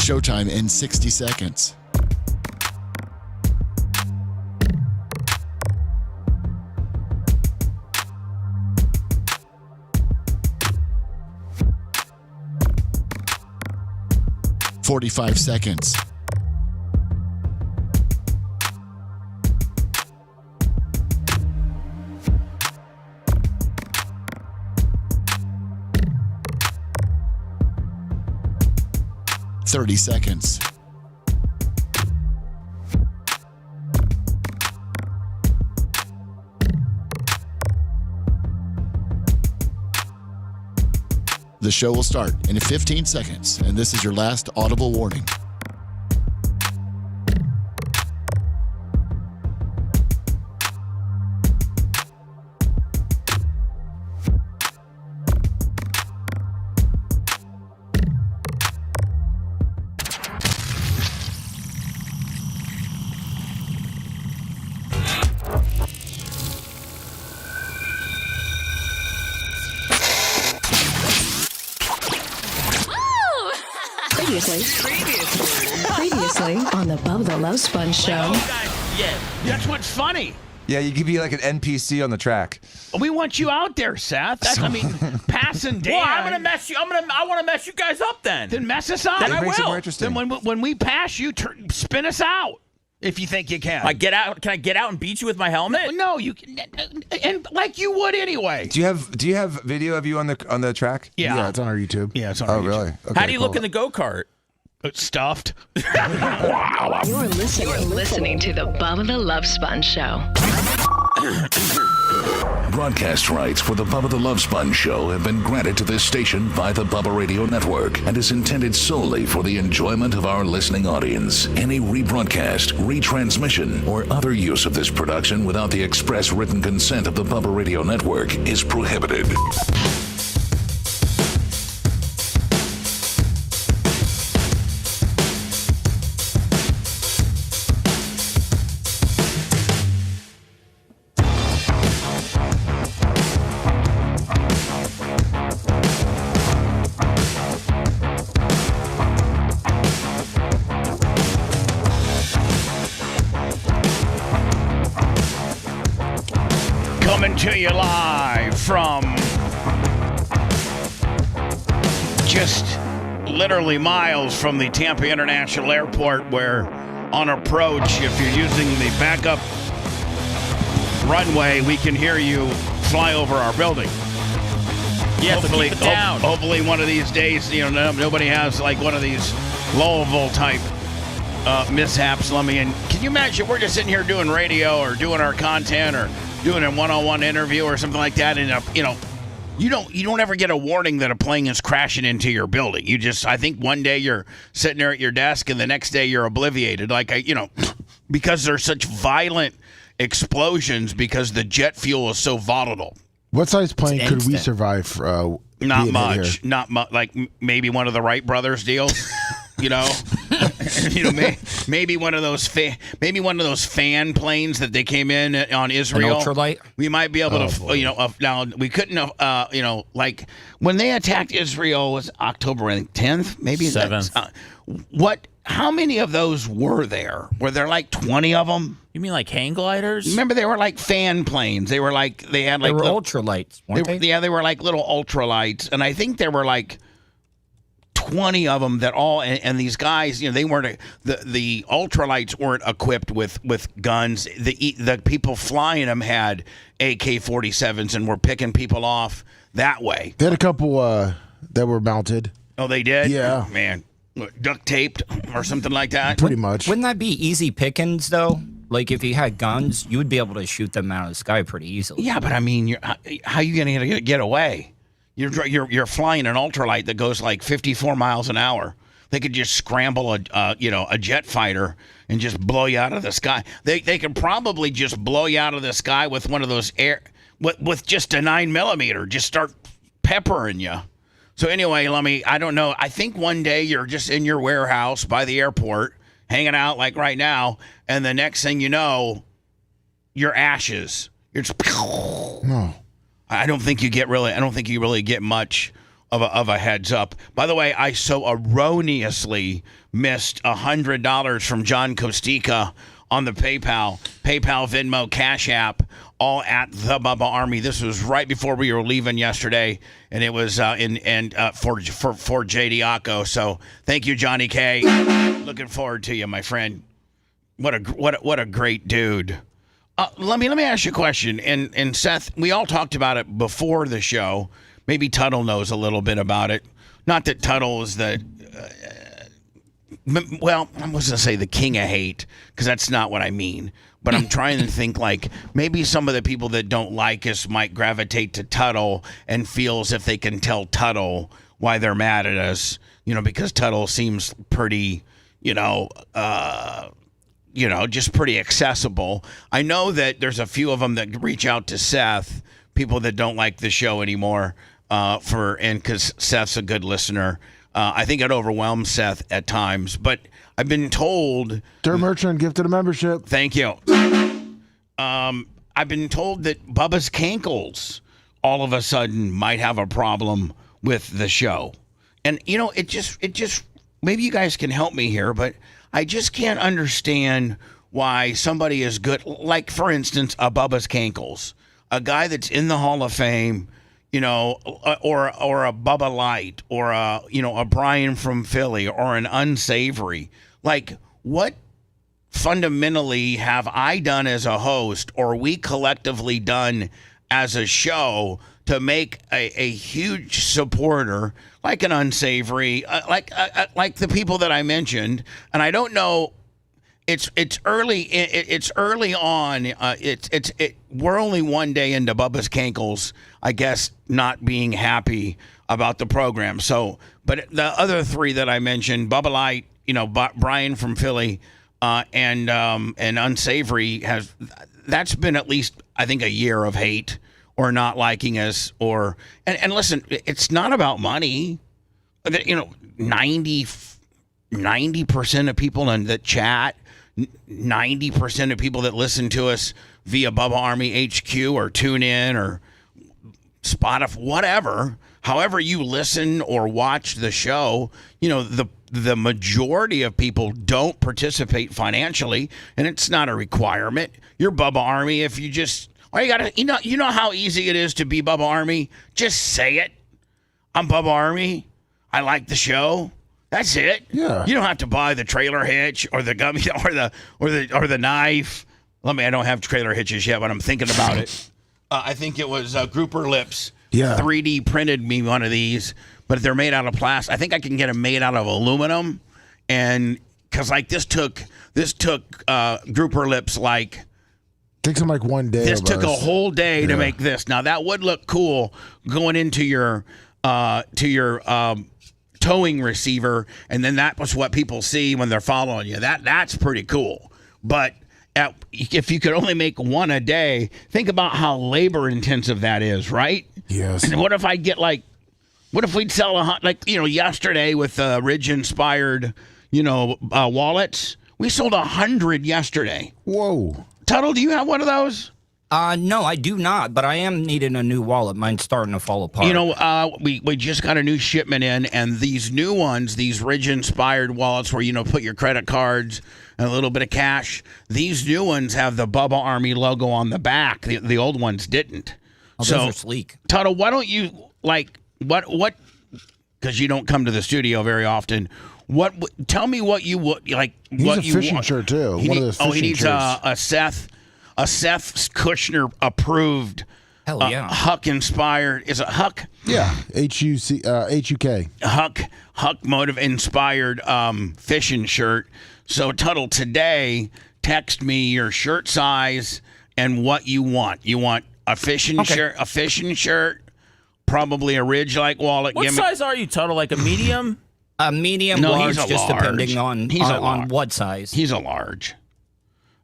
Showtime in 60 seconds. "45 seconds. "30 seconds. The show will start in 15 seconds, and this is your last audible warning. Previously on the Bubba the Love Sponge Show. Yeah, that's what's funny. Yeah, you could be like an NPC on the track. We want you out there, Seth. Passing Dan. Well, I'm gonna mess you. I want to mess you guys up. Then mess us up. Then I makes it will. more interesting. Then when we pass you, spin us out if you think you can. Can I get out and beat you with my helmet? No, you can, and like you would anyway. Do you have video of you on the track? Yeah, it's on our YouTube. Yeah, it's on our YouTube. Really? Okay, How do you look in the go-kart? Stuffed. You're listening to the Bubba the Love Sponge Show. Broadcast rights for the Bubba the Love Sponge Show have been granted to this station by the Bubba Radio Network and is intended solely for the enjoyment of our listening audience. Any rebroadcast, retransmission, or other use of this production without the express written consent of the Bubba Radio Network is prohibited. Coming to you live from just literally miles from the Tampa International Airport, where on approach, if you're using the backup runway, we can hear you fly over our building. Yeah, so keep it down. Hopefully one of these days, nobody has like one of these Louisville type mishaps. Can you imagine we're just sitting here doing radio or doing our content or doing a one-on-one interview or something like that, and you don't ever get a warning that a plane is crashing into your building. I think one day you're sitting there at your desk and the next day you're obliviated, because there's such violent explosions because the jet fuel is so volatile. What size plane could we survive? Not much. Not much. Like maybe one of the Wright brothers deals. Maybe one of those fan planes that they came in on Israel. An ultralight. We might be able to, now we couldn't have, like when they attacked Israel was October 10th, maybe 7th. How many of those were there? Were there like 20 of them? You mean like hang gliders? Remember, they were like fan planes. They were ultralights, weren't they? Yeah, they were like little ultralights, and I think there were like 20 of them that all, and these guys, they weren't, the ultralights weren't equipped with guns. The people flying them had AK-47s and were picking people off that way. They had a couple that were mounted. Oh, they did? Yeah. Man, duct taped or something like that? Pretty much. Wouldn't that be easy pickings, though? Like, if you had guns, you would be able to shoot them out of the sky pretty easily. Yeah, but I mean, how are you going to get away? You're flying an ultralight that goes like 54 miles an hour. They could just scramble a jet fighter and just blow you out of the sky. They could probably just blow you out of the sky with one of those with just a 9mm. Just start peppering you. So anyway, I don't know. I think one day you're just in your warehouse by the airport, hanging out like right now, and the next thing you know, you're ashes. You're just. No. I don't think you really get much of a heads up. By the way, I so erroneously missed $100 from John Costica on the PayPal, Venmo, Cash App, all at the Bubba Army. This was right before we were leaving yesterday, and it was for JDiaco. So thank you, Johnny K. Looking forward to you, my friend. What a great dude. Let me ask you a question. And Seth, we all talked about it before the show. Maybe Tuttle knows a little bit about it. Not that Tuttle is the, well, I was going to say the king of hate, because that's not what I mean. But I'm trying to think like maybe some of the people that don't like us might gravitate to Tuttle and feel as if they can tell Tuttle why they're mad at us, because Tuttle seems pretty, just pretty accessible. I know that there's a few of them that reach out to Seth, people that don't like the show anymore, because Seth's a good listener. I think it overwhelms Seth at times, but I've been told. Dirt Merchant gifted a membership. Thank you. I've been told that Bubba's Cankles all of a sudden might have a problem with the show, and it just maybe you guys can help me here, but I just can't understand why somebody is good, like for instance, a Bubba's Cankles, a guy that's in the Hall of Fame. Or a Bubba Light, or a Brian from Philly, or an Unsavory. Like, what fundamentally have I done as a host, or we collectively done as a show, to make a huge supporter, like an Unsavory, like the people that I mentioned? And I don't know. It's early. It's early on. We're only one day into Bubba's Cankles, I guess, not being happy about the program. So, but the other three that I mentioned, Bubba Light, Brian from Philly, and Unsavory, that's been at least, I think, a year of hate or not liking us, and listen, it's not about money. 90% of people that chat. 90% of people that listen to us via Bubba Army HQ or tune in or Spotify, whatever, however you listen or watch the show, the majority of people don't participate financially, and it's not a requirement. You're Bubba Army if you just, all you gotta, you know how easy it is to be Bubba Army? Just say it. I'm Bubba Army. I like the show. That's it. Yeah. You don't have to buy the trailer hitch or the gummy or the knife. I don't have trailer hitches yet, but I'm thinking about it. I think it was Grouper Lips. Yeah. 3D printed me one of these, but they're made out of plastic. I think I can get them made out of aluminum, and because this took Grouper Lips takes them like one day. This took a whole day to make this. Now that would look cool going into your towing receiver, and then that was what people see when they're following you. That's pretty cool. But if you could only make one a day, think about how labor intensive that is, right? Yes. And what if we'd sell yesterday with Ridge inspired, wallets? We sold 100 yesterday. Whoa. Tuttle, do you have one of those? No, I do not, but I am needing a new wallet. Mine's starting to fall apart. We just got a new shipment in, and these new ones, these Ridge-inspired wallets where, put your credit cards and a little bit of cash, these new ones have the Bubba Army logo on the back. The old ones didn't. Those are sleek. Tuttle, why don't you, what, because you don't come to the studio very often, tell me what you would, He's what a you fishing want. shirt, too. One of those fishing he needs shirts. a Seth Kushner approved, Hell yeah. Huck inspired. Is it Huck? Yeah, HUK. Huck motive inspired fishing shirt. So Tuttle, today, text me your shirt size and what you want. You want a fishing shirt, probably a Ridge-like wallet. What size are you, Tuttle? Like a medium? A medium, No, large, he's a just large. depending on what size. He's a large.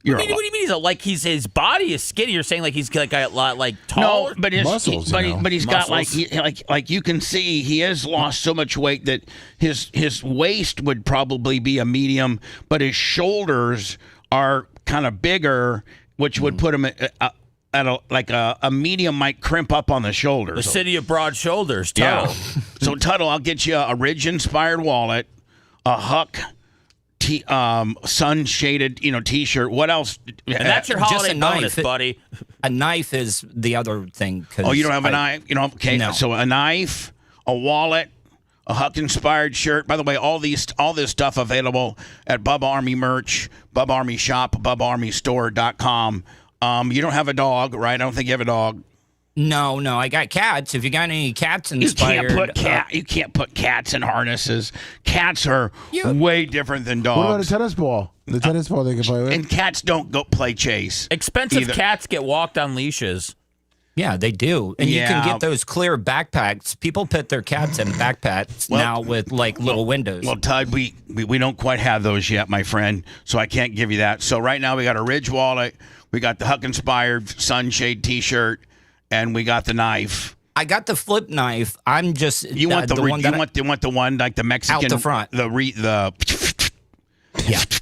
What do you mean? His body is skinny. You're saying he's got a lot tall. No, but his muscles, but he's got Muscles. like you can see he has lost so much weight that his waist would probably be a medium, but his shoulders are kind of bigger, which would put him a medium might crimp up on the shoulders. The city of broad shoulders, Tuttle. Yeah. So Tuttle, I'll get you a Ridge-inspired wallet, a Huck sun shaded, T-shirt. What else? And that's your holiday a bonus, knife. buddy. A knife is the other thing. Oh, you don't have a knife? Okay. No. So a knife, a wallet, a Huck-inspired shirt. By the way, all this stuff available at Bubba Army merch, Bubba Army shop, BubbaArmyStore.com. You don't have a dog, right? I don't think you have a dog. No, I got cats. If you got any cats inspired, You can't put cats in harnesses. Cats are way different than dogs. What about a tennis ball? The tennis ball they can play with. And cats don't go play chase. Expensive cats get walked on leashes. Yeah, they do. And you can get those clear backpacks. People put their cats in backpacks now with little windows. Well, Todd, we don't quite have those yet, my friend, so I can't give you that. So right now we got a Ridge wallet, we got the Huck-inspired sunshade T-shirt, and we got the knife. I got the flip knife. I'm just you want the one like the Mexican out the front. The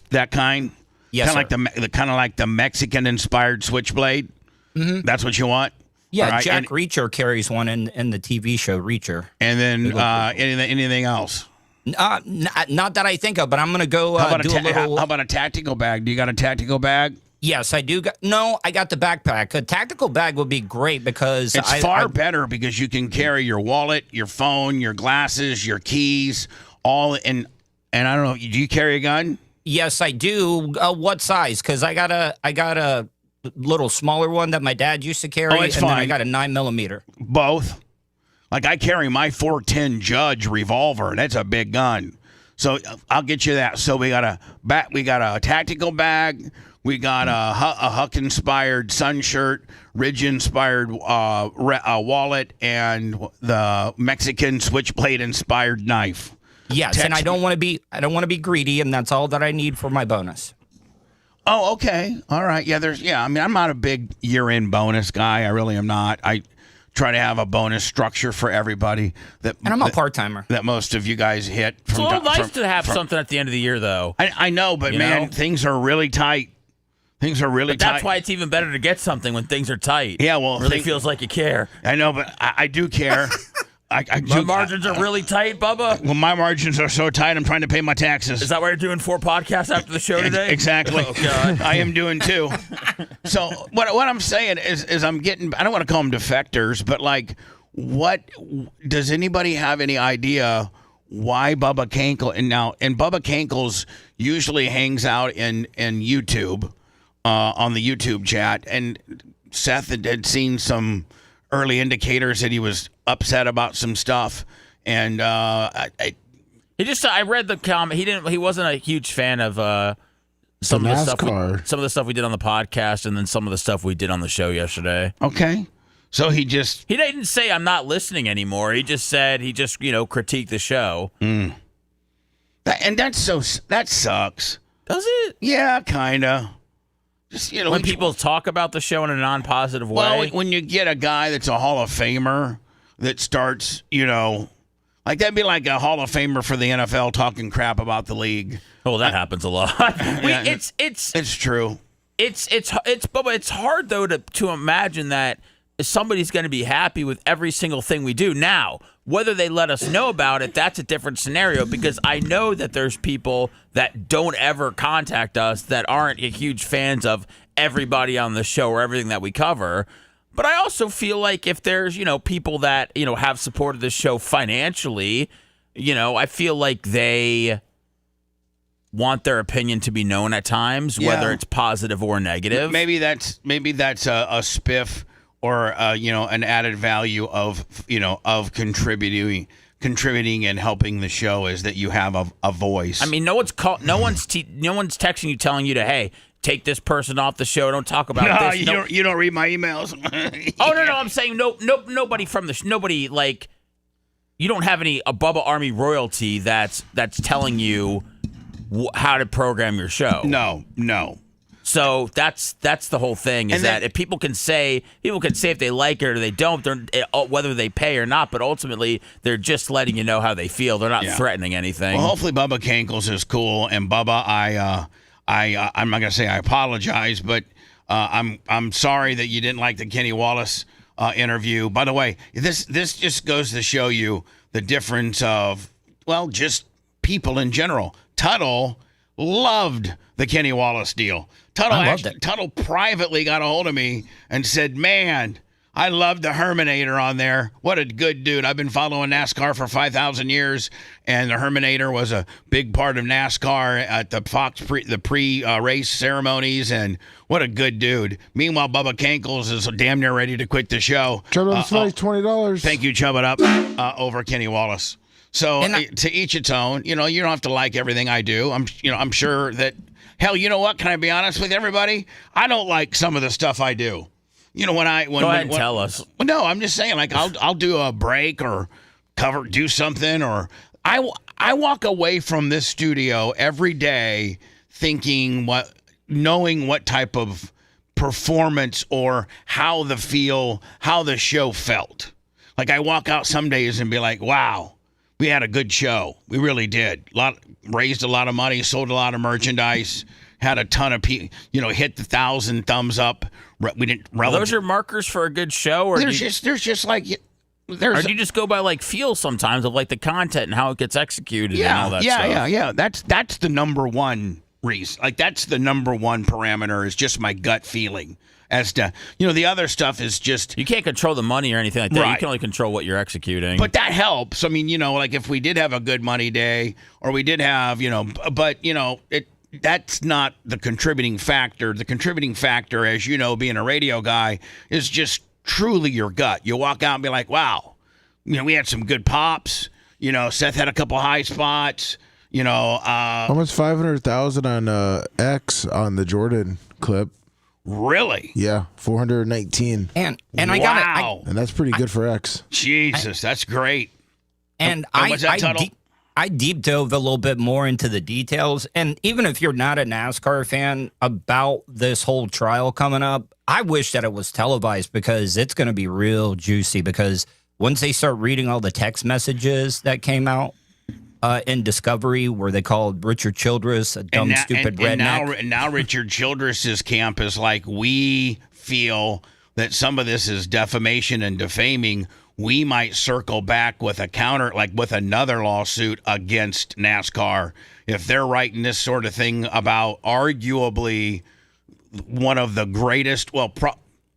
that kind. Yes, kind of like the Mexican inspired switchblade. Mm-hmm. That's what you want. Yeah, right? Jack Reacher carries one in the TV show Reacher. And then anything else? Not that I think of, but I'm gonna go how how about a tactical bag? Do you got a tactical bag? Yes, I do. I got the backpack. A tactical bag would be great because it's far better because you can carry your wallet, your phone, your glasses, your keys, all in. And I don't know. Do you carry a gun? Yes, I do. What size? Because I got a little smaller one that my dad used to carry. Oh, it's and fine. Then I got a 9mm. Both. Like I carry my 410 Judge revolver. That's a big gun. So I'll get you that. So we got a tactical bag. We got a Huck-inspired sun shirt, Ridge-inspired wallet, and the Mexican switchblade-inspired knife. Yes, and I don't want to be greedy, and that's all that I need for my bonus. Oh, okay. All right. Yeah, I mean, I'm not a big year-end bonus guy. I really am not. I try to have a bonus structure for everybody. And I'm a part-timer. That most of you guys hit. It's a little nice to have something at the end of the year, though. I know, but things are really tight. Things are really tight. That's why it's even better to get something when things are tight. Yeah, well, it really feels like you care. I know, but I do care. My margins are really tight, Bubba. Well, my margins are so tight, I'm trying to pay my taxes. Is that why you're doing 4 podcasts after the show today? Exactly. Oh, God. I am doing 2. So what I'm saying is I'm getting, I don't want to call them defectors, but what, does anybody have any idea why Bubba Cankle, and Bubba Cankles usually hangs out in YouTube, on the YouTube chat, and Seth had seen some early indicators that he was upset about some stuff, and I read the comment. He wasn't a huge fan of some of the stuff we did on the podcast, and then some of the stuff we did on the show yesterday. Okay, so he didn't say I'm not listening anymore. He just said critiqued the show. And that sucks. Does it? Yeah, kinda. Just, when people talk about the show in a non-positive way. Well, when you get a guy that's a Hall of Famer that starts, that'd be like a Hall of Famer for the NFL talking crap about the league. Oh, that happens a lot. It's true. Bubba, it's hard though to imagine that somebody's going to be happy with every single thing we do. Now, whether they let us know about it, that's a different scenario, because I know that there's people that don't ever contact us that aren't huge fans of everybody on the show or everything that we cover. But I also feel like if there's, people that, have supported this show financially, I feel like they want their opinion to be known at times, whether it's positive or negative. Maybe that's a spiff or an added value of contributing and helping the show is that you have a voice. I mean, no one's texting you telling you to, hey, take this person off the show. Don't talk about this. You don't read my emails. Oh no, I'm saying nobody from the nobody you don't have any Bubba Army royalty that's telling you how to program your show. No. So that's the whole thing, is that if people can say if they like it or they don't, whether they pay or not, but ultimately they're just letting you know how they feel. They're not threatening anything. Well, hopefully Bubba Cankles is cool, and Bubba, I'm not gonna say I apologize, but I'm sorry that you didn't like the Kenny Wallace interview. By the way, this just goes to show you the difference of, well, just people in general. Tuttle loved the Kenny Wallace deal. Tuttle privately got a hold of me and said, man, I love the Herminator on there. What a good dude. I've been following NASCAR for 5,000 years, and the Herminator was a big part of NASCAR at the Fox pre-race ceremonies, and what a good dude. Meanwhile, Bubba Cankles is damn near ready to quit the show. Chub Up Spice, $20. Thank you, Chub It Up, over Kenny Wallace. So to each its own. You don't have to like everything I do. I'm sure that, hell, you know what? Can I be honest with everybody? I don't like some of the stuff I do. Go ahead and tell us. No, I'm just saying, like, I'll do a break or do something, or I walk away from this studio every day knowing what type of performance or how the show felt. Like, I walk out some days and be like, wow, we had a good show. We really did. Raised a lot of money, sold a lot of merchandise, had a ton of people, hit the 1,000 thumbs up. We didn't. Those are markers for a good show, or there's just like. Or do you just go by like feel sometimes of like the content and how it gets executed and all that stuff? Yeah. That's the number one reason. Like, that's the number one parameter is just my gut feeling. As to, the other stuff is just... You can't control the money or anything like that. Right. You can only control what you're executing. But that helps. I mean, like if we did have a good money day, or we did have, that's not the contributing factor. The contributing factor, as you know, being a radio guy, is just truly your gut. You walk out and be like, wow, we had some good pops. Seth had a couple high spots. Almost 500,000 on X on the Jordan clip. Really? Yeah, 419. And wow. I got and that's pretty good for X. Jesus, that's great. And what's that total? I deep dove a little bit more into the details. And even if you're not a NASCAR fan, about this whole trial coming up, I wish that it was televised, because it's going to be real juicy. Because once they start reading all the text messages that came out in Discovery, where they called Richard Childress a dumb, stupid redneck. And now Richard Childress's camp is like, we feel that some of this is defamation and defaming. We might circle back with a counter, like with another lawsuit against NASCAR, if they're writing this sort of thing about arguably one of the greatest,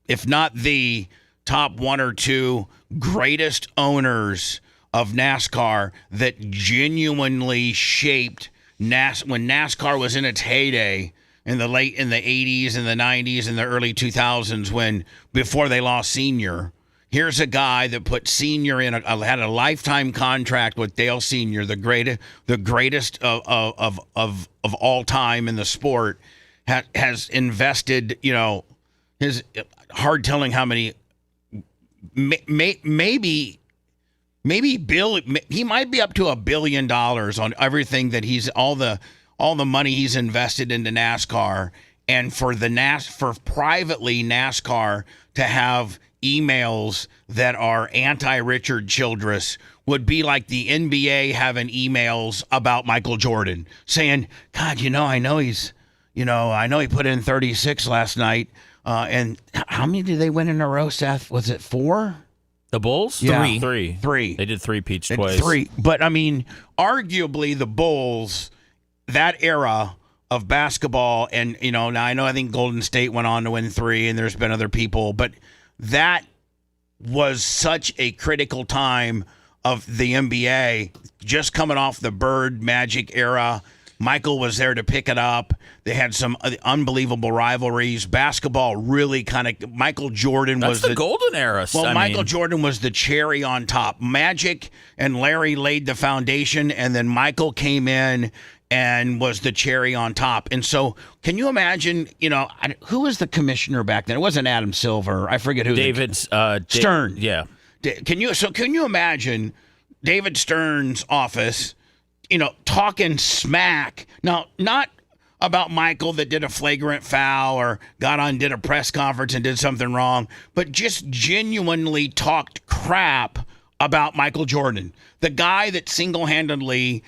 if not the top one or two greatest owners of NASCAR that genuinely shaped when NASCAR was in its heyday in the 80s and the 90s and the early 2000s, before they lost Senior. Here's a guy that put Senior in had a lifetime contract with Dale Senior, the greatest of all time in the sport, has invested. His hard telling how many, maybe Bill. He might be up to $1 billion on everything that all the money he's invested into NASCAR, and for privately NASCAR to have emails that are anti-Richard Childress would be like the NBA having emails about Michael Jordan saying, God, I know he put in 36 last night. And how many did they win in a row, Seth? Was it 4? The Bulls? Yeah. Three. They did three-peats twice. 3. But, I mean, arguably the Bulls, that era of basketball, and, now I think Golden State went on to win 3, and there's been other people, but that was such a critical time of the NBA, just coming off the Bird Magic era. Michael was there to pick it up. They had some unbelievable rivalries. Basketball really Michael Jordan was the golden era. Well, Michael Jordan was the cherry on top. Magic and Larry laid the foundation, and then Michael came in and was the cherry on top. And so, can you imagine, who was the commissioner back then? It wasn't Adam Silver. I forget who. Stern. Yeah. Can you imagine David Stern's office, talking smack? Now, not about Michael that did a flagrant foul or did a press conference and did something wrong, but just genuinely talked crap about Michael Jordan, the guy that single-handedly,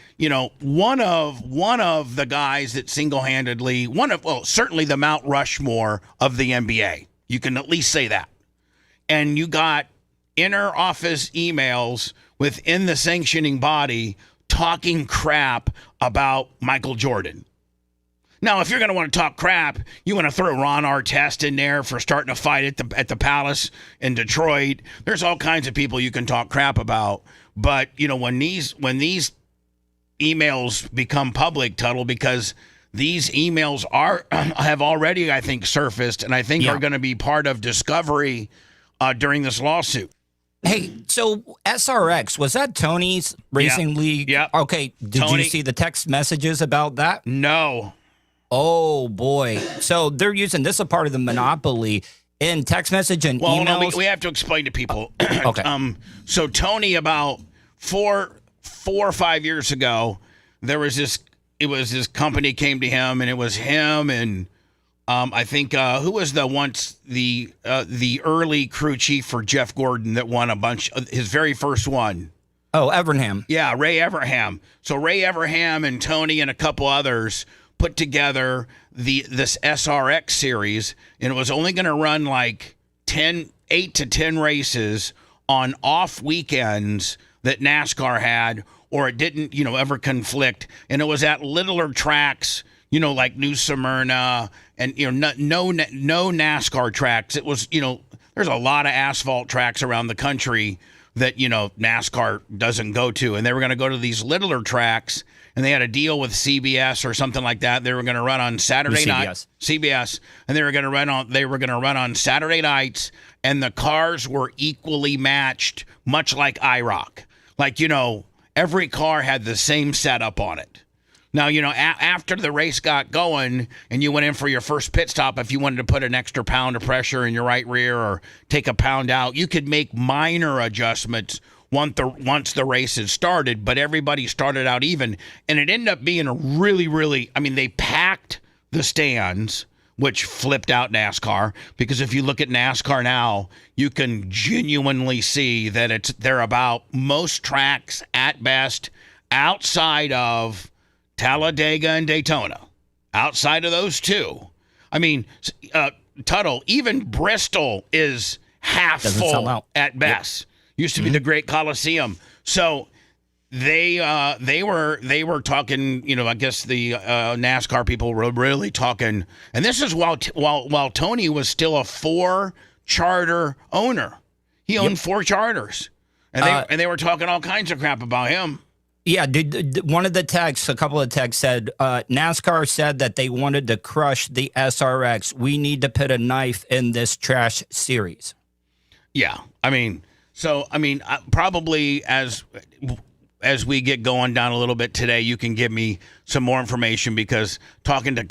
one of the guys that single-handedly, certainly the Mount Rushmore of the NBA. You can at least say that. And you got inner office emails within the sanctioning body talking crap about Michael Jordan. Now, if you're going to want to talk crap, you want to throw Ron Artest in there for starting a fight at the Palace in Detroit. There's all kinds of people you can talk crap about. But, when these emails become public, Tuttle, because these emails have already, I think, surfaced and I think are going to be part of discovery during this lawsuit. Hey, so SRX, was that Tony's racing league? Yep. Okay, did you see the text messages about that? No. Oh, boy. So they're using this a part of the monopoly in text message and emails. We have to explain to people. Okay. So Tony, about four or 5 years ago, it was this company came to him, and it was him and I think who was the early crew chief for Jeff Gordon that won a bunch, his very first one. Oh, Evernham. Yeah, Ray Evernham. So Ray Evernham and Tony and a couple others put together this SRX series, and it was only going to run like 8 to 10 races on off weekends that NASCAR had, or it didn't, ever conflict. And it was at littler tracks, like New Smyrna and, no NASCAR tracks. It was, there's a lot of asphalt tracks around the country that, NASCAR doesn't go to. And they were going to go to these littler tracks, and they had a deal with CBS or something like that. They were going to run on Saturday night, CBS, and they were going to run on Saturday nights, and the cars were equally matched, much like IROC. Like, every car had the same setup on it. Now, after the race got going and you went in for your first pit stop, if you wanted to put an extra pound of pressure in your right rear or take a pound out, you could make minor adjustments once the race had started, but everybody started out even. And it ended up being a really, really, they packed the stands, which flipped out NASCAR, because if you look at NASCAR now, you can genuinely see that they're about most tracks at best outside of Talladega and Daytona. Outside of those two. Tuttle, even Bristol is half full at best. Yep. Used to be the Great Coliseum. So they were talking, I guess the NASCAR people were really talking, and this is while Tony was still a 4 charter owner. He owned 4 charters, and they were talking all kinds of crap about him. Yeah, one of the texts, a couple of texts said, NASCAR said that they wanted to crush the SRX. We need to put a knife in this trash series. Yeah, probably as we get going down a little bit today, you can give me some more information, because talking to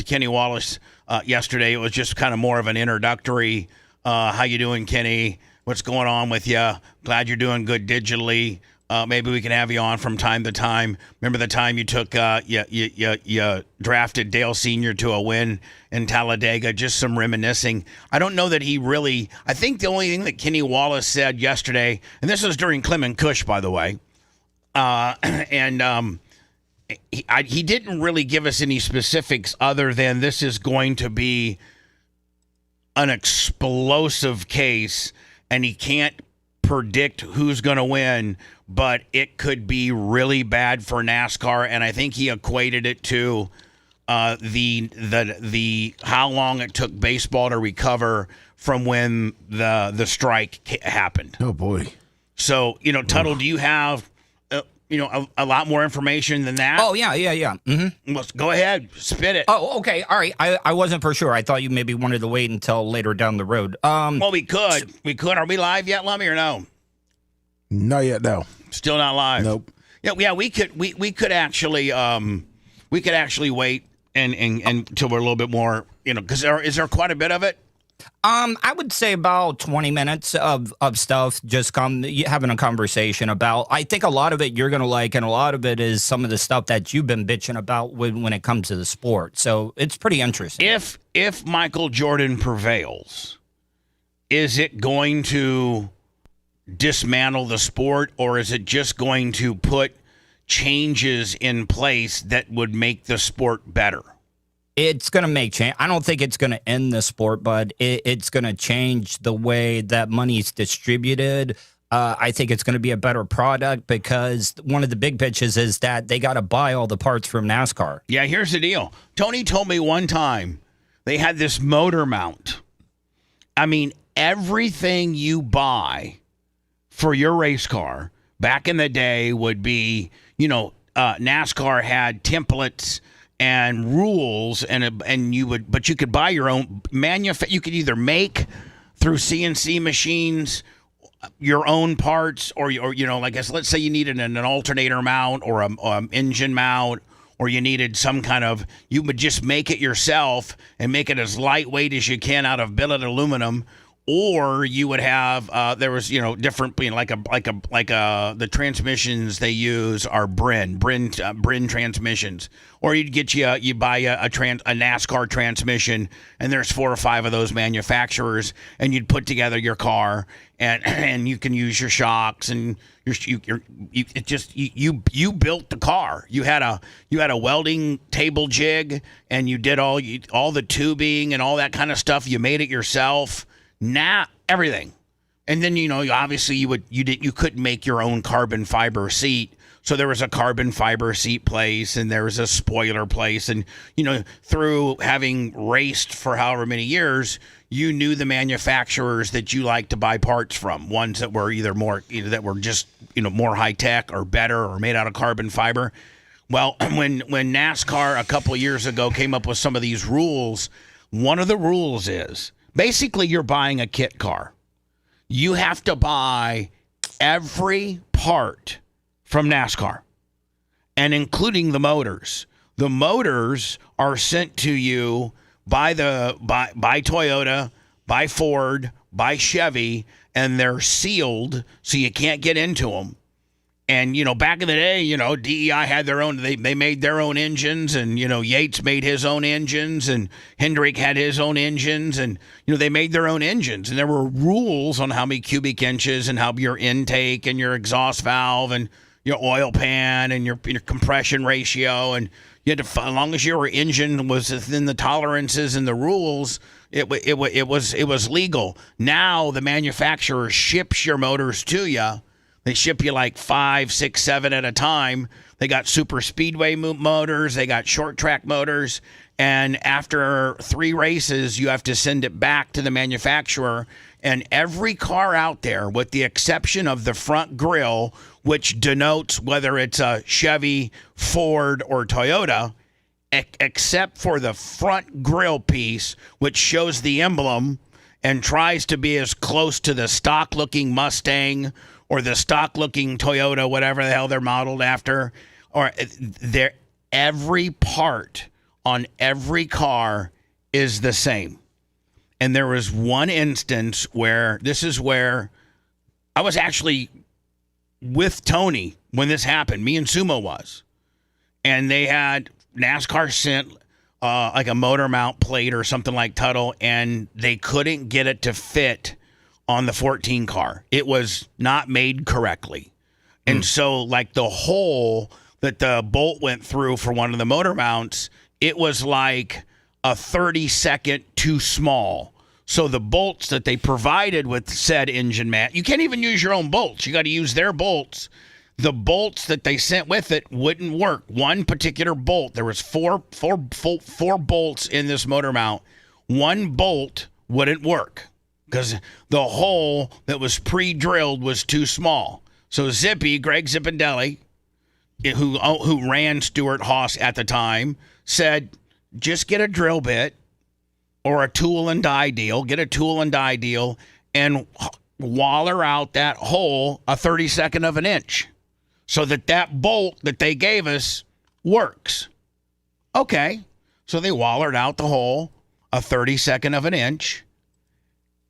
Kenny Wallace yesterday, it was just kind of more of an introductory. How you doing, Kenny? What's going on with you? Glad you're doing good digitally. Maybe we can have you on from time to time. Remember the time you took you drafted Dale Sr. to a win in Talladega? Just some reminiscing. I don't know that he really. I think the only thing that Kenny Wallace said yesterday, and this was during Clement Cush, by the way, he didn't really give us any specifics other than this is going to be an explosive case, and he can't predict who's going to win, but it could be really bad for NASCAR. And I think he equated it to the how long it took baseball to recover from when the strike happened. Oh boy! So Tuttle, do you have a lot more information than that? Oh yeah. Mm-hmm. Well, go ahead, spit it. Oh, okay, all right. I wasn't for sure. I thought you maybe wanted to wait until later down the road. Well, we could. Are we live yet, Lummy, or no? Not yet. No. Still not live. Nope. Yeah. We could actually wait and until we're a little bit more, because is there quite a bit of it? I would say about 20 minutes of stuff, just having a conversation about. I think a lot of it you're going to like, and a lot of it is some of the stuff that you've been bitching about when it comes to the sport. So it's pretty interesting. If Michael Jordan prevails, is it going to dismantle the sport, or is it just going to put changes in place that would make the sport better? It's going to make change. I don't think it's going to end the sport, but it's going to change the way that money's distributed. I think it's going to be a better product because one of the big pitches is that they got to buy all the parts from NASCAR. Yeah, here's the deal. Tony told me one time they had this motor mount. I mean, everything you buy for your race car back in the day would be, NASCAR had templates and rules, and you could buy your own you could either make through CNC machines your own parts, or like let's say you needed an alternator mount or a engine mount, or you needed some kind of, you would just make it yourself and make it as lightweight as you can out of billet aluminum. Or you would have there was different, the transmissions they use are Brin transmissions, or you buy a NASCAR transmission, and there's 4 or 5 of those manufacturers, and you'd put together your car, and you can use your shocks, and you built the car. You had a welding table jig, and you did all the tubing and all that kind of stuff. You made it yourself. Now everything, and then obviously you couldn't make your own carbon fiber seat, so there was a carbon fiber seat place, and there was a spoiler place, and through having raced for however many years, you knew the manufacturers that you like to buy parts from, ones that were either more just more high tech or better or made out of carbon fiber. Well, when NASCAR a couple of years ago came up with some of these rules, one of the rules is, basically, you're buying a kit car. You have to buy every part from NASCAR, and including the motors. The motors are sent to you by Toyota, by Ford, by Chevy, and they're sealed so you can't get into them. And, back in the day, DEI had their own, they made their own engines, and, Yates made his own engines, and Hendrick had his own engines, and, they made their own engines. And there were rules on how many cubic inches and how your intake and your exhaust valve and your oil pan and your compression ratio. And you had to, as long as your engine was within the tolerances and the rules, it was legal. Now the manufacturer ships your motors to you. They ship you like 5, 6, 7 at a time. They got super speedway motors. They got short track motors. And after 3 races, you have to send it back to the manufacturer. And every car out there, with the exception of the front grille, which denotes whether it's a Chevy, Ford, or Toyota, except for the front grille piece, which shows the emblem and tries to be as close to the stock-looking Mustang or the stock-looking Toyota, whatever the hell they're modeled after, or every part on every car is the same. And there was one instance where I was actually with Tony when this happened. Me and Sumo was. And they had NASCAR sent like a motor mount plate or something like Tuttle, and they couldn't get it to fit on the 14 car. It was not made correctly. And so like the hole that the bolt went through for one of the motor mounts, it was like a 30-second too small. So the bolts that they provided with said engine mat, you can't even use your own bolts. You got to use their bolts. The bolts that they sent with it wouldn't work. One particular bolt, there was four bolts in this motor mount. One bolt wouldn't work because the hole that was pre-drilled was too small. So Zippy, Greg Zippindelli, who ran Stewart Haas at the time, said, just get a drill bit or a tool and die deal. Get a tool and die deal and waller out that hole a 32nd of an inch so that bolt that they gave us works. Okay. So they wallered out the hole a 32nd of an inch,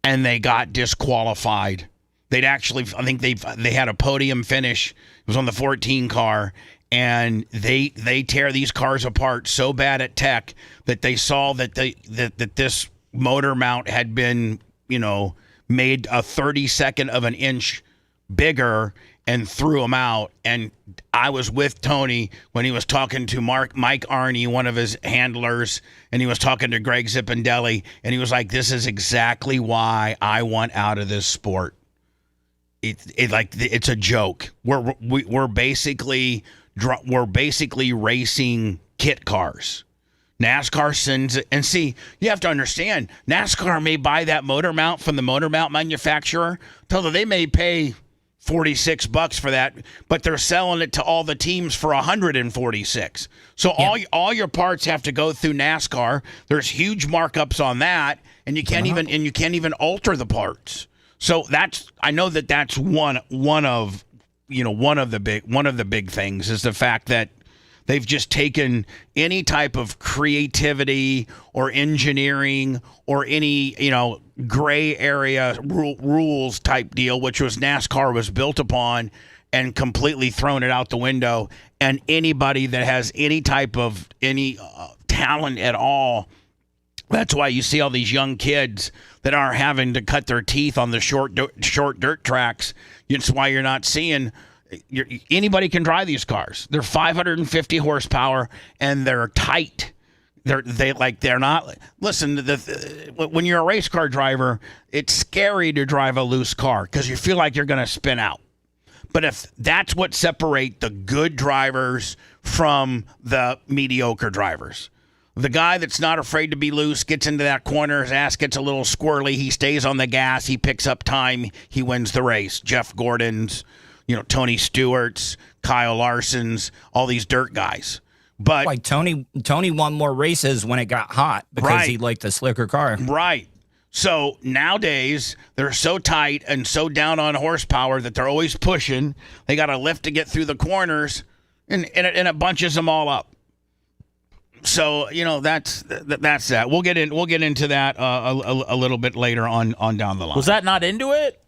and they got disqualified. They'd actually, I think they had a podium finish. It was on the 14 car, and they tear these cars apart so bad at Tech that they saw that that this motor mount had been, made a 32nd of an inch bigger and threw them out. And I was with Tony when he was talking to Mike Arney, one of his handlers, and he was talking to Greg Zippindelli, and he was like, "This is exactly why I want out of this sport. It's a joke. We're basically racing kit cars." NASCAR sends it, and see, you have to understand, NASCAR may buy that motor mount from the motor mount manufacturer. They may pay $46 for that, but they're selling it to all the teams for $146. So all your parts have to go through NASCAR. There's huge markups on that, and you can't even alter the parts. So I know that's one of the big things is the fact that they've just taken any type of creativity or engineering or any, gray area rules type deal, which was NASCAR was built upon, and completely thrown it out the window. And anybody that has any type of talent at all, that's why you see all these young kids that are having to cut their teeth on the short dirt tracks. It's why you're not seeing anybody can drive these cars. They're 550 horsepower and they're tight. They're not. Listen, when you're a race car driver, it's scary to drive a loose car because you feel like you're going to spin out. But if that's what separates the good drivers from the mediocre drivers. The guy that's not afraid to be loose gets into that corner, his ass gets a little squirrely, he stays on the gas, he picks up time, he wins the race. Jeff Gordon's, Tony Stewart's, Kyle Larson's, all these dirt guys. But like Tony won more races when it got hot because he liked the slicker car. Right. So nowadays, they're so tight and so down on horsepower that they're always pushing. They got a lift to get through the corners, and it bunches them all up. So that's that. We'll get into that a little bit later on down the line. Was that not into it?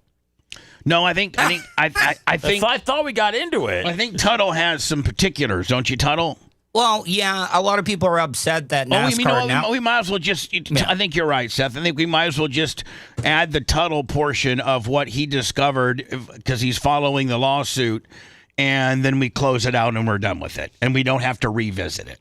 No, I think I thought we got into it. I think Tuttle has some particulars, don't you, Tuttle? Well, yeah, a lot of people are upset that NASCAR we might as well just. I think you're right, Seth. I think we might as well just add the Tuttle portion of what he discovered because he's following the lawsuit, and then we close it out and we're done with it, and we don't have to revisit it.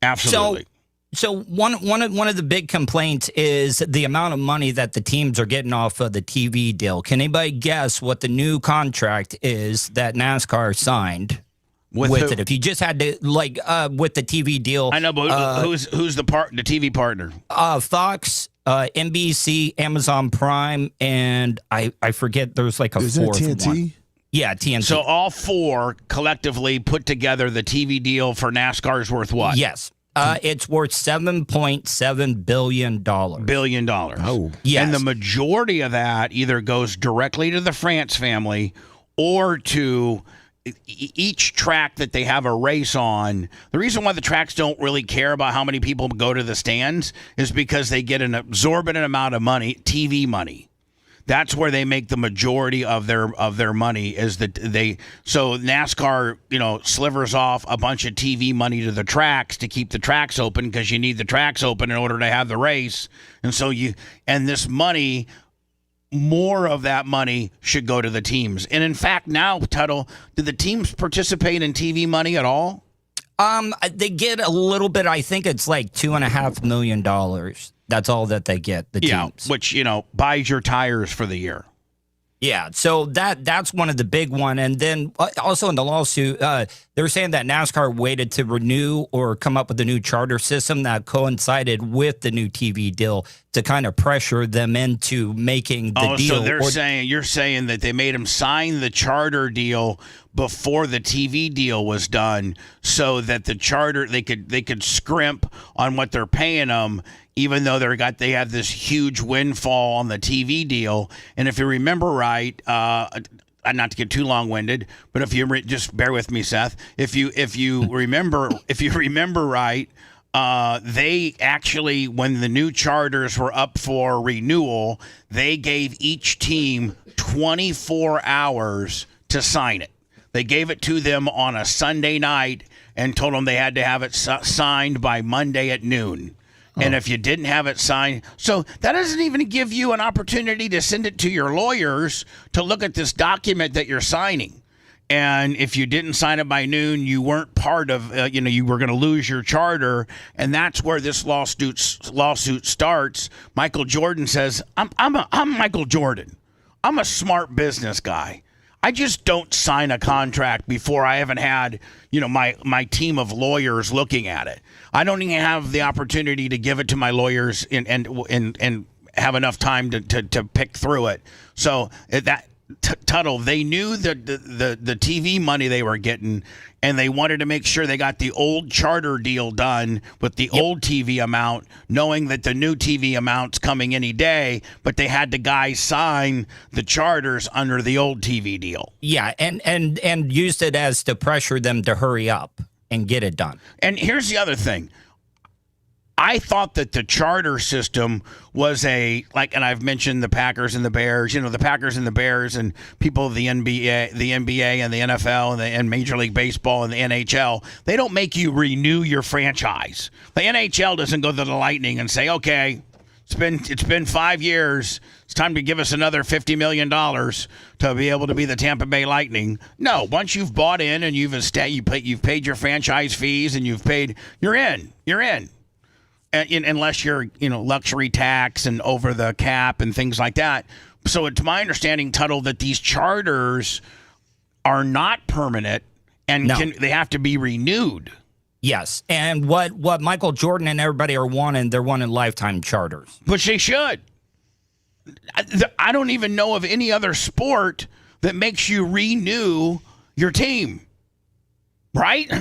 Absolutely. So one of the big complaints is the amount of money that the teams are getting off of the TV deal. Can anybody guess what the new contract is that NASCAR signed with it? If you just had to with the TV deal, I know, but who's the TV partner? Fox, NBC, Amazon Prime, and I forget. There's like a fourth TNT? one. Yeah, TNT. So all four collectively put together the TV deal for NASCAR is worth what? Yes. It's worth $7.7 billion. Billion dollars. Oh. Yes. And the majority of that either goes directly to the France family or to each track that they have a race on. The reason why the tracks don't really care about how many people go to the stands is because they get an exorbitant amount of money, TV money. That's where they make the majority of their money is that so NASCAR, slivers off a bunch of TV money to the tracks to keep the tracks open because you need the tracks open in order to have the race. And so this money, more of that money should go to the teams. And in fact, now, Tuttle, do the teams participate in TV money at all? They get a little bit. I think it's like $2.5 million. That's all that they get, the teams. Which, buys your tires for the year. Yeah, so that's one of the big one. And then also in the lawsuit, they're saying that NASCAR waited to renew or come up with a new charter system that coincided with the new TV deal to kind of pressure them into making the deal. So you're saying that they made them sign the charter deal before the TV deal was done so that the charter, they could scrimp on what they're paying them, even though they had this huge windfall on the TV deal. And if you remember right, not to get too long-winded, but if you just bear with me, Seth. If you remember right, they actually, when the new charters were up for renewal, they gave each team 24 hours to sign it. They gave it to them on a Sunday night and told them they had to have it signed by Monday at noon. And if you didn't have it signed, so that doesn't even give you an opportunity to send it to your lawyers to look at this document that you're signing. And if you didn't sign it by noon, you weren't part of, you were going to lose your charter. And that's where this lawsuit starts. Michael Jordan says, I'm Michael Jordan. I'm a smart business guy. I just don't sign a contract before I haven't had, my team of lawyers looking at it. I don't even have the opportunity to give it to my lawyers and have enough time to pick through it. So Tuttle, they knew the TV money they were getting, and they wanted to make sure they got the old charter deal done with the old TV amount, knowing that the new TV amount's coming any day, but they had the guys sign the charters under the old TV deal. Yeah, and used it as to pressure them to hurry up and get it done. And here's the other thing. I thought that the charter system was and I've mentioned the Packers and the Bears, the Packers and the Bears and people of the NBA and the NFL and Major League Baseball and the NHL, they don't make you renew your franchise. The NHL doesn't go to the Lightning and say, okay, it's been 5 years. It's time to give us another $50 million to be able to be the Tampa Bay Lightning. No, once you've bought in and you've paid your franchise fees and you're in. Unless you're, luxury tax and over the cap and things like that. So it's my understanding, Tuttle, that these charters are not permanent and they have to be renewed. Yes, and what Michael Jordan and everybody are wanting, they're wanting lifetime charters. Which they should. I don't even know of any other sport that makes you renew your team. Right?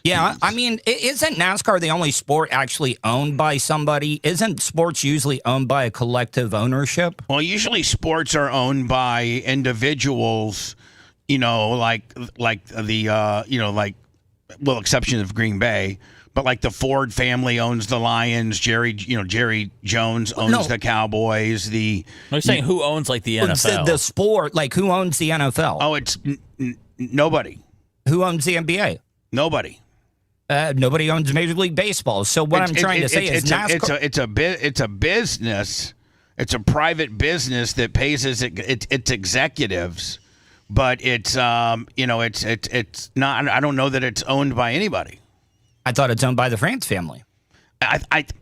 Yeah, I mean, isn't NASCAR the only sport actually owned by somebody? Isn't sports usually owned by a collective ownership? Well, usually sports are owned by individuals, like exception of Green Bay, but like the Ford family owns the Lions, Jerry Jones owns the Cowboys. I'm saying who owns like the NFL? The sport, like who owns the NFL? Oh, it's nobody. Who owns the NBA? Nobody. Nobody owns Major League Baseball. So what I'm trying to say is NASCAR. It's a business. It's a private business that pays its executives, but it's it's not. I don't know that it's owned by anybody. I thought it's owned by the France family.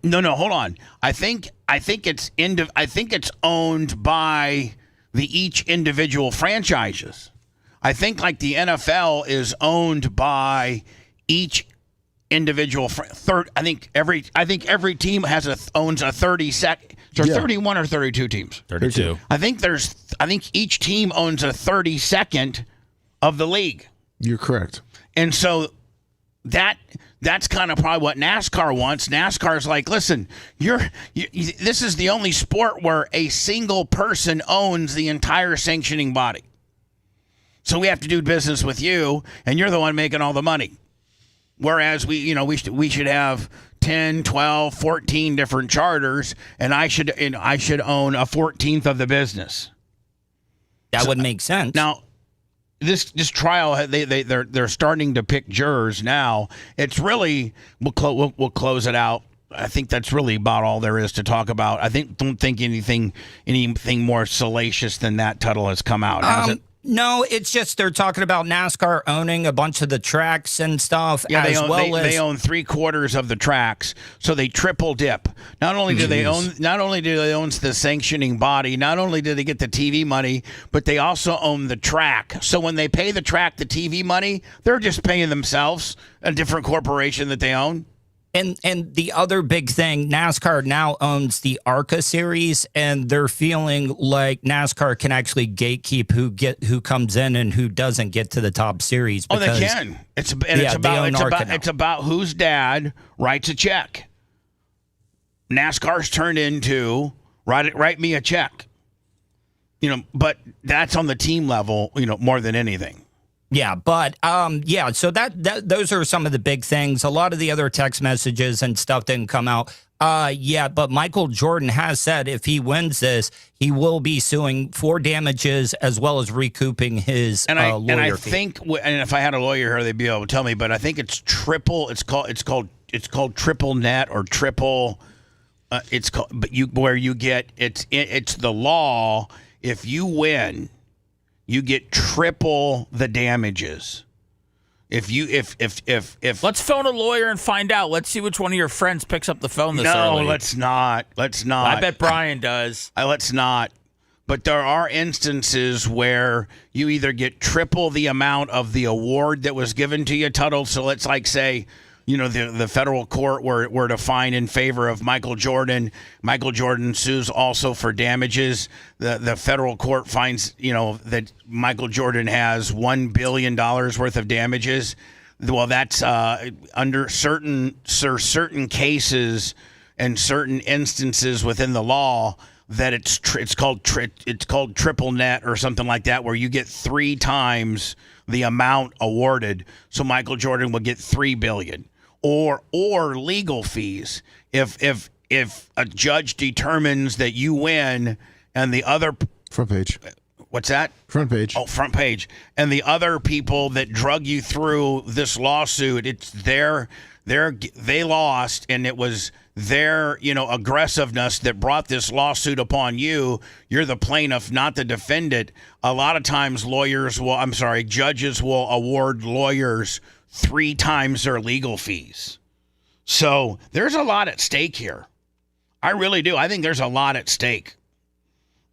No, hold on. I think it's owned by each individual franchises. I think like the NFL is owned by each individual I think every team owns a 30-second. So 31 or 32 teams. 32. I think each team owns a 30-second of the league. You're correct. And so that's kind of probably what NASCAR wants. NASCAR's like, listen, this is the only sport where a single person owns the entire sanctioning body. So we have to do business with you, and you're the one making all the money. Whereas we should have 10, 12, 14 different charters, and I should own a 14th of the business. That would make sense. Now, this trial, they're starting to pick jurors now. It's really we'll close it out. I think that's really about all there is to talk about. Don't think anything more salacious than that, Tuttle, has come out, has it? No, it's just they're talking about NASCAR owning a bunch of the tracks and stuff. Yeah, they own 3/4 of the tracks, so they triple dip. Not only do they own the sanctioning body, not only do they get the TV money, but they also own the track. So when they pay the track the TV money, they're just paying themselves a different corporation that they own. And the other big thing, NASCAR now owns the ARCA series, and they're feeling like NASCAR can actually gatekeep who comes in and who doesn't get to the top series. Because, they can. It's about whose dad writes a check. NASCAR's turned into write me a check. But that's on the team level, more than anything. Yeah, but so that those are some of the big things. A lot of the other text messages and stuff didn't come out. But Michael Jordan has said if he wins this, he will be suing for damages as well as recouping his lawyer fee. And if I had a lawyer here, they'd be able to tell me. But I think it's triple. It's called it's called triple net or triple. It's called, but where you get it's the law. If you win, you get triple the damages. If Let's phone a lawyer and find out. Let's see which one of your friends picks up the phone this early. No, let's not. I bet Brian does. Let's not. But there are instances where you either get triple the amount of the award that was given to you, Tuttle. So let's say, the federal court were to find in favor of Michael Jordan. Michael Jordan sues also for damages. The federal court finds, that Michael Jordan has $1 billion worth of damages. Well, that's under certain cases and certain instances within the law that it's called triple net or something like that, where you get 3 times the amount awarded. So Michael Jordan would get $3 billion. Or legal fees. If a judge determines that you win and the other front page. What's that? Front page. Oh, front page. And the other people that drug you through this lawsuit, it's they lost, and it was their aggressiveness that brought this lawsuit upon you. You're the plaintiff, not the defendant. A lot of times judges will award lawyers 3 times their legal fees. So there's a lot at stake here. I really do. I think there's a lot at stake.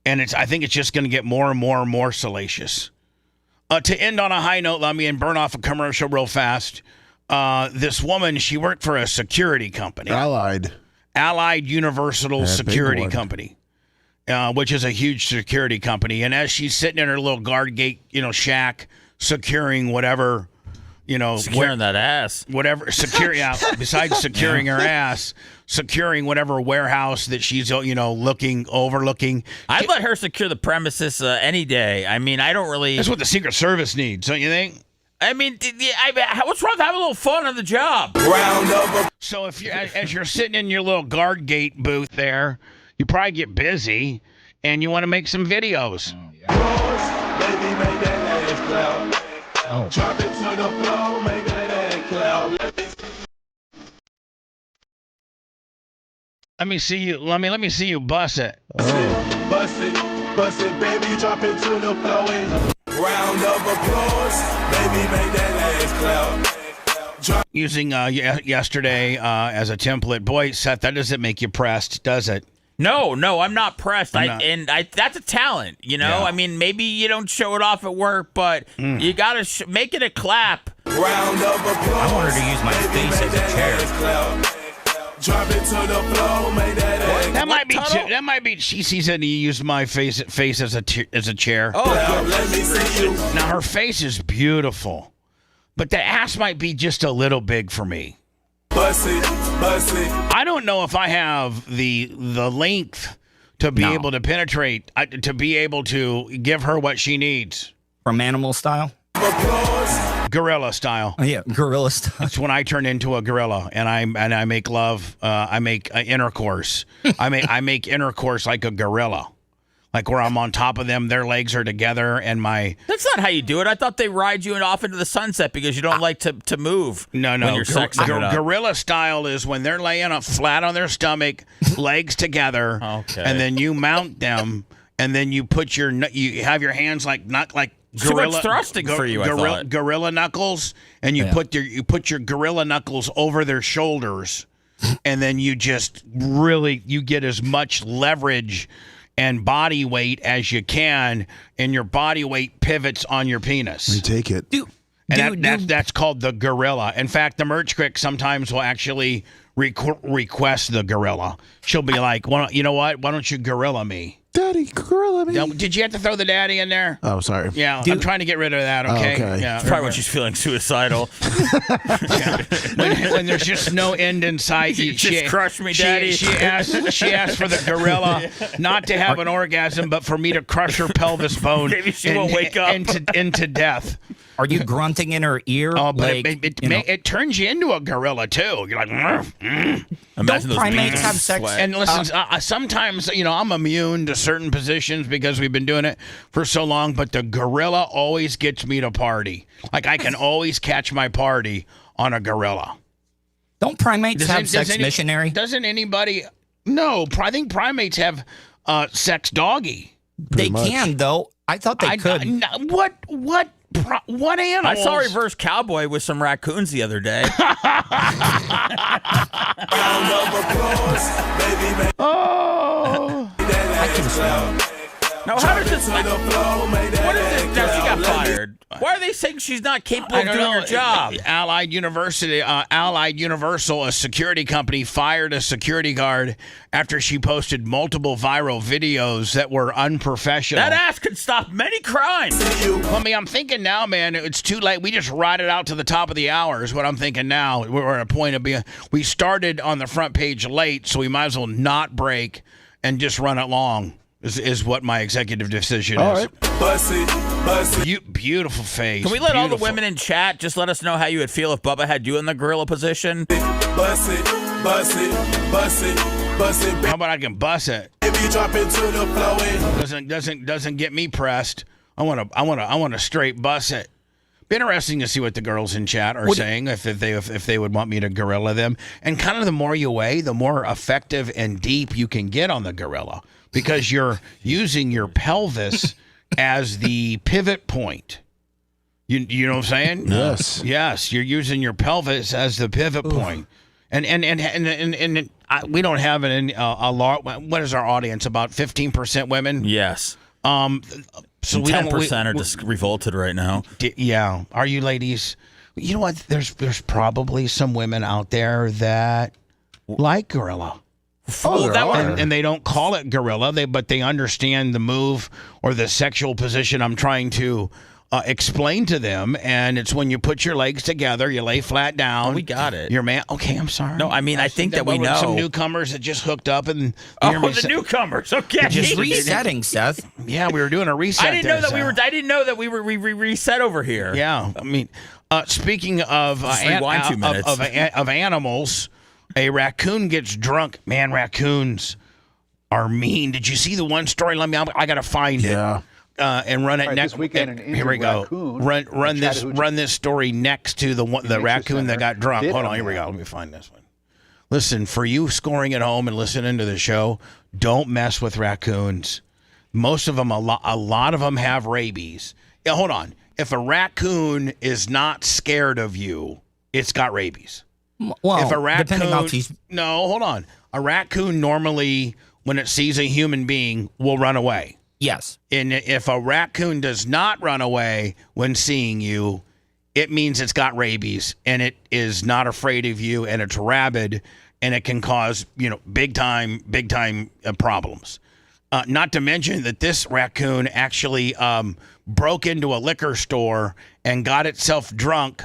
And I think it's just going to get more and more and more salacious. To end on a high note, let me burn off a commercial real fast. This woman, she worked for a security company. Allied Universal Security Company, which is a huge security company. And as she's sitting in her little guard gate, shack, securing whatever, securing that ass. Whatever, besides securing her ass, securing whatever warehouse that she's, overlooking. I'd let her secure the premises any day. I mean, I don't really. That's what the Secret Service needs, don't you think? I mean, what's wrong with having a little fun on the job? So as you're sitting in your little guard gate booth there, you probably get busy and you want to make some videos. Drop it to the floor, make that ass clap. Let me see you. Let me see you bust it. Bust it, baby. Drop it to the floor. Round of applause, baby. Make that ass clap. Using yesterday as a template. Boy, Seth, that doesn't make you pressed, does it? No, I'm not pressed. That's a talent, Yeah. I mean, maybe you don't show it off at work, but you got to make it a clap. Round of applause. I wanted to use my face as a chair. Drop it to the floor, make that ass. That might be. She said you used my face as a chair. Oh, let me see you. Now her face is beautiful, but the ass might be just a little big for me. Bust it. I don't know if I have the length to be able to penetrate, to be able to give her what she needs. From animal style? Gorilla style. Oh, yeah, gorilla style. That's when I turn into a gorilla and I make love. I make intercourse. I make intercourse like a gorilla. Like where I'm on top of them, their legs are together, and That's not how you do it. I thought they ride you off into the sunset because you don't like to move. No. When you're sexing it up. Gorilla style is when they're laying flat on their stomach, legs together, okay. And then you mount them, and then you have your hands not like too much thrusting for you. I thought gorilla knuckles, and you put your gorilla knuckles over their shoulders, and then you just you get as much leverage and body weight as you can, and your body weight pivots on your penis. You take it. That's called the gorilla. In fact, the merch crick sometimes will actually request the gorilla. She'll be like, well, you know what? Why don't you gorilla me? Daddy, gorilla me. Now, did you have to throw the daddy in there? Oh, sorry. Yeah, I'm trying to get rid of that, okay? Okay. Yeah, probably when she's feeling suicidal. when there's just no end in sight. You just crush me, Daddy. She asked for the gorilla not to have an orgasm, but for me to crush her pelvis bone. Maybe she won't wake up. into death. Are you grunting in her ear? Oh, but it turns you into a gorilla, too. You're like, Imagine don't those primates beans have sex? sweat. And listen, sometimes, I'm immune to certain positions because we've been doing it for so long, but the gorilla always gets me to party. Like, I can always catch my party on a gorilla. Don't primates have sex missionary? Doesn't anybody? No, I think primates have sex doggy. They can, though. I thought they could. What animals? I saw a reverse cowboy with some raccoons the other day. Oh, I can smell. Now, how does this? What is it? Now she got fired. Why are they saying she's not capable of doing her job? Allied Universal, a security company, fired a security guard after she posted multiple viral videos that were unprofessional. That ass could stop many crimes. I mean, I'm thinking now, man, it's too late. We just ride it out to the top of the hour is what I'm thinking now. We're at a point of being, we started on the front page late, so we might as well not break and just run it long. Is what my executive decision is. Right. Beautiful face. Can we let all the women in chat just let us know how you would feel if Bubba had you in the gorilla position? Bust it. How about I can bust it? Baby, drop into the flow. Doesn't get me pressed. I want to straight bust it. Be interesting to see what the girls in chat are saying if they would want me to gorilla them. And kind of the more you weigh, the more effective and deep you can get on the gorilla. Because you're using your pelvis as the pivot point. You know what I'm saying? Yes. Yes, you're using your pelvis as the pivot point. And we don't have a lot. What is our audience? About 15% women. Yes. So 10% are just revolted right now. Yeah. Are you ladies? You know what? There's probably some women out there that like gorilla. And they don't call it gorilla, but they understand the move or the sexual position I'm trying to explain to them. And it's when you put your legs together, you lay flat down. Oh, we got it. Your man. Okay, I'm sorry. No, I mean, I think that we know. Some newcomers that just hooked up and. The newcomers. Okay. Just resetting, Seth. Yeah, we were doing a reset. I didn't know that we were reset over here. Yeah, I mean, speaking of animals. A raccoon gets drunk. Man, raccoons are mean. Did you see the one story? I got to find it. And run it next. Here we go. Run this story next to the raccoon that got drunk. Hold on. Here we go. Let me find this one. Listen, for you scoring at home and listening to the show, don't mess with raccoons. Most of them, a lot of them have rabies. Yeah, hold on. If a raccoon is not scared of you, it's got rabies. Well, if a raccoon, no, hold on. A raccoon normally, when it sees a human being, will run away. Yes. And if a raccoon does not run away when seeing you, it means it's got rabies and it is not afraid of you and it's rabid and it can cause, big time problems. Not to mention that this raccoon actually broke into a liquor store and got itself drunk.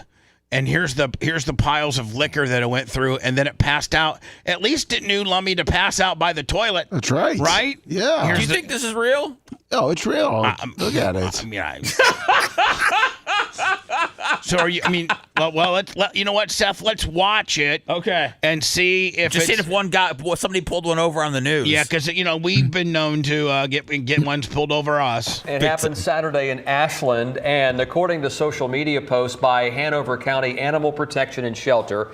And here's the piles of liquor that it went through, and then it passed out. At least it knew Lummy to pass out by the toilet. That's right. Right? Yeah. Do you think this is real? Oh, it's real. Look at it. So are you? I mean, you know what, Seth? Let's watch it. Okay. And see if somebody pulled one over on the news. Yeah, because we've been known to get ones pulled over us. It happened Saturday in Ashland, and according to social media posts by Hanover County Animal Protection and Shelter,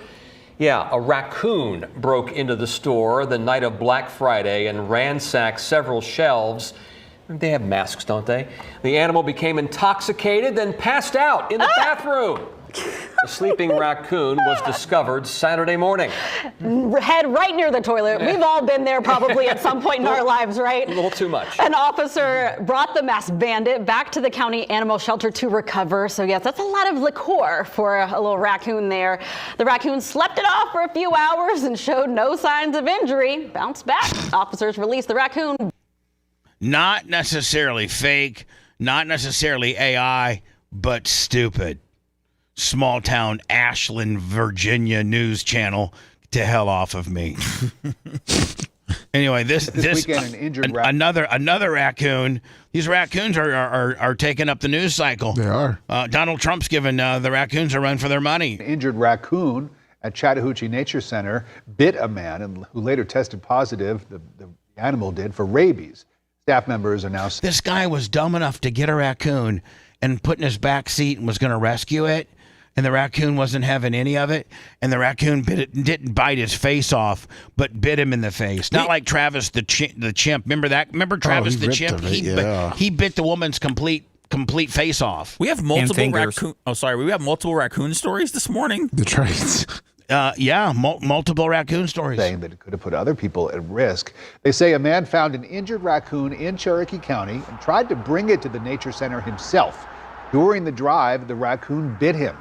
a raccoon broke into the store the night of Black Friday and ransacked several shelves. They have masks, don't they? The animal became intoxicated, then passed out in the bathroom. The sleeping raccoon was discovered Saturday morning. Head right near the toilet. We've all been there probably at some point in our lives, right? A little too much. An officer brought the masked bandit back to the county animal shelter to recover. So yes, that's a lot of liqueur for a little raccoon there. The raccoon slept it off for a few hours and showed no signs of injury. Bounced back. Officers released the raccoon. Not necessarily fake, not necessarily AI, but stupid. Small town Ashland, Virginia news channel. Get the hell off of me. Anyway, this weekend, an injured another raccoon. These raccoons are taking up the news cycle. They are. Donald Trump's giving the raccoons a run for their money. An injured raccoon at Chattahoochee Nature Center bit a man who later tested positive, the animal did, for rabies. Staff members are now... This guy was dumb enough to get a raccoon and put in his back seat and was going to rescue it. and the raccoon wasn't having any of it, and the raccoon didn't bite his face off, but bit him in the face. Not like Travis the chimp. Remember that? Remember Travis the chimp? He bit the woman's complete face off. We have multiple raccoon. Oh, sorry. We have multiple raccoon stories this morning. The traits. Multiple raccoon stories. Saying that it could have put other people at risk. They say a man found an injured raccoon in Cherokee County and tried to bring it to the nature center himself. During the drive, the raccoon bit him.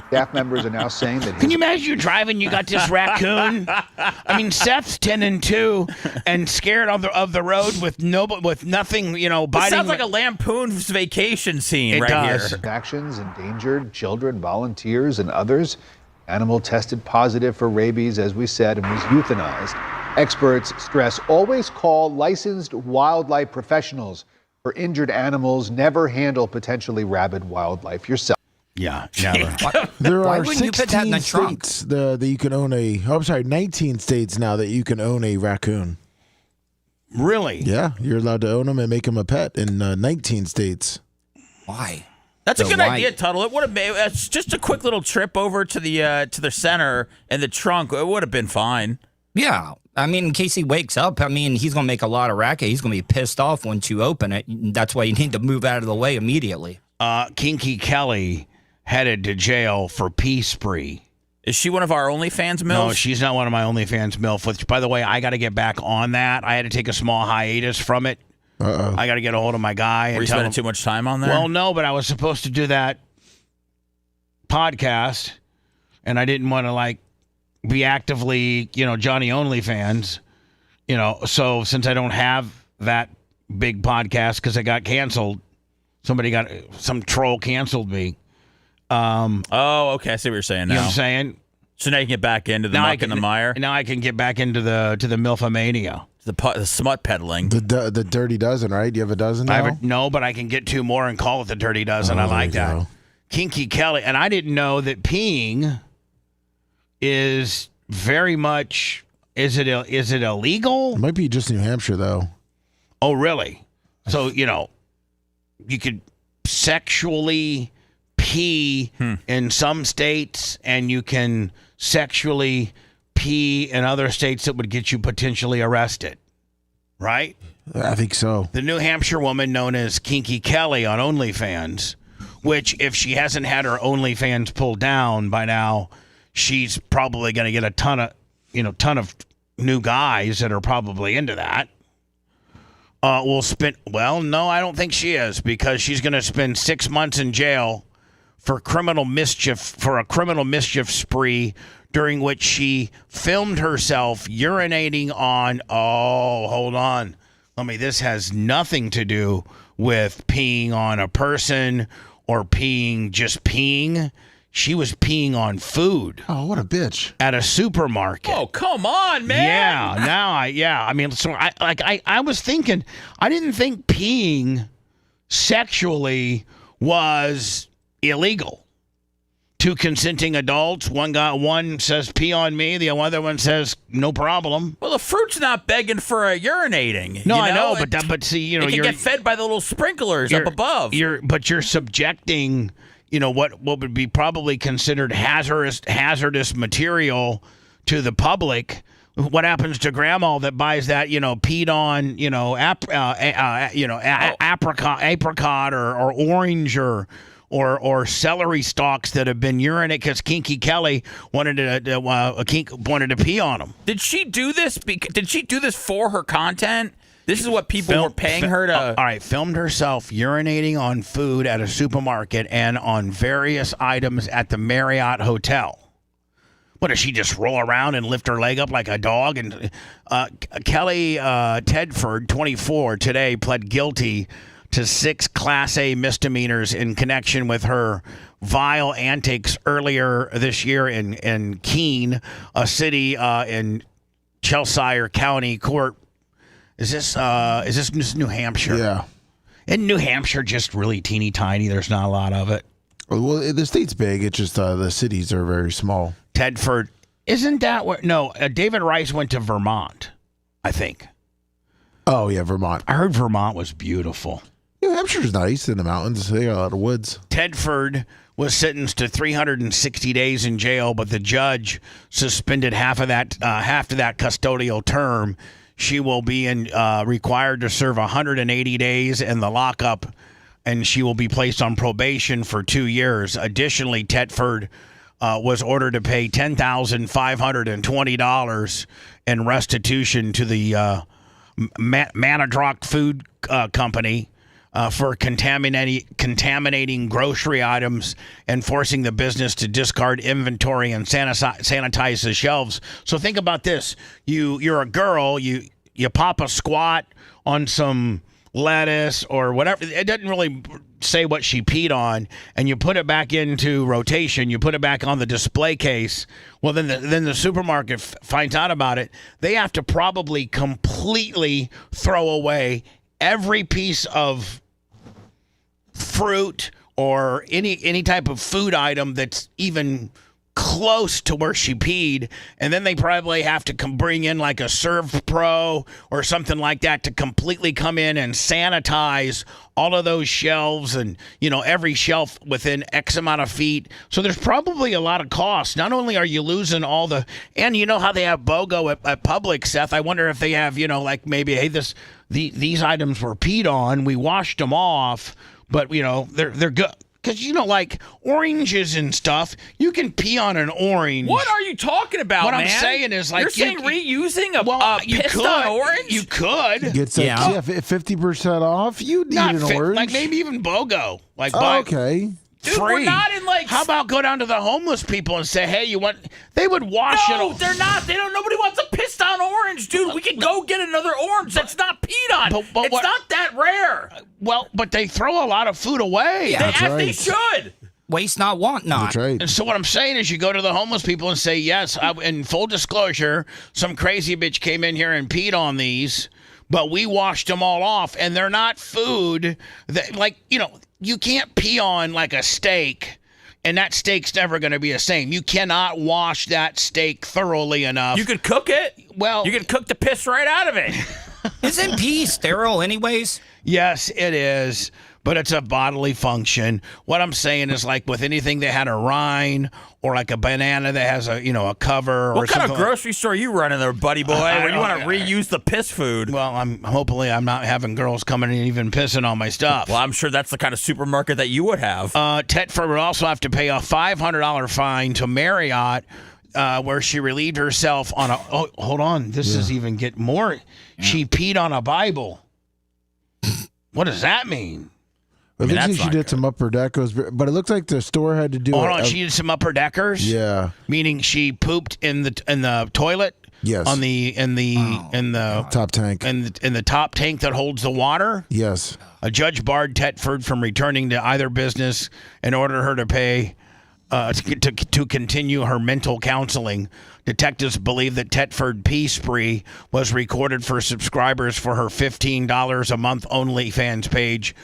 Staff members are now saying that. Can you imagine you driving? You got this raccoon. I mean, Seth's 10 and 2, and scared of the road with nothing. Biting. It sounds like a Lampoon's Vacation scene here. Actions endangered children, volunteers, and others. Animal tested positive for rabies, as we said, and was euthanized. Experts stress always call licensed wildlife professionals. For injured animals, never handle potentially rabid wildlife yourself. Yeah, never. There Why are wouldn't you put that in the 16 trunk? states that you can own 19 states now that you can own a raccoon. Really? Yeah, you're allowed to own them and make them a pet in 19 states. Why? That's a good idea, Tuttle. It would have been just a quick little trip over to the center and the trunk. It would have been fine. Yeah. I mean, in case he wakes up, he's going to make a lot of racket. He's going to be pissed off once you open it. That's why you need to move out of the way immediately. Kinky Kelly headed to jail for pee spree. Is she one of our OnlyFans MILFs? No, she's not one of my OnlyFans MILF. Which, by the way, I got to get back on that. I had to take a small hiatus from it. I got to get a hold of my guy. Were you spending too much time on there? Well, no, but I was supposed to do that podcast, and I didn't want to be actively, Johnny OnlyFans, so since I don't have that big podcast because I got canceled, some troll canceled me. Oh, okay. I see what you're saying now. You know what I'm saying? So now you can get back into the muck and the mire? Now I can get back into the MILFomania. The smut peddling. The Dirty Dozen, right? Do you have a dozen now? No, but I can get 2 more and call it the Dirty Dozen. I like that. Go. Kinky Kelly. And I didn't know that peeing is very much, is it illegal? It might be just New Hampshire, though. Oh, really? So, you could sexually pee in some states, and you can sexually pee in other states that would get you potentially arrested, right? I think so. The New Hampshire woman known as Kinky Kelly on OnlyFans, which if she hasn't had her OnlyFans pulled down by now, she's probably going to get a ton of new guys that are probably into that. No, I don't think she is, because she's going to spend 6 months in jail for a criminal mischief spree during which she filmed herself urinating on. Oh, hold on. This has nothing to do with peeing on a person or just peeing. She was peeing on food. Oh, what a bitch. At a supermarket. Oh, come on, man. I was thinking, I didn't think peeing sexually was illegal. 2 consenting adults. One says pee on me. The other one says no problem. Well, the fruit's not begging for a urinating. No, I know, but see, it can get fed by the little sprinklers up above. You're subjecting, what would be probably considered hazardous material to the public. What happens to grandma that buys that, peed on, apricot or orange or celery stalks that have been urinated because Kinky Kelly wanted to pee on them. Did she do this? Did she do this for her content? This is what people were paying her to. All right, filmed herself urinating on food at a supermarket and on various items at the Marriott Hotel. What, does she just roll around and lift her leg up like a dog? And Kelly Tedford, 24, today pled guilty to 6 Class A misdemeanors in connection with her vile antics earlier this year in Keene, a city in Cheshire County Court. Is this New Hampshire? Yeah. Isn't New Hampshire just really teeny tiny? There's not a lot of it. Well, the state's big. It's just the cities are very small. Tedford, isn't that where? No, David Rice went to Vermont, I think. Oh yeah, Vermont. I heard Vermont was beautiful. New Hampshire's nice in the mountains. They got a lot of woods. Tedford was sentenced to 360 days in jail, but the judge suspended half of that custodial term. She will be required to serve 180 days in the lockup, and she will be placed on probation for 2 years. Additionally, Tedford was ordered to pay $10,520 in restitution to the Manadrock Food Company for contaminating grocery items and forcing the business to discard inventory and sanitize the shelves. So think about this. You're a girl, you pop a squat on some lettuce or whatever. It doesn't really say what she peed on, and you put it back into rotation. You put it back on the display case. Well, then the supermarket finds out about it. They have to probably completely throw away every piece of fruit or any type of food item that's even close to where she peed, and then they probably have to bring in like a Serve Pro or something like that to completely come in and sanitize all of those shelves and, every shelf within X amount of feet. So there's probably a lot of cost. Not only are you losing and you know how they have BOGO at Publix, Seth. I wonder if they have, like maybe, hey, these items were peed on. We washed them off, but they're good. Because, like oranges and stuff, you can pee on an orange. What are you talking about, what man? I'm saying is like... You're saying reusing a you pissed could, on orange? You could. Gets 50% off. You need an orange. Like maybe even BOGO. Like okay. Dude, free. We're not in like... How about go down to the homeless people and say, hey, you want... They would wash it. No, they're not. Nobody wants a pissed on orange, dude. We can go get another orange that's not peed on. But it's not that rare. Well, but they throw a lot of food away. Yeah, they should. Waste not, want not. That's right. And so what I'm saying is you go to the homeless people and say, yes, in full disclosure, some crazy bitch came in here and peed on these, but we washed them all off, and they're not food. You can't pee on like a steak, and that steak's never going to be the same. You cannot wash that steak thoroughly enough. You could cook it. Well, you could cook the piss right out of it. Isn't pee sterile anyways? Yes, it is, but it's a bodily function. What I'm saying is like with anything that had a rind or like a banana that has a cover. What kind of grocery store you running there, buddy boy, where you want to reuse the piss food? Well, hopefully I'm not having girls coming and even pissing on my stuff. Well, I'm sure that's the kind of supermarket that you would have. Tedford would also have to pay a $500 fine to Marriott, where she relieved herself on a... Oh, hold on. This is even get more... Yeah. She peed on a Bible. What does that mean? It looks like she did some upper deckers, but it looks like the store had to do... Hold on, she did some upper deckers? Yeah. Meaning she pooped in the toilet? Yes. In the top tank. In the top tank that holds the water? Yes. A judge barred Tedford from returning to either business and ordered her to pay... to continue her mental counseling. Detectives believe that Tedford Pee Spree was recorded for subscribers for her $15 a month OnlyFans page,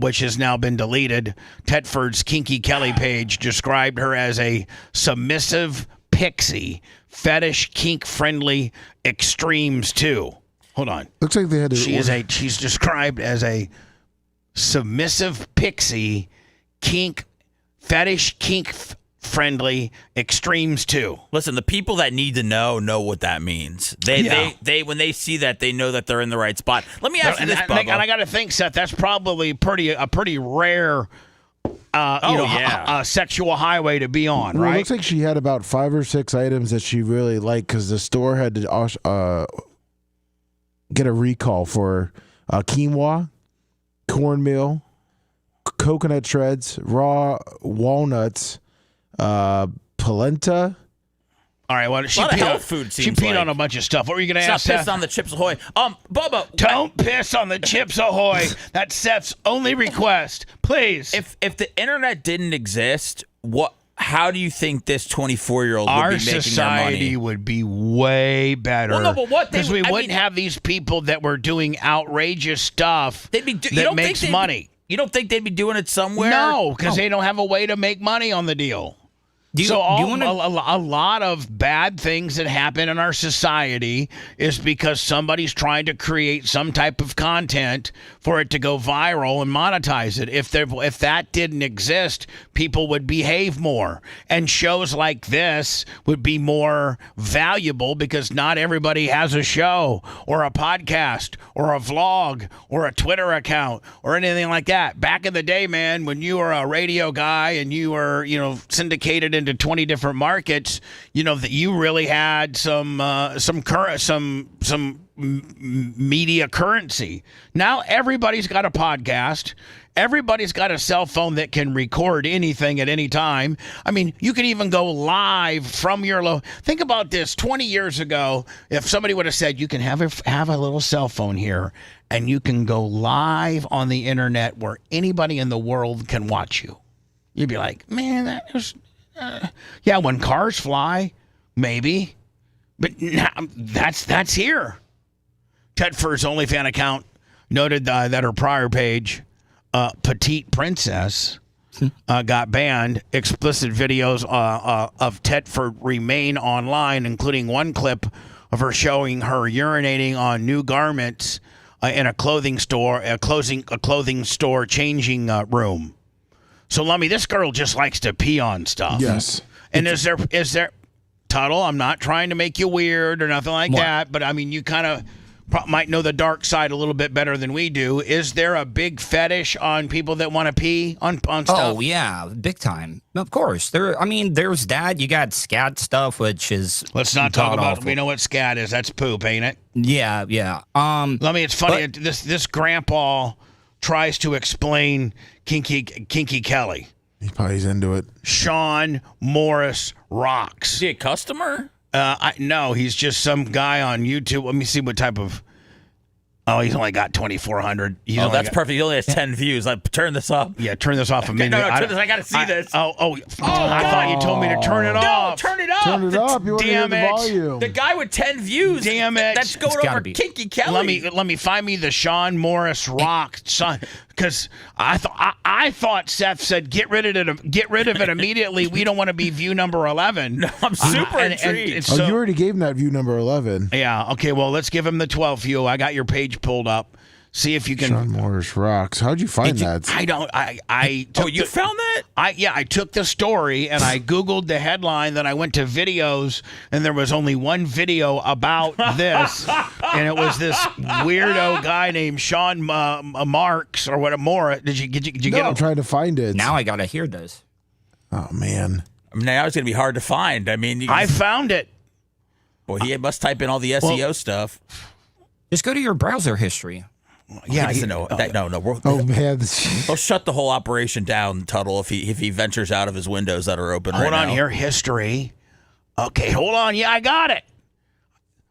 which has now been deleted. Tedford's Kinky Kelly page described her as a submissive pixie, fetish, kink-friendly extremes too. Hold on. Looks like they had to... She's described as a submissive pixie, fetish, kink-friendly extremes too. Listen, the people that need to know what that means. They when they see that, they know that they're in the right spot. Let me ask you this, Bubba. And I got to think, Seth, that's probably a pretty rare, sexual highway to be on, right? It looks like she had about 5 or 6 items that she really liked because the store had to get a recall for quinoa, cornmeal, coconut shreds, raw walnuts, polenta. All right, well, she peed on a bunch of stuff. What were you going to ask, Seth? Pissed on the Chips Ahoy. Bubba. Don't piss on the Chips Ahoy. That's Seth's only request. Please. If the internet didn't exist, how do you think this 24-year-old would be making their money? Our society would be way better. Well, no, but what? Because we wouldn't have these people that were doing outrageous stuff that makes money. You don't think they'd be doing it somewhere? No, because they don't have a way to make money on the deal. A lot of bad things that happen in our society is because somebody's trying to create some type of content for it to go viral and monetize it. If that didn't exist, people would behave more, and shows like this would be more valuable because not everybody has a show or a podcast or a vlog or a Twitter account or anything like that. Back in the day, man, when you were a radio guy and you were, syndicated into 20 different markets, that you really had some media currency. Now everybody's got a podcast. Everybody's got a cell phone that can record anything at any time. I mean, you can even go live from your Think about this. 20 years ago, if somebody would have said you can have a little cell phone here and you can go live on the internet where anybody in the world can watch you, you'd be like, man, that was yeah, when cars fly, maybe. But now, that's here. Tedford's OnlyFans account noted that her prior page, Petite Princess, got banned. Explicit videos of Tedford remain online, including one clip of her showing her urinating on new garments in a clothing store, a clothing store changing room. So, Lummy, this girl just likes to pee on stuff. Yes. And is there, Tuttle, I'm not trying to make you weird or nothing like that, but I mean, you kind of might know the dark side a little bit better than we do. Is there a big fetish on people that want to pee on stuff? Oh, yeah, big time. Of course. There's that. You got scat stuff, which is Let's not talk about, we know what scat is. That's poop, ain't it? Yeah. Lummy, it's funny. This grandpa tries to explain Kinky Kelly. He probably is into it. Sean Morris rocks. Is he a customer? No, he's just some guy on YouTube. Let me see what type of. Oh, he's only got 2,400. That's perfect. He only has 10 views. Turn this up. Yeah, turn this off a minute. No, turn this. I got to see this. I thought you told me to turn it off. No, turn it up. Turn it up. You want to hear the volume. The guy with 10 views. Damn it. That's going over Kinky Kelly. Let me find me the Sean Morris rock son, because I thought Seth said get rid of it immediately. We don't want to be view number 11. No, I'm super intrigued. You already gave him that view number 11. Yeah. Okay. Well, let's give him the 12th view. I got your page pulled up. See if you can. Sean Morris rocks. How'd you find that? You found that? I took the story and I Googled the headline. Then I went to videos, and there was only one video about this, and it was this weirdo guy named Sean Marks or what? More? Did you get it? I'm trying to find it. Now I gotta hear this. Oh man. Now it's gonna be hard to find. I mean, I found it. Well, he must type in all the SEO stuff. Just go to your browser history. Yeah, he doesn't know. No. Oh man, he'll shut the whole operation down, Tuttle, if he ventures out of his windows that are open. Hold on now. here, history. Okay, hold on. Yeah, I got it.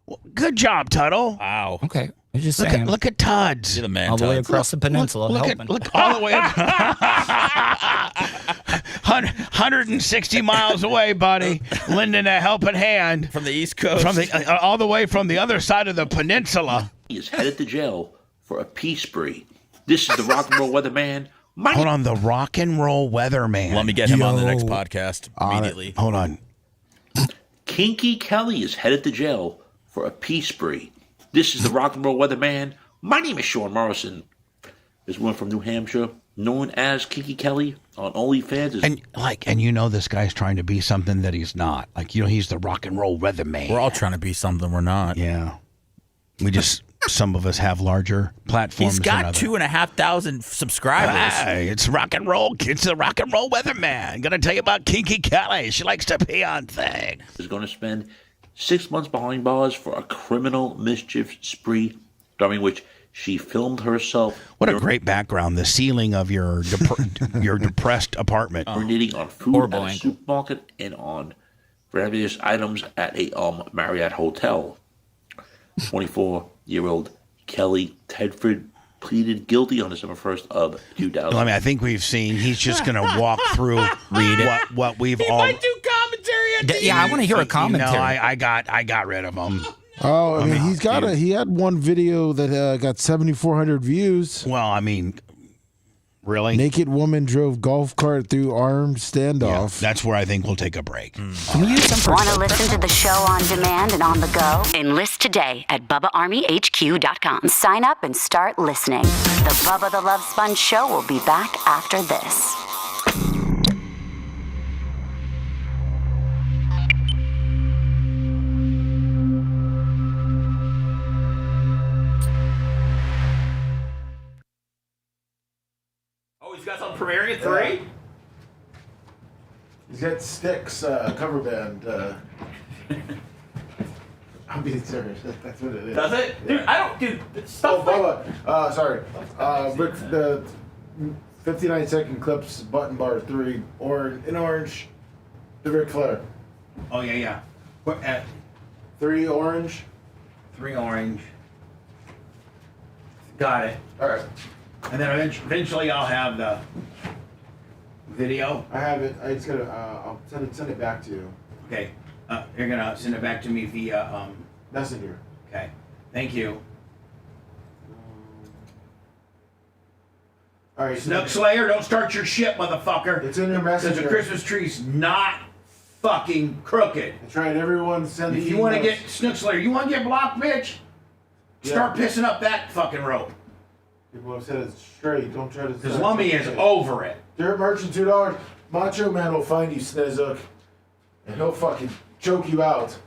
Well, good job, Tuttle. Wow. Okay. I'm just saying. Look at Tuds. You're the man, all the way Tuds. across the peninsula. Look all the way. 160 miles away, buddy. Lending a helping hand from the East Coast, all the way from the other side of the peninsula. He is headed to jail for a pee spree. This is the rock and roll weatherman. Hold on, the rock and roll weatherman. Let me get him on the next podcast immediately. Hold on. Kinky Kelly is headed to jail for a pee spree. This is the rock and roll weatherman. My name is Sean Morrison. There's one from New Hampshire known as Kinky Kelly on OnlyFans. And this guy's trying to be something that he's not. He's the rock and roll weatherman. We're all trying to be something we're not. Yeah. We just, some of us have larger platforms. He's got 2,500 subscribers. Hey, it's rock and roll. It's the rock and roll weatherman. Gonna tell you about Kinky Kelly. She likes to pee on things. Is going to spend 6 months behind bars for a criminal mischief spree, during which she filmed herself. What a great background. The ceiling of your your depressed apartment. Urinating on food at a supermarket and on various items at a Marriott hotel. 24-year-old Kelly Tedford pleaded guilty on December 1st of 2000. I think we've seen. He's just going to walk through, read what we've all. Might do commentary. I want to hear a commentary. I got rid of him. Oh, I mean, he had one video that got 7,400 views. Well, I mean, Really? Naked woman drove golf cart through armed standoff. That's where I think we'll take a break. Can we use some Want to listen to the show on demand and on the go? Enlist today at BubbaArmyHQ.com. Sign up and start listening. The Bubba the Love Sponge Show will be back after this. Oh, he's got something premiering at 3? He's got Styx cover band. I'm being serious. That's what it is. Does it? Yeah. Dude, I don't, dude, stuff Bubba. Sorry. The 59-second clips, button bar 3, or in orange, the Ric Flair. Oh, yeah. What, 3 orange. 3 orange. Got it. All right. And then eventually I'll have the video. I have it. I just gotta. I'll send it back to you. Okay. You're gonna send it back to me via Messenger. Okay. Thank you. All right. Snook Slayer, don't start your shit, motherfucker. It's in your Messenger. Because the Christmas tree's not fucking crooked. That's right. Everyone send. If you want to get Snook Slayer, you want to get blocked, bitch? Start pissing up that fucking rope. People have said it's straight. Don't try to. Because Lummy is over it. Dirt Merchant $2. Macho Man will find you, Snezook, and he'll fucking choke you out.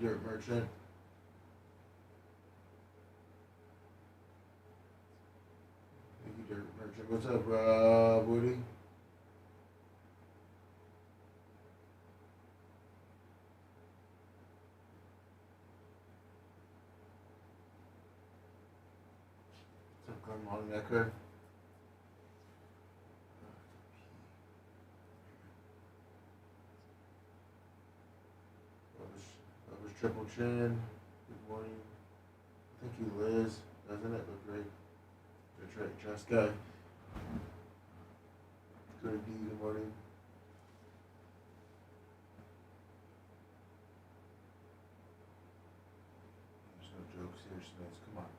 Dirt Merchant. Thank you, Dirt Merchant. What's up, Woody? What's up, Glenn Longnecker? Triple Chin, good morning. Thank you, Liz. Doesn't it look great? That's right, Just Guy. Good D, good morning. There's no jokes here, Smith. Come on.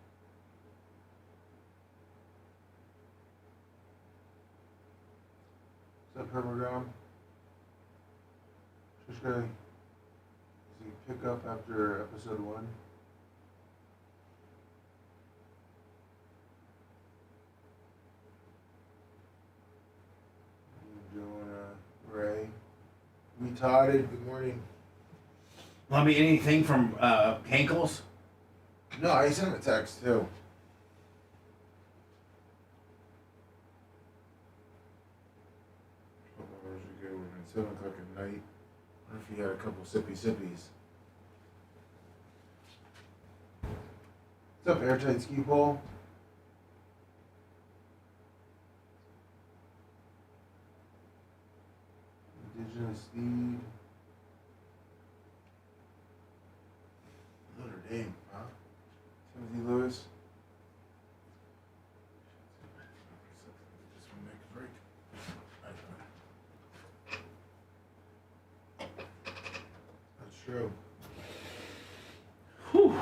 What's up, Hermagram? Just Guy. Pick up after episode 1. You doing, Ray? Retarded. Good morning. Want me anything from Hankles? No, I sent him a text too. A couple hours ago, at 7 o'clock at night. What if he had a couple sippies? What's up, Airtight Ski Pole? Indigenous Steed. Notre Dame, huh? Timothy Lewis. Just want to make a break. That's true. Whew.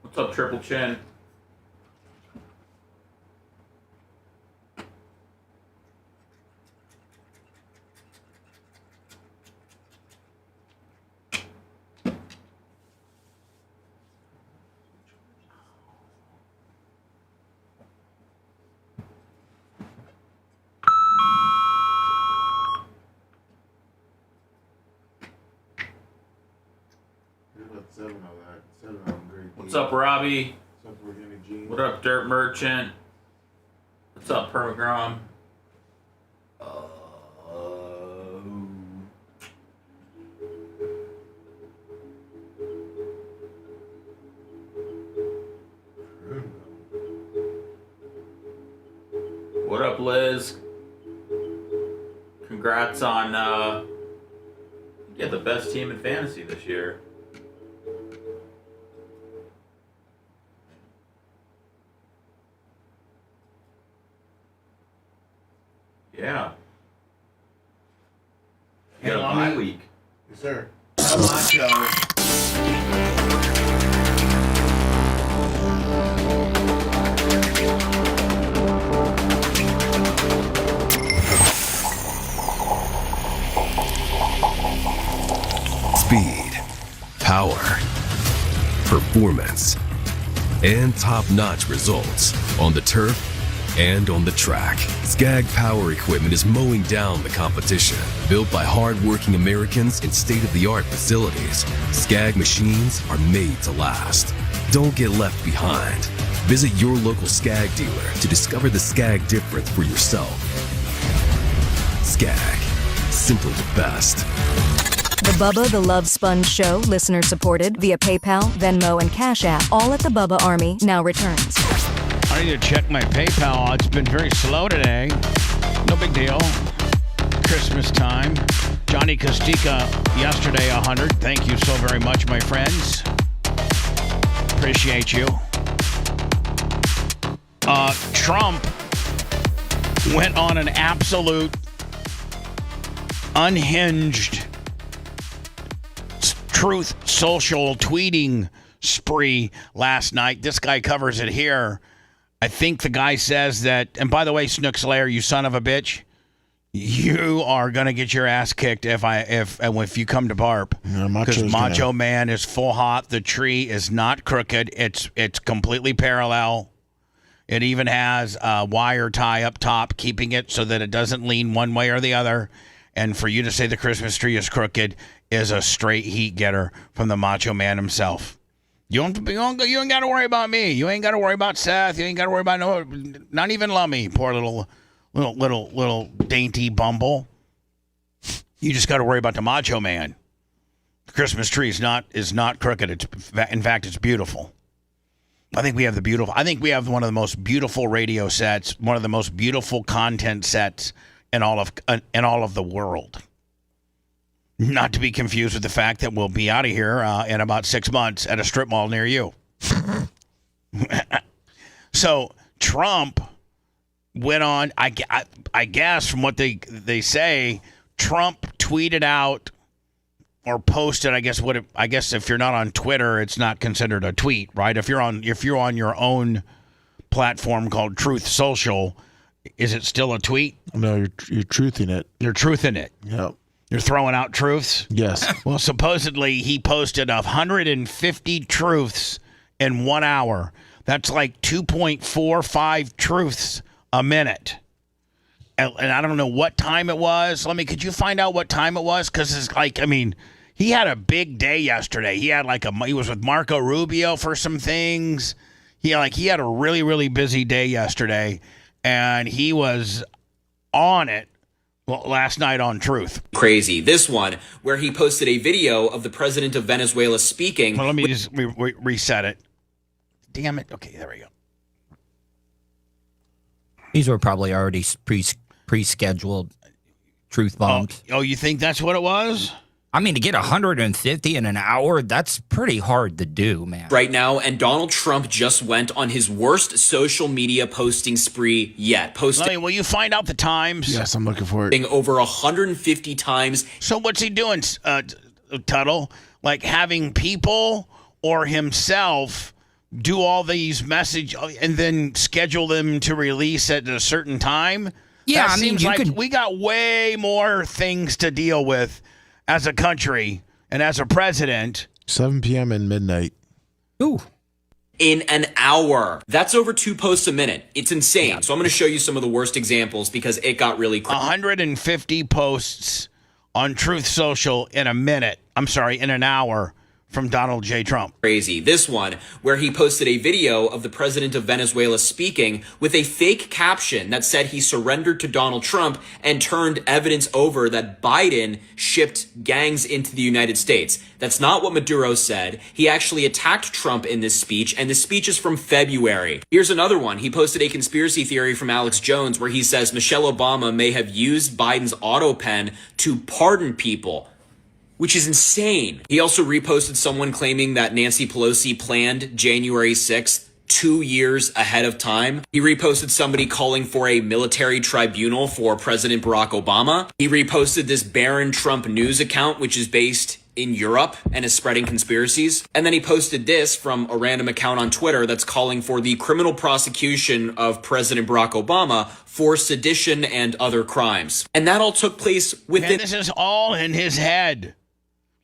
What's up, Triple Chin? What's up, Robbie? What's up, Organic Gene? What up, Dirt Merchant? What's up, Permagrom? What up, Liz? Congrats on the best team in fantasy this year. Yeah. Hey, Got a Lonnie. bye week. Yes, sir. Speed, power, performance, and top-notch results on the turf and on the track. Skag Power Equipment is mowing down the competition. Built by hardworking Americans in state-of-the-art facilities, Skag machines are made to last. Don't get left behind. Visit your local Skag dealer to discover the Skag difference for yourself. Skag, simply the best. The Bubba the Love Sponge Show, listener supported via PayPal, Venmo, and Cash App, all at the Bubba Army, now returns. I need to check my PayPal. It's been very slow today. No big deal. Christmas time. Johnny Costica yesterday, 100. Thank you so very much, my friends. Appreciate you. Trump went on an absolute unhinged Truth Social tweeting spree last night. This guy covers it here. I think the guy says that, and by the way, Snook Slayer, you son of a bitch, you are gonna get your ass kicked if you come to Barb. Because Macho Man is full hot. The tree is not crooked. It's completely parallel. It even has a wire tie up top, keeping it so that it doesn't lean one way or the other. And for you to say the Christmas tree is crooked is a straight heat getter from the Macho Man himself. You ain't got to worry about me. You ain't got to worry about Seth. You ain't got to worry about not even Lummy, poor little dainty bumble. You just got to worry about the Macho Man. The Christmas tree is not crooked. In fact, it's beautiful. I think we have one of the most beautiful radio sets, one of the most beautiful content sets in all of the world. Not to be confused with the fact that we'll be out of here in about 6 months at a strip mall near you. So Trump went on. I guess from what they say, Trump tweeted out or posted. I guess if you're not on Twitter, it's not considered a tweet, right? If you're on your own platform called Truth Social, is it still a tweet? No, you're truthing it. You're truthing it. Yep. You're throwing out truths? Yes. Well, supposedly he posted 150 truths in 1 hour. That's like 2.45 truths a minute. And I don't know what time it was. Could you find out what time it was? Because it's like, he had a big day yesterday. He had he was with Marco Rubio for some things. He had a really, really busy day yesterday, and he was on it. Well, last night on Truth. Crazy. This one, where he posted a video of the president of Venezuela speaking. Well, let me just reset it. Damn it. Okay, there we go. These were probably already pre-scheduled truth bombs. Oh, you think that's what it was? To get 150 in an hour, that's pretty hard to do, man. Right now, and Donald Trump just went on his worst social media posting spree yet. Will you find out the times? Yes, I'm looking for it. Over 150 times. So what's he doing, Tuttle? Like having people or himself do all these and then schedule them to release at a certain time? Yeah, that seems like we got way more things to deal with as a country and as a president. 7 p.m. and midnight. Ooh. In an hour. That's over 2 posts a minute. It's insane. Yeah. So I'm going to show you some of the worst examples because it got really crazy. 150 posts on Truth Social in an hour from Donald J. Trump. Crazy. This one, where he posted a video of the president of Venezuela speaking with a fake caption that said he surrendered to Donald Trump and turned evidence over that Biden shipped gangs into the United States. That's not what Maduro said. He actually attacked Trump in this speech, and the speech is from February. Here's another one. He posted a conspiracy theory from Alex Jones where he says Michelle Obama may have used Biden's auto pen to pardon people, which is insane. He also reposted someone claiming that Nancy Pelosi planned January 6th 2 years ahead of time. He reposted somebody calling for a military tribunal for President Barack Obama. He reposted this Barron Trump news account, which is based in Europe and is spreading conspiracies. And then he posted this from a random account on Twitter that's calling for the criminal prosecution of President Barack Obama for sedition and other crimes. And that all took place within... And this is all in his head.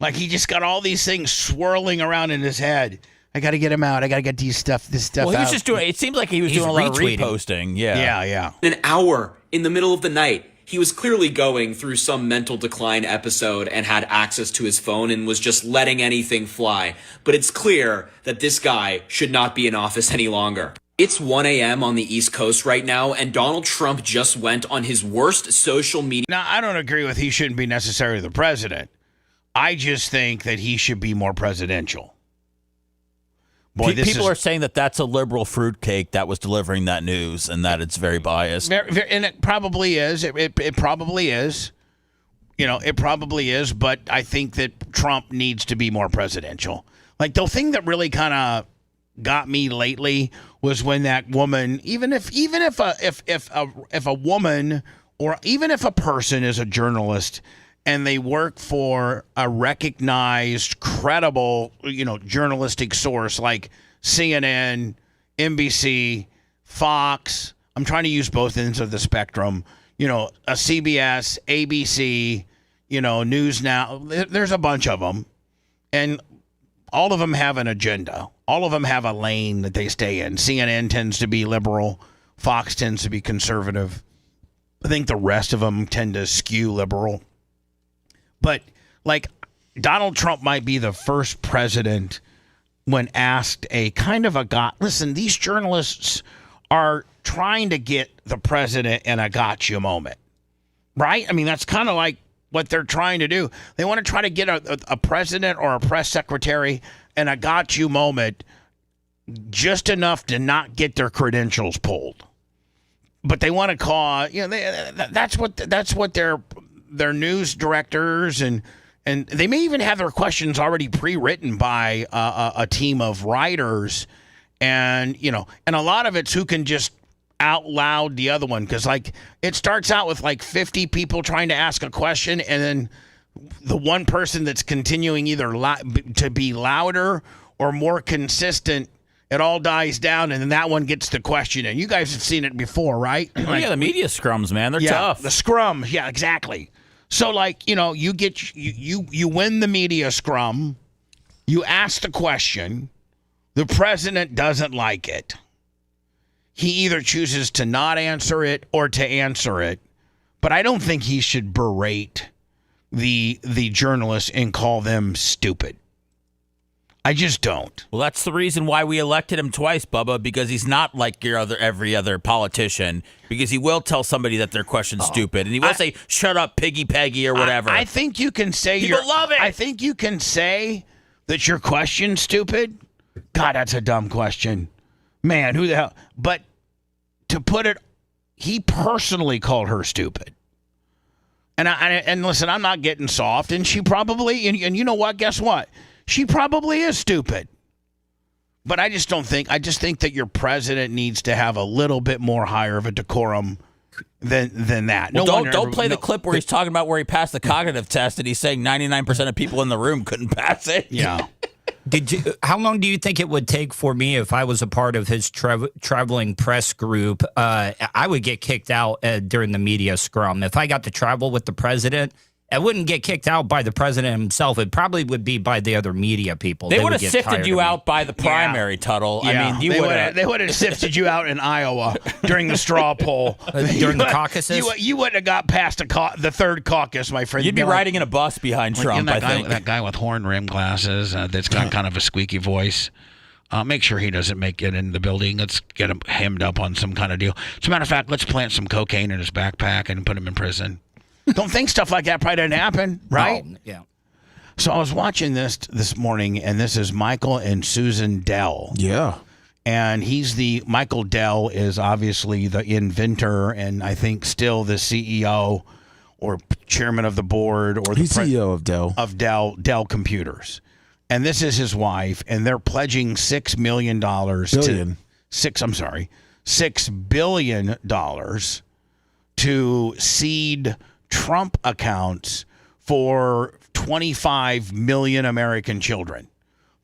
Like, he just got all these things swirling around in his head. I got to get him out. I got to get this stuff Well, he was out. just doing, it seems like he was doing a lot of reposting. Yeah. An hour in the middle of the night. He was clearly going through some mental decline episode and had access to his phone and was just letting anything fly. But it's clear that this guy should not be in office any longer. It's 1 a.m. on the East Coast right now, and Donald Trump just went on his worst social media... Now, I don't agree with he shouldn't be necessarily the president. I just think that he should be more presidential. Boy, People are saying that that's a liberal fruitcake that was delivering that news and that it's very biased. And it probably is. It probably is. You know, it probably is. But I think that Trump needs to be more presidential. Like, the thing that really kind of got me lately was when that woman, even if a woman or even if a person is a journalist and they work for a recognized, credible, journalistic source like CNN, NBC, Fox. I'm trying to use both ends of the spectrum. A CBS, ABC, News Now. There's a bunch of them. And all of them have an agenda. All of them have a lane that they stay in. CNN tends to be liberal. Fox tends to be conservative. I think the rest of them tend to skew liberal. But, like, Donald Trump might be the first president when asked a kind of a listen, these journalists are trying to get the president in a gotcha moment, right? I mean, that's kind of like what they're trying to do. They want to try to get a president or a press secretary in a gotcha moment just enough to not get their credentials pulled. But they want to call, that's what their news directors and they may even have their questions already pre-written by a team of writers, and a lot of it's who can just out loud the other one, because like it starts out with like 50 people trying to ask a question, and then the one person that's continuing either to be louder or more consistent, it all dies down, and then that one gets the question. And you guys have seen it before, right? Yeah, the media scrums, man, they're tough. The scrums, yeah, exactly. So, like, you win the media scrum, you ask the question, the president doesn't like it. He either chooses to not answer it or to answer it. But I don't think he should berate the journalists and call them stupid. I just don't. Well, that's the reason why we elected him twice, Bubba, because he's not like every other politician, because he will tell somebody that their question's stupid, and he will say, shut up, Piggy Peggy, or whatever. I think you can say People love it. I think you can say that your question's stupid. God, that's a dumb question. Man, who the hell? But to put it, he personally called her stupid. And listen, I'm not getting soft, and she probably, and you know what? Guess what? She probably is stupid. But I just think that your president needs to have a little bit more higher of a decorum than that. Well, don't play the clip where he's talking about where he passed the cognitive test and he's saying 99% of people in the room couldn't pass it. Yeah. How long do you think it would take for me if I was a part of his traveling press group? I would get kicked out during the media scrum. If I got to travel with the president it wouldn't get kicked out by the president himself. It probably would be by the other media people. They would have sifted you out by the primary, Tuttle. Yeah. I mean, they would have sifted you out in Iowa during the straw poll. During the caucuses? You wouldn't have got past the third caucus, my friend. You'd be riding in a bus behind Trump, I think. That guy with horn rim glasses that's got kind of a squeaky voice. Make sure he doesn't make it in the building. Let's get him hemmed up on some kind of deal. As a matter of fact, let's plant some cocaine in his backpack and put him in prison. Don't think stuff like that probably didn't happen, right? No, yeah. So I was watching this morning, and this is Michael and Susan Dell. Yeah. And Michael Dell is obviously the inventor and I think still the CEO or chairman of the board or He's CEO of Dell. Of Dell Computers. And this is his wife, and they're pledging $6 million $6 billion to seed Trump accounts for 25 million American children.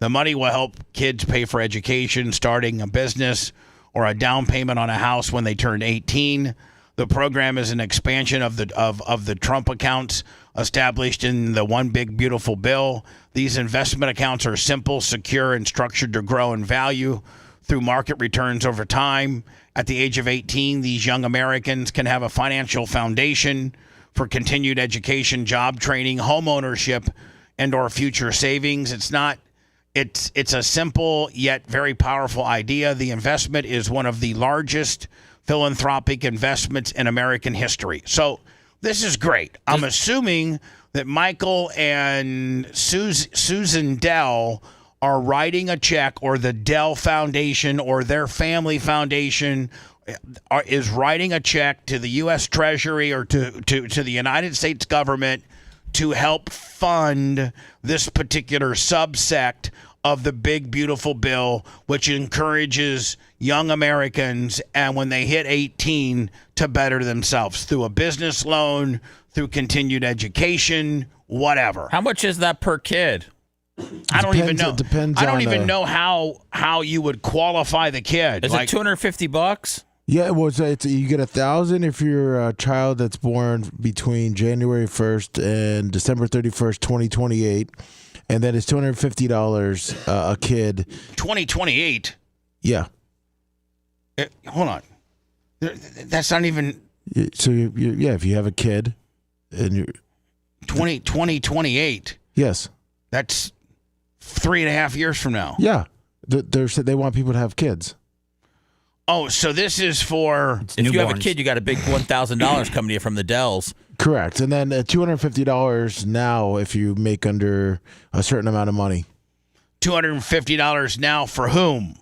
The money will help kids pay for education, starting a business, or a down payment on a house when they turn 18. The program is an expansion of the Trump accounts established in the One Big Beautiful Bill. These investment accounts are simple, secure, and structured to grow in value through market returns over time. At the age of 18, these young Americans can have a financial foundation for continued education, job training, home ownership, and or future savings. It's a simple yet very powerful idea. The investment is one of the largest philanthropic investments in American history. So this is great. I'm assuming that Michael and Susan Dell are writing a check, or the Dell Foundation or their family foundation is writing a check to the U.S. Treasury or to the United States government to help fund this particular subsect of the Big Beautiful Bill, which encourages young Americans, and when they hit 18, to better themselves through a business loan, through continued education, whatever. How much is that per kid? I don't even know. It depends. I don't even know how you would qualify the kid. Is it $250? Yeah, well, you get $1,000 if you're a child that's born between January 1st and December 31st, 2028, and then it's $250 a kid. 2028. Yeah. Hold on. That's not even. So if you have a kid, and you're 2028. Yes. That's 3.5 years from now. Yeah. They want people to have kids. Oh, so this is for if you have a kid, you got a big $1,000 coming to you from the Dells. Correct. And then $250 now if you make under a certain amount of money. $250 now for whom?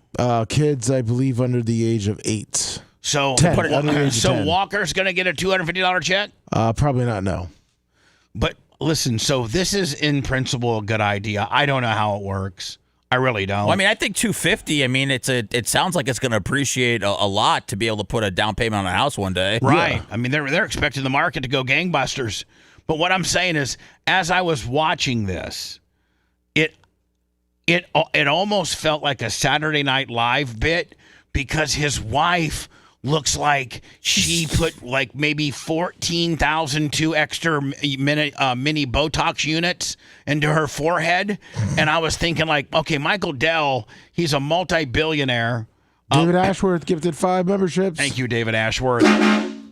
Kids, I believe, under the age of 8. So, 10, so Walker's going to get a $250 check? Probably not, no. But listen, so this is in principle a good idea. I don't know how it works. I really don't. Well, I mean, I think $250. I mean, it sounds like it's going to appreciate a lot to be able to put a down payment on a house one day. Right. Yeah. I mean, they're expecting the market to go gangbusters. But what I'm saying is, as I was watching this, it almost felt like a Saturday Night Live bit, because his wife looks like she put like maybe 14,002 extra mini Botox units into her forehead. And I was thinking like, okay, Michael Dell, he's a multi-billionaire. David Ashworth gifted 5 memberships. Thank you, David Ashworth.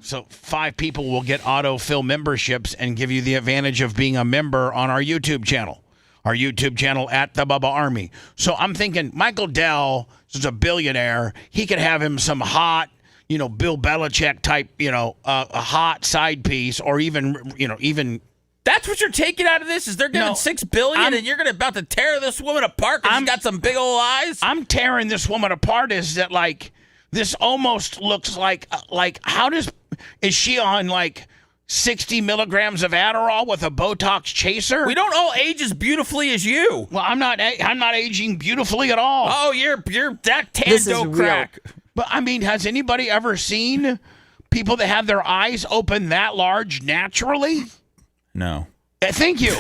So 5 people will get autofill memberships and give you the advantage of being a member on our YouTube channel. Our YouTube channel at the Bubba Army. So I'm thinking Michael Dell is a billionaire. He could have him some hot, Bill Belichick type, a hot side piece, or even. That's what you're taking out of this? Is they're giving $6 billion and you're about to tear this woman apart because she's got some big old eyes? I'm tearing this woman apart. Is that like this almost looks like is she on like 60 milligrams of Adderall with a Botox chaser? We don't all age as beautifully as you. Well, I'm not aging beautifully at all. Oh, you're that Tando crack. But I mean, has anybody ever seen people that have their eyes open that large naturally? No. Thank you.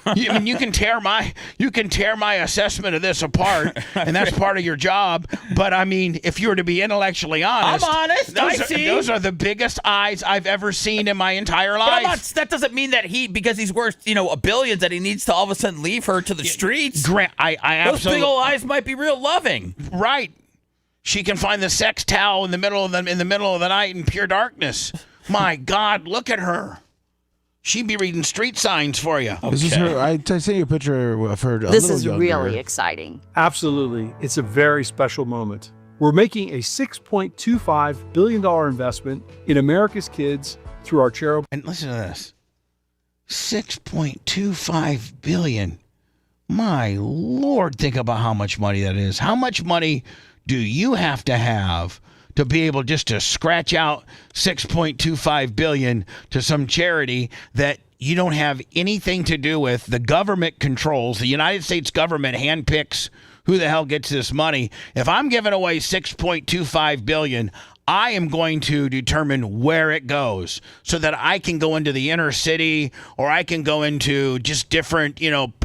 I mean, you can tear my assessment of this apart, and that's part of your job. But I mean, if you were to be intellectually honest, I'm honest. Those are the biggest eyes I've ever seen in my entire life. That doesn't mean that because he's worth a billions, that he needs to all of a sudden leave her to the streets. Grant, I those absolutely. big old eyes might be real loving. Right. She can find the sex towel in the middle of the night in pure darkness. My God, look at her. She'd be reading street signs for you. This is her. I sent you a picture of her. This is really exciting. Absolutely. It's a very special moment. We're making a $6.25 billion investment in America's kids through our charitable. And listen to this. $6.25 billion. My Lord, think about how much money that is. How much money do you have to be able just to scratch out $6.25 billion to some charity that you don't have anything to do with? The government controls. The United States government handpicks who the hell gets this money. If I'm giving away $6.25 billion, I am going to determine where it goes so that I can go into the inner city, or I can go into just different,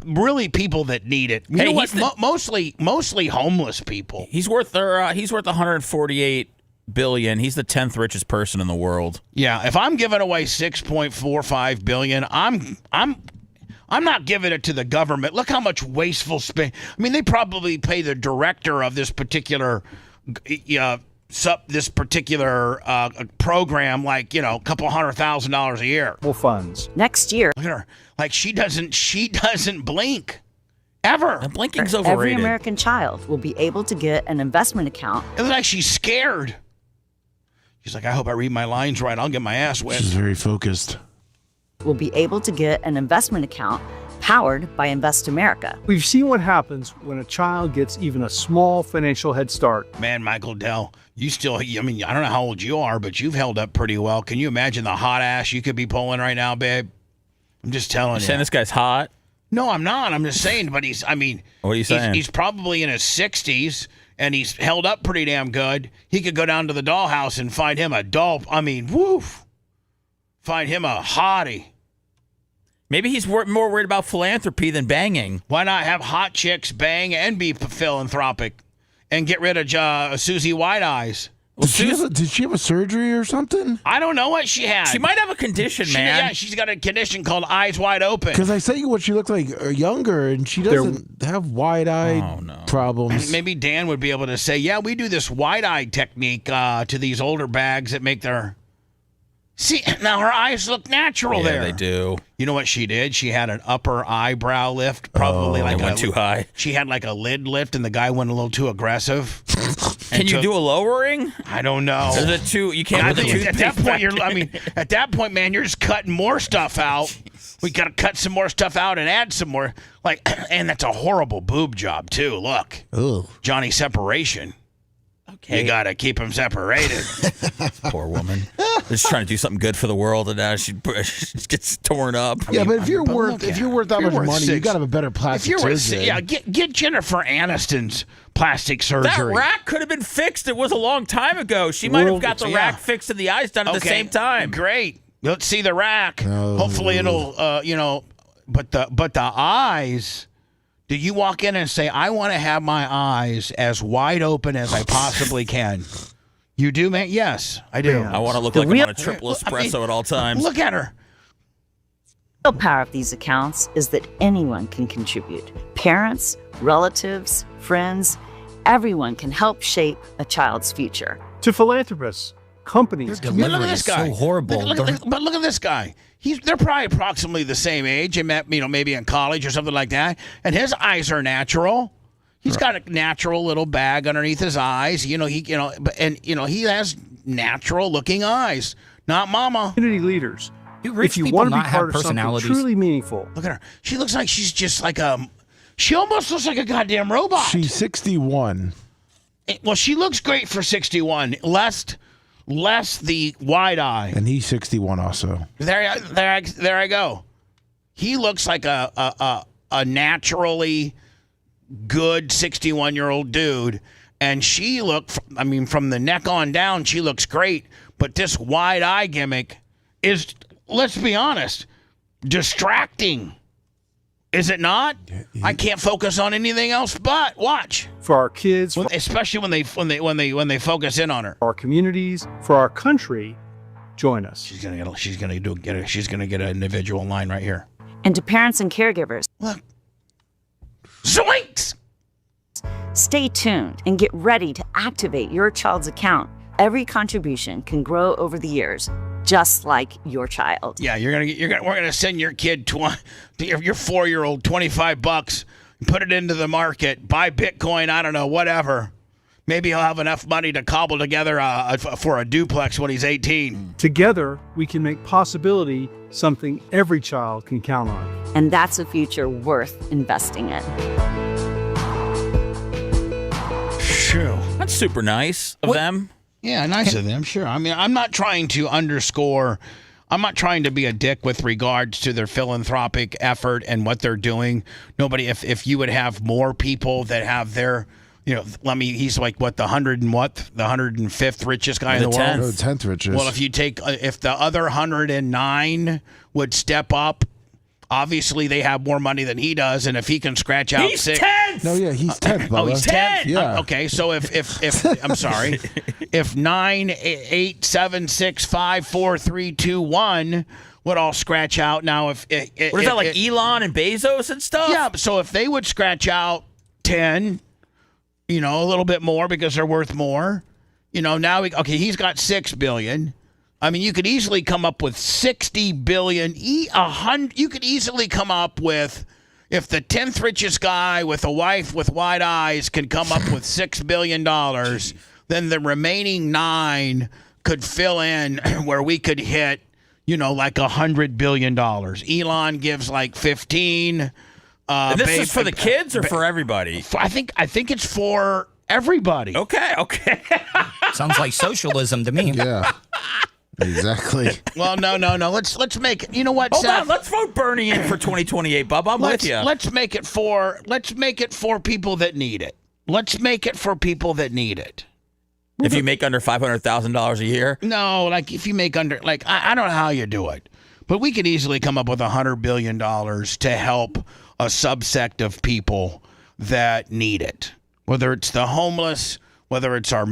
really people that need it. You know what? Mostly homeless people. He's worth 148 billion. He's the 10th richest person in the world. Yeah, if I'm giving away $6.45 billion, I'm not giving it to the government. Look how much wasteful spend. I mean, they probably pay the director of this particular program like a couple $100,000 a year. Funds. Next year. Look at her. Like she doesn't blink. Ever. And blinking's overrated. Every American child will be able to get an investment account. It looks like she's scared. She's like, I hope I read my lines right. I'll get my ass wet. She's very focused. Will be able to get an investment account powered by Invest America. We've seen what happens when a child gets even a small financial head start. Man, Michael Dell, I don't know how old you are, but you've held up pretty well. Can you imagine the hot ass you could be pulling right now, babe? I'm just telling you. Saying this guy's hot? No, I'm not. I'm just saying, but what are you saying? He's probably in his 60s, and he's held up pretty damn good. He could go down to the dollhouse and find him a find him a hottie. Maybe he's more worried about philanthropy than banging. Why not have hot chicks bang and be philanthropic and get rid of Susie White Eyes? Did she have a surgery or something? I don't know what she had. She might have a condition, man. Yeah, she's got a condition called eyes wide open. Because I sent you what she looked like younger, and she doesn't have wide-eyed problems. Maybe Dan would be able to say, yeah, we do this wide-eyed technique to these older bags that make their... See, now her eyes look natural there. Yeah, they do. You know what she did? She had an upper eyebrow lift, probably went too high. She had like a lid lift, and the guy went a little too aggressive. Can you do a lowering? I don't know. Is it too? You can't. At that point, at that point, man, you're just cutting more stuff out. We got to cut some more stuff out and add some more. And that's a horrible boob job too. Look, Johnny separation. Okay. You got to keep them separated. Poor woman. Just trying to do something good for the world, and now she gets torn up. Yeah, but if you're worth that much money, you got to have a better plastic surgeon. Get Jennifer Aniston's plastic surgery. That rack could have been fixed. It was a long time ago. She might have got the rack fixed and the eyes done at the same time. Great. Let's see the rack. Hopefully it'll, but the eyes. Do you walk in and say, I want to have my eyes as wide open as I possibly can? You do, man? Yes, I do. I want to look like I'm on a triple espresso at all times. Look at her. The real power of these accounts is that anyone can contribute. Parents, relatives, friends, everyone can help shape a child's future. To philanthropists, companies. Look at this guy. So horrible. But look at this guy. They're probably approximately the same age, and maybe in college or something like that. And his eyes are natural. He's got a natural little bag underneath his eyes. He has natural looking eyes. Not mama. Community leaders. If you want to be part of something truly meaningful. Look at her. She looks like she's just like she almost looks like a goddamn robot. She's 61. Well, she looks great for 61. Less the wide eye. And he's 61 also. There I go. He looks like a naturally good 61-year-old dude, and she from the neck on down, she looks great. But this wide eye gimmick is, let's be honest, distracting. Is it not? I can't focus on anything else but watch. For our kids, Especially when they focus in on her. our communities, for our country, join us. She's gonna get an individual line right here. And to parents and caregivers, look. Zoinks! Stay tuned and get ready to activate your child's account. Every contribution can grow over the years, just like your child. Yeah, we're gonna send your kid your 4-year-old $25, put it into the market, buy Bitcoin, I don't know, whatever. Maybe he'll have enough money to cobble together for a duplex when he's 18. Together, we can make possibility something every child can count on. And that's a future worth investing in. Sure. That's super nice of them. Yeah, nice of them, sure. I mean, I'm not trying to be a dick with regards to their philanthropic effort and what they're doing. Nobody, if you would have more people that have their, he's like the 105th richest guy in the world? Oh, 10th richest. Well, if the other 109 would step up, obviously they have more money than he does, and if he can scratch out He's 6. 10th! No, yeah, he's 10th, Bubba. Oh, he's 10th? Yeah. Okay, so if I'm sorry, if 9, 8, 7, 6, 5, 4, 3, 2, 1 would all scratch out. Now, what is that, like Elon and Bezos and stuff? Yeah, so if they would scratch out 10, a little bit more because they're worth more, now he's got $6 billion. I mean, you could easily come up with $60 billion. You could easily come up with, if the 10th richest guy with a wife with wide eyes can come up with $6 billion, then the remaining 9 could fill in where we could hit, like $100 billion. Elon gives like 15. And this is for the kids or for everybody? I think it's for everybody. Okay. Sounds like socialism to me. Yeah. Exactly. Well, no. Let's make it. You know what, Hold Seth? on. Let's vote Bernie in for 2028, Bub. I'm with you. Let's make it for people that need it. Let's make it for people that need it. If you make under $500,000 a year? No, like if you make under, I don't know how you do it, but we could easily come up with $100 billion to help a subsect of people that need it. Whether it's the homeless, whether it's our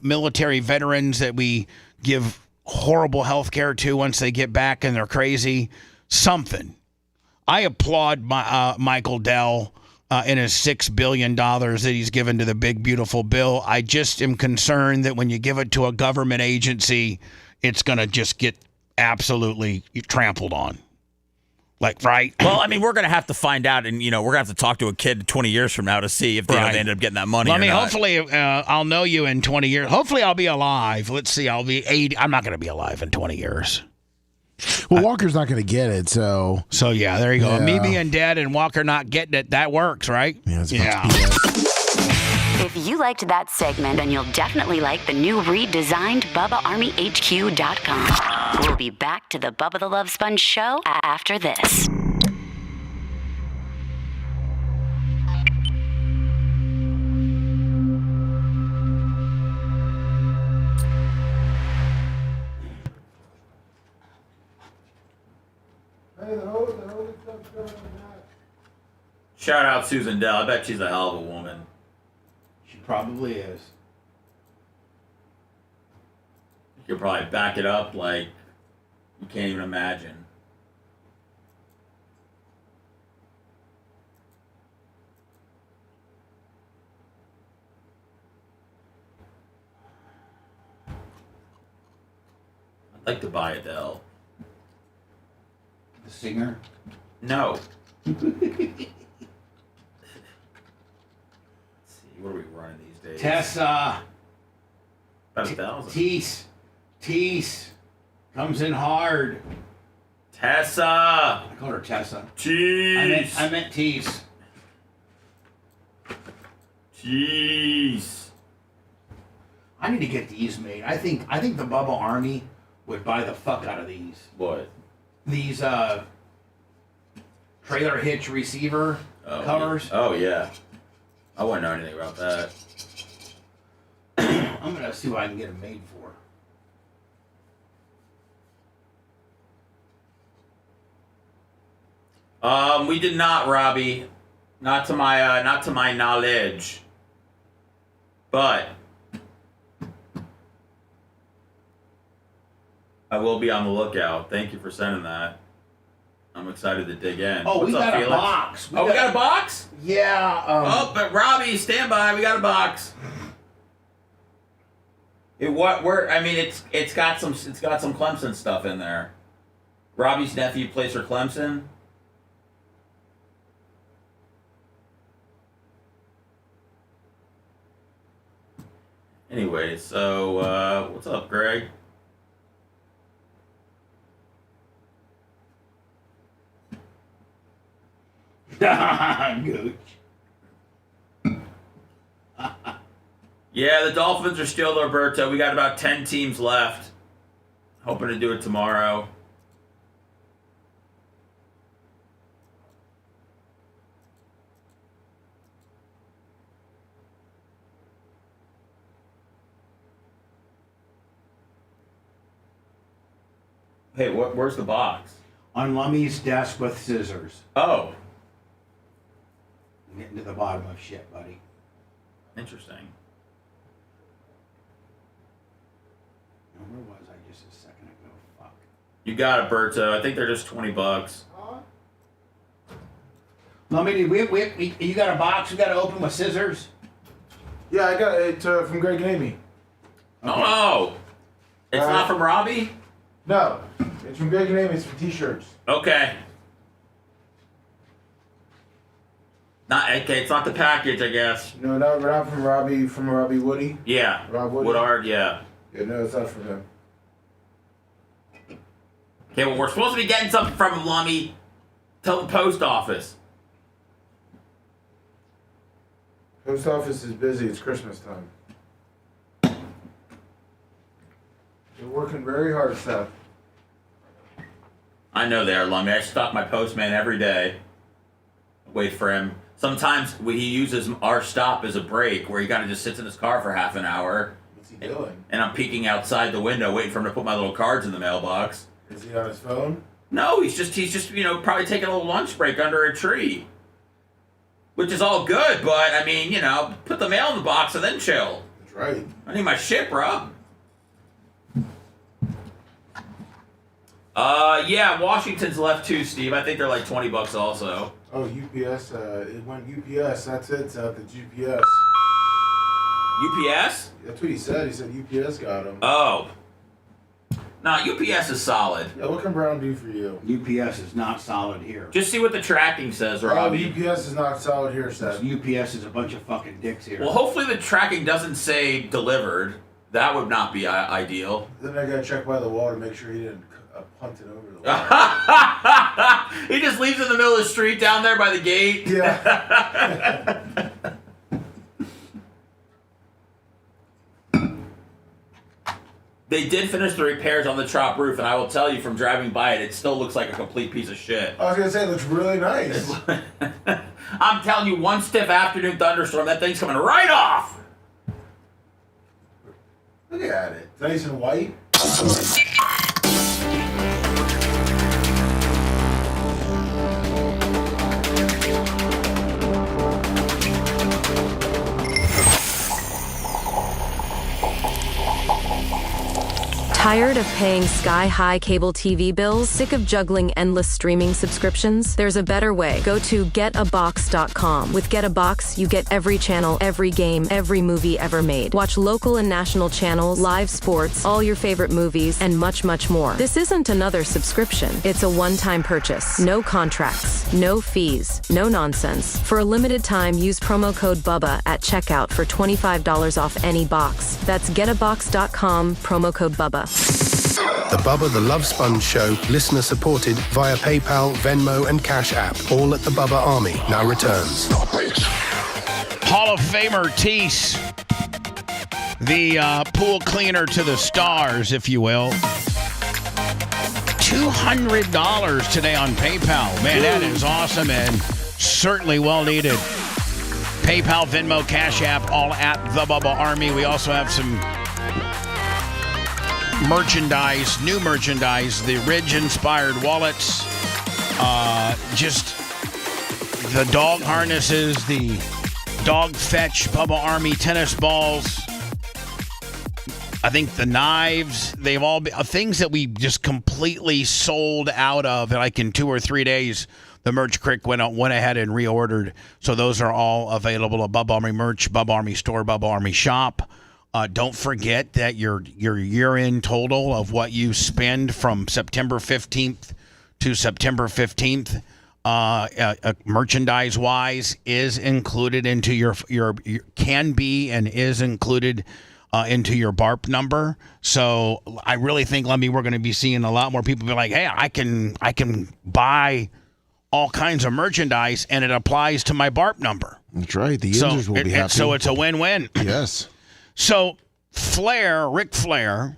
military veterans that we give horrible health care to once they get back and they're crazy, something. I applaud Michael Dell in his $6 billion that he's given to the big, beautiful bill. I just am concerned that when you give it to a government agency, it's going to just get absolutely trampled on. Right? Well, I mean, we're going to have to find out, and, we're going to have to talk to a kid 20 years from now to see if they end up getting that money or not. Hopefully, I'll know you in 20 years. Hopefully, I'll be alive. Let's see, I'll be 80. I'm not going to be alive in 20 years. Well, Walker's not going to get it, so... So, yeah, there you go. Yeah. Me being dead and Walker not getting it, that works, right? Yeah. If you liked that segment, then you'll definitely like the new redesigned BubbaArmyHQ.com. We'll be back to the Bubba the Love Sponge show after this. Shout out Susan Dell. I bet she's a hell of a woman. She probably is. You could probably back it up like you can't even imagine. I'd like to buy Adele. The singer? No. Let's see, what are we running these days? Tessa. About 1,000. Tease. Comes in hard. Tessa. I called her Tessa. Jeez. I meant Tease. Jeez. I need to get these made. I think the Bubba Army would buy the fuck out of these. What? These trailer hitch receiver covers. Yeah. Oh yeah. I wouldn't know anything about that. I'm gonna see what I can get them made for. We did not, Robbie. Not to my knowledge. But I will be on the lookout. Thank you for sending that. I'm excited to dig in. Oh, What's we up, got Felix? a box. We got a box? Yeah. But Robbie, stand by. We got a box. It's got some Clemson stuff in there. Robbie's nephew plays for Clemson. Anyway, so what's up, Greg? Gooch. Yeah, the Dolphins are still Roberto. We got about 10 teams left. Hoping to do it tomorrow. Hey, where's the box? On Lummy's desk with scissors. Oh. I'm getting to the bottom of shit, buddy. Interesting. Now, where was I just a second ago? Fuck. You got it, Berto. I think they're just $20. Lummy, you got a box we got to open with scissors? Yeah, I got it from Greg and Amy. Oh! It's not from Robbie? No. It's from Greg and Amy. It's for t-shirts. Okay. It's not the package, I guess. No, not from Robbie. From Robbie Woody. Yeah. Rob Woody. Woodard, yeah. Yeah, no, it's not from him. Okay, well, we're supposed to be getting something from him, Lummy. Tell the post office. Post office is busy. It's Christmas time. They're working very hard, Seth. I know they are, Lummy. I stop my postman every day. Wait for him. Sometimes he uses our stop as a break where he kind of just sits in his car for half an hour. What's he doing? And I'm peeking outside the window waiting for him to put my little cards in the mailbox. Is he on his phone? No, he's just probably taking a little lunch break under a tree. Which is all good, but I mean, put the mail in the box and then chill. That's right. I need my shit, bro. Yeah, Washington's left too, Steve. I think they're like $20 also. Oh, UPS. It went UPS. That's it, Seth. It's UPS. UPS? That's what he said. He said UPS got him. Oh. Nah, UPS is solid. Yeah, what can Brown do for you? UPS is not solid here. Just see what the tracking says, Robbie. UPS is not solid here, Seth. UPS is a bunch of fucking dicks here. Well, hopefully the tracking doesn't say delivered. That would not be ideal. Then I gotta check by the wall to make sure he didn't punt it over the wall. He just leaves it in the middle of the street down there by the gate. Yeah. They did finish the repairs on the top roof, and I will tell you from driving by it, it still looks like a complete piece of shit. I was gonna say it looks really nice. I'm telling you, one stiff afternoon thunderstorm, that thing's coming right off. Look at it. It's nice and white. Tired of paying sky-high cable TV bills? Sick of juggling endless streaming subscriptions? There's a better way. Go to getabox.com. With Get a Box, you get every channel, every game, every movie ever made. Watch local and national channels, live sports, all your favorite movies, and much, much more. This isn't another subscription. It's a one-time purchase. No contracts, no fees, no nonsense. For a limited time, use promo code BUBBA at checkout for $25 off any box. That's getabox.com, promo code BUBBA. The Bubba the Love Sponge Show, listener supported via PayPal, Venmo, and Cash App. All at the Bubba Army now returns. Hall of Famer Tease, the pool cleaner to the stars, if you will. $200 today on PayPal. Man, that is awesome and certainly well needed. PayPal, Venmo, Cash App, all at the Bubba Army. We also have some merchandise, new merchandise, the Ridge-inspired wallets, Just the dog harnesses, the dog fetch, Bubba Army tennis balls. I think the knives, they've all been things that we just completely sold out of. Like in 2 or 3 days, the merch crick went ahead and reordered. So those are all available at Bubba Army merch, Bubba Army store, Bubba Army shop. Don't forget that your year-end total of what you spend from September 15th to September 15th, merchandise-wise, is included into your can be and is included into your BARP number. So I really think, Lemmy, we're going to be seeing a lot more people be like, hey, I can buy all kinds of merchandise and it applies to my BARP number. That's right. The users will be happy. So it's a win-win. Yes. So Ric Flair,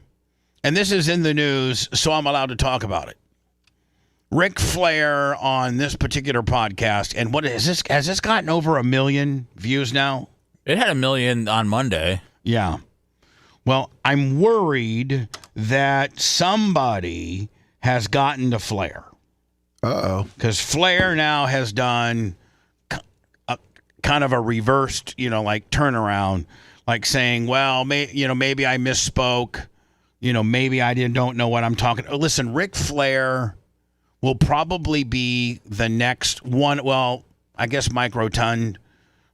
and this is in the news, so I'm allowed to talk about it. Ric Flair on this particular podcast, and what is this? Has this gotten over 1 million views now? It had 1 million on Monday. Yeah. Well, I'm worried that somebody has gotten to Flair. Uh-oh. Because Flair now has done kind of a reversed, like turnaround, like saying, well, maybe I misspoke. Maybe I don't know what I'm talking. Listen, Ric Flair will probably be the next one. Well, I guess Mike Rotund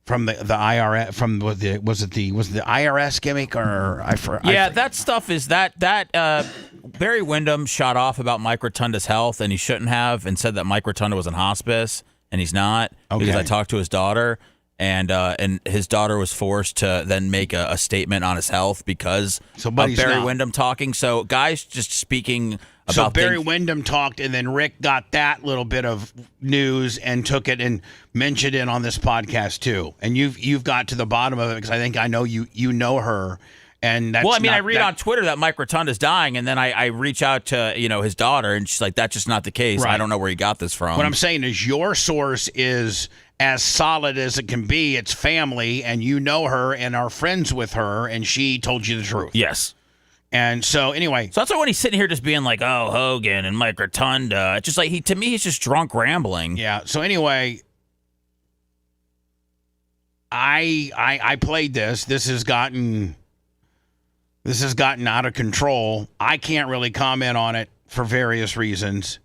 from the IRS, from was it the IRS gimmick or that stuff is that Barry Windham shot off about Mike Rotunda's health, and he shouldn't have, and said that Mike Rotunda was in hospice, and he's not. Okay. Because I talked to his daughter, and his daughter was forced to then make a statement on his health because of Barry Windham talking. So guys just speaking about So Barry Windham talked, and then Rick got that little bit of news and took it and mentioned it on this podcast too. And you've got to the bottom of it because I think I know you know her. And that's I read on Twitter that Mike Rotunda's dying, and then I reach out to his daughter, and she's like, "That's just not the case. Right. I don't know where he got this from." What I'm saying is your source is as solid as it can be. It's family, and you know her and are friends with her, and she told you the truth. Yes. And so anyway, so that's why when he's sitting here just being like, "Oh, Hogan and Mike Rotunda," it's just like to me he's just drunk rambling. Yeah. So anyway, I played this. This has gotten out of control. I can't really comment on it for various reasons,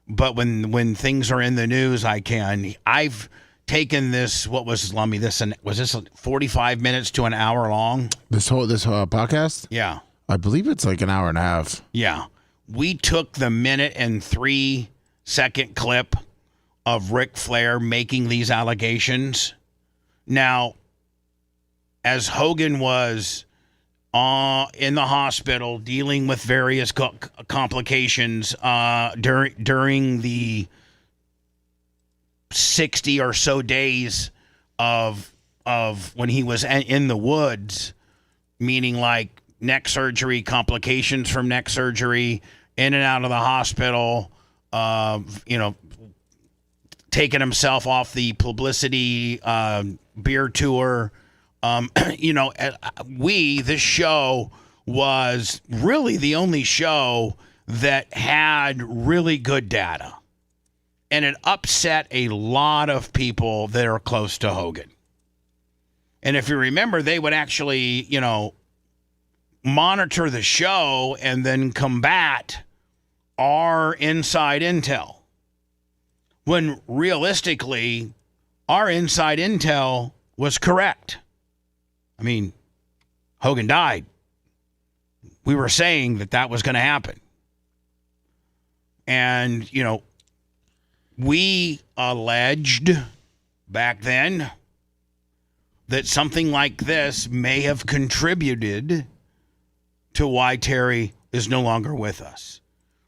but when things are in the news, I can. I've taken this. What was Lummy? Was this 45 minutes to an hour long? This podcast? Yeah. I believe it's like an hour and a half. Yeah. We took the 1 and 3 second clip of Ric Flair making these allegations. Now, as Hogan was in the hospital dealing with various complications during the 60 or so days of when he was in the woods, meaning like neck surgery, complications from neck surgery, in and out of the hospital, taking himself off the publicity beer tour. This show was really the only show that had really good data. And it upset a lot of people that are close to Hogan. And if you remember, they would actually, monitor the show and then combat our inside intel. When realistically, our inside intel was correct. I mean, Hogan died. We were saying that was going to happen. And, we alleged back then that something like this may have contributed to why Terry is no longer with us.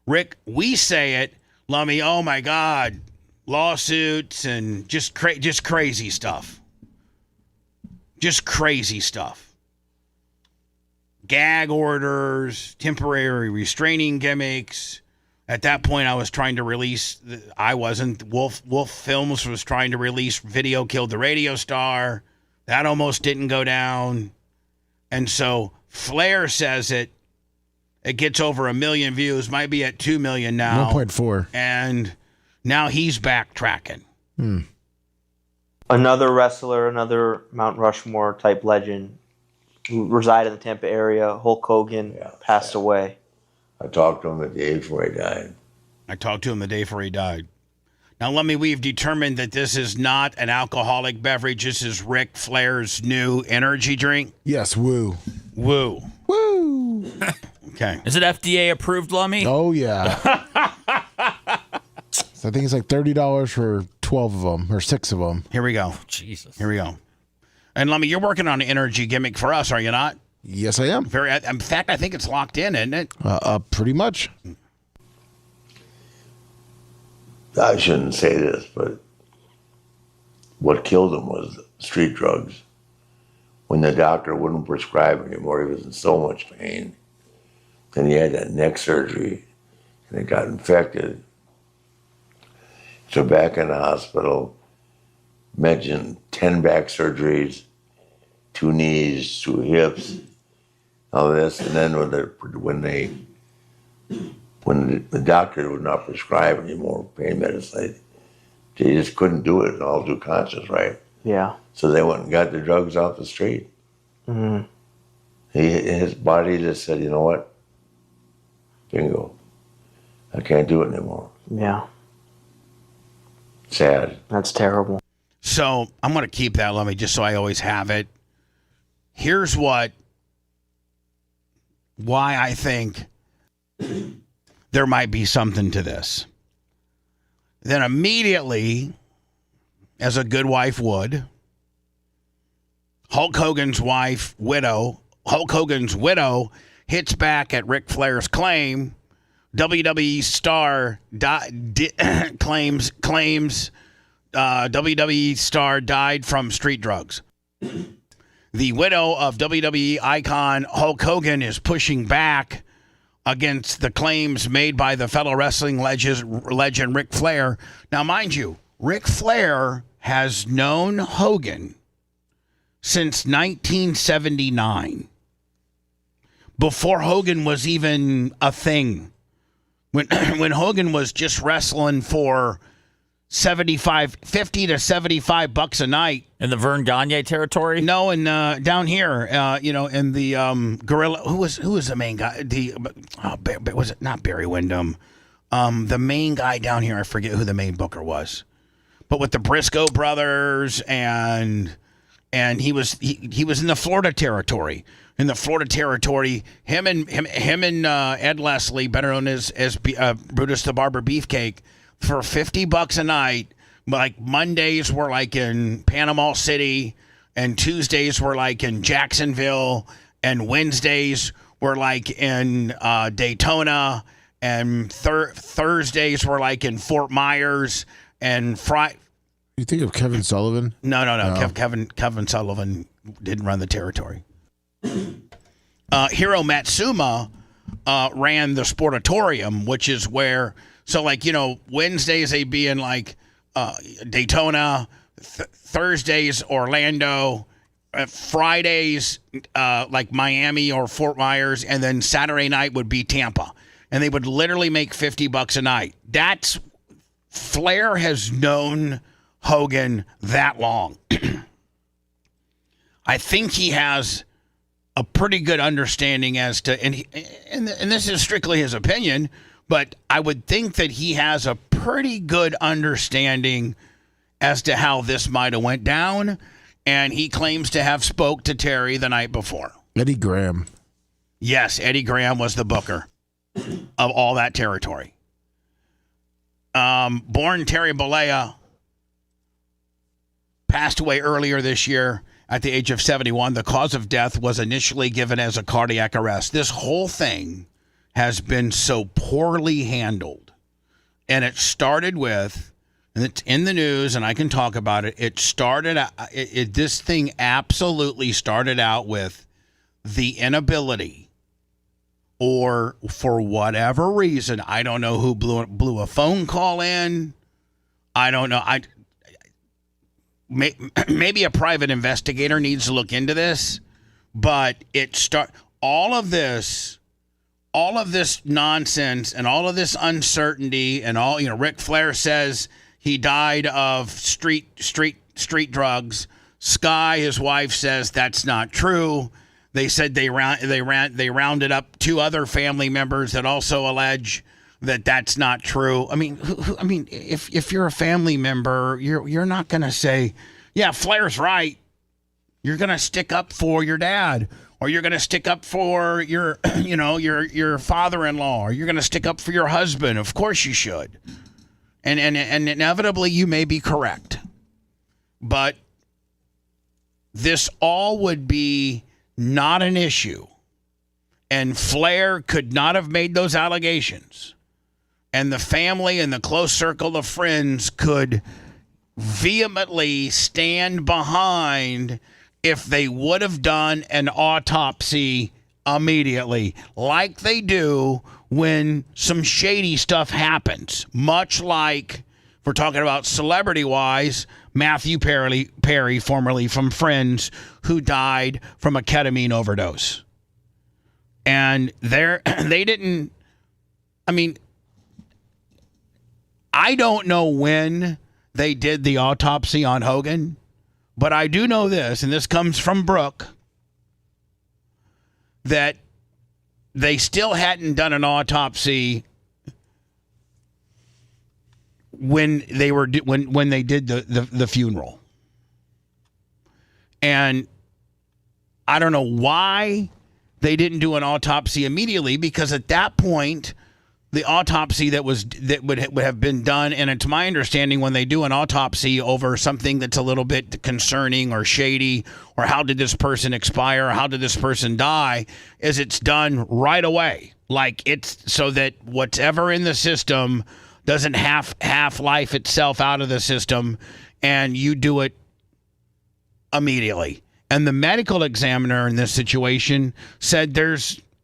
Rick, we say it, Lummy, oh my God, lawsuits and just crazy stuff. Just crazy stuff. Gag orders, temporary restraining gimmicks. At that point, I was trying to release. I wasn't. Wolf Films was trying to release Video Killed the Radio Star. That almost didn't go down. And so Flair says it gets over 1 million views. Might be at 2 million now. 1.4. And Now he's backtracking. Another wrestler, another Mount Rushmore type legend who resided in the Tampa area, Hulk Hogan, passed away. I talked to him the day before he died. Now, we've determined that this is not an alcoholic beverage. This is Ric Flair's new energy drink. Yes, woo. Woo. Woo. Okay. Is it FDA approved, Lummy? Oh, yeah. So I think it's like $30 for 12 of them or 6 of them. Here we go. Jesus. Here we go. And Lummy, you're working on an energy gimmick for us, are you not? Yes, I am. In fact, I think it's locked in, isn't it? Pretty much. I shouldn't say this, but what killed him was street drugs. When the doctor wouldn't prescribe anymore, he was in so much pain. Then he had that neck surgery, and it got infected. So back in the hospital, mentioned 10 back surgeries, 2 knees, 2 hips, all this. And then when the doctor would not prescribe anymore pain medicine, they just couldn't do it all due conscious, right? Yeah. So they went and got the drugs off the street. Mm-hmm. His body just said, you know what? Bingo. I can't do it anymore. Yeah. Sad. That's terrible. So I'm going to keep that, Lummy, just so I always have it. Here's why I think there might be something to this. Then immediately, as a good wife would, Hulk Hogan's widow hits back at Ric Flair's claim. WWE star claims WWE star died from street drugs. The widow of WWE icon Hulk Hogan is pushing back against the claims made by the fellow wrestling legend Ric Flair. Now, mind you, Ric Flair has known Hogan since 1979, before Hogan was even a thing. When Hogan was just wrestling for $50 to $75 a night in the Vern Gagne territory. No, and down here, in the Gorilla. Who was the main guy? Was it not Barry Windham? The main guy down here, I forget who the main booker was, but with the Briscoe brothers, and he was in the Florida territory. In the Florida territory, him and Ed Leslie, better known as Brutus the Barber Beefcake, for $50 a night. Like Mondays were like in Panama City, and Tuesdays were like in Jacksonville, and Wednesdays were like in Daytona, and Thursdays were like in Fort Myers, and Friday. You think of Kevin Sullivan? No. Kevin Sullivan didn't run the territory. Hiro Matsuma ran the Sportatorium, which is where, Wednesdays they'd be in like Daytona, Thursdays Orlando, Fridays like Miami or Fort Myers, and then Saturday night would be Tampa. And they would literally make $50 a night. Flair has known Hogan that long. I think he has a pretty good understanding as to, and this is strictly his opinion, but I would think that he has a pretty good understanding as to how this might have went down, and he claims to have spoke to Terry the night before. Eddie Graham. Yes, Eddie Graham was the booker of all that territory. Born Terry Bollea, passed away earlier this year at the age of 71. The cause of death was initially given as a cardiac arrest. This whole thing has been so poorly handled. And it started with, and it's in the news, and I can talk about it. This thing absolutely started out with the inability, or for whatever reason, I don't know who blew a phone call in. I don't know. Maybe a private investigator needs to look into this, but all of this all of this nonsense and all of this uncertainty and all, Ric Flair says he died of street drugs. Sky, his wife, says that's not true. They said they rounded up 2 other family members that also allege that that's not true. I mean, if you're a family member, you're not going to say, yeah, Flair's right. You're going to stick up for your dad, or you're going to stick up for your father-in-law, or you're going to stick up for your husband. Of course you should. And inevitably you may be correct. But this all would be not an issue. And Flair could not have made those allegations. And the family and the close circle of friends could vehemently stand behind if they would have done an autopsy immediately, like they do when some shady stuff happens. Much like, if we're talking about celebrity-wise, Matthew Perry, formerly from Friends, who died from a ketamine overdose. And they didn't, I don't know when they did the autopsy on Hogan, but I do know this, and this comes from Brooke, that they still hadn't done an autopsy when they did the funeral. And I don't know why they didn't do an autopsy immediately, because at that point the autopsy that would have been done, and to my understanding, when they do an autopsy over something that's a little bit concerning or shady, or how did this person expire, or how did this person die, is it's done right away. Like, it's so that whatever in the system doesn't half-life itself out of the system, and you do it immediately. And the medical examiner in this situation said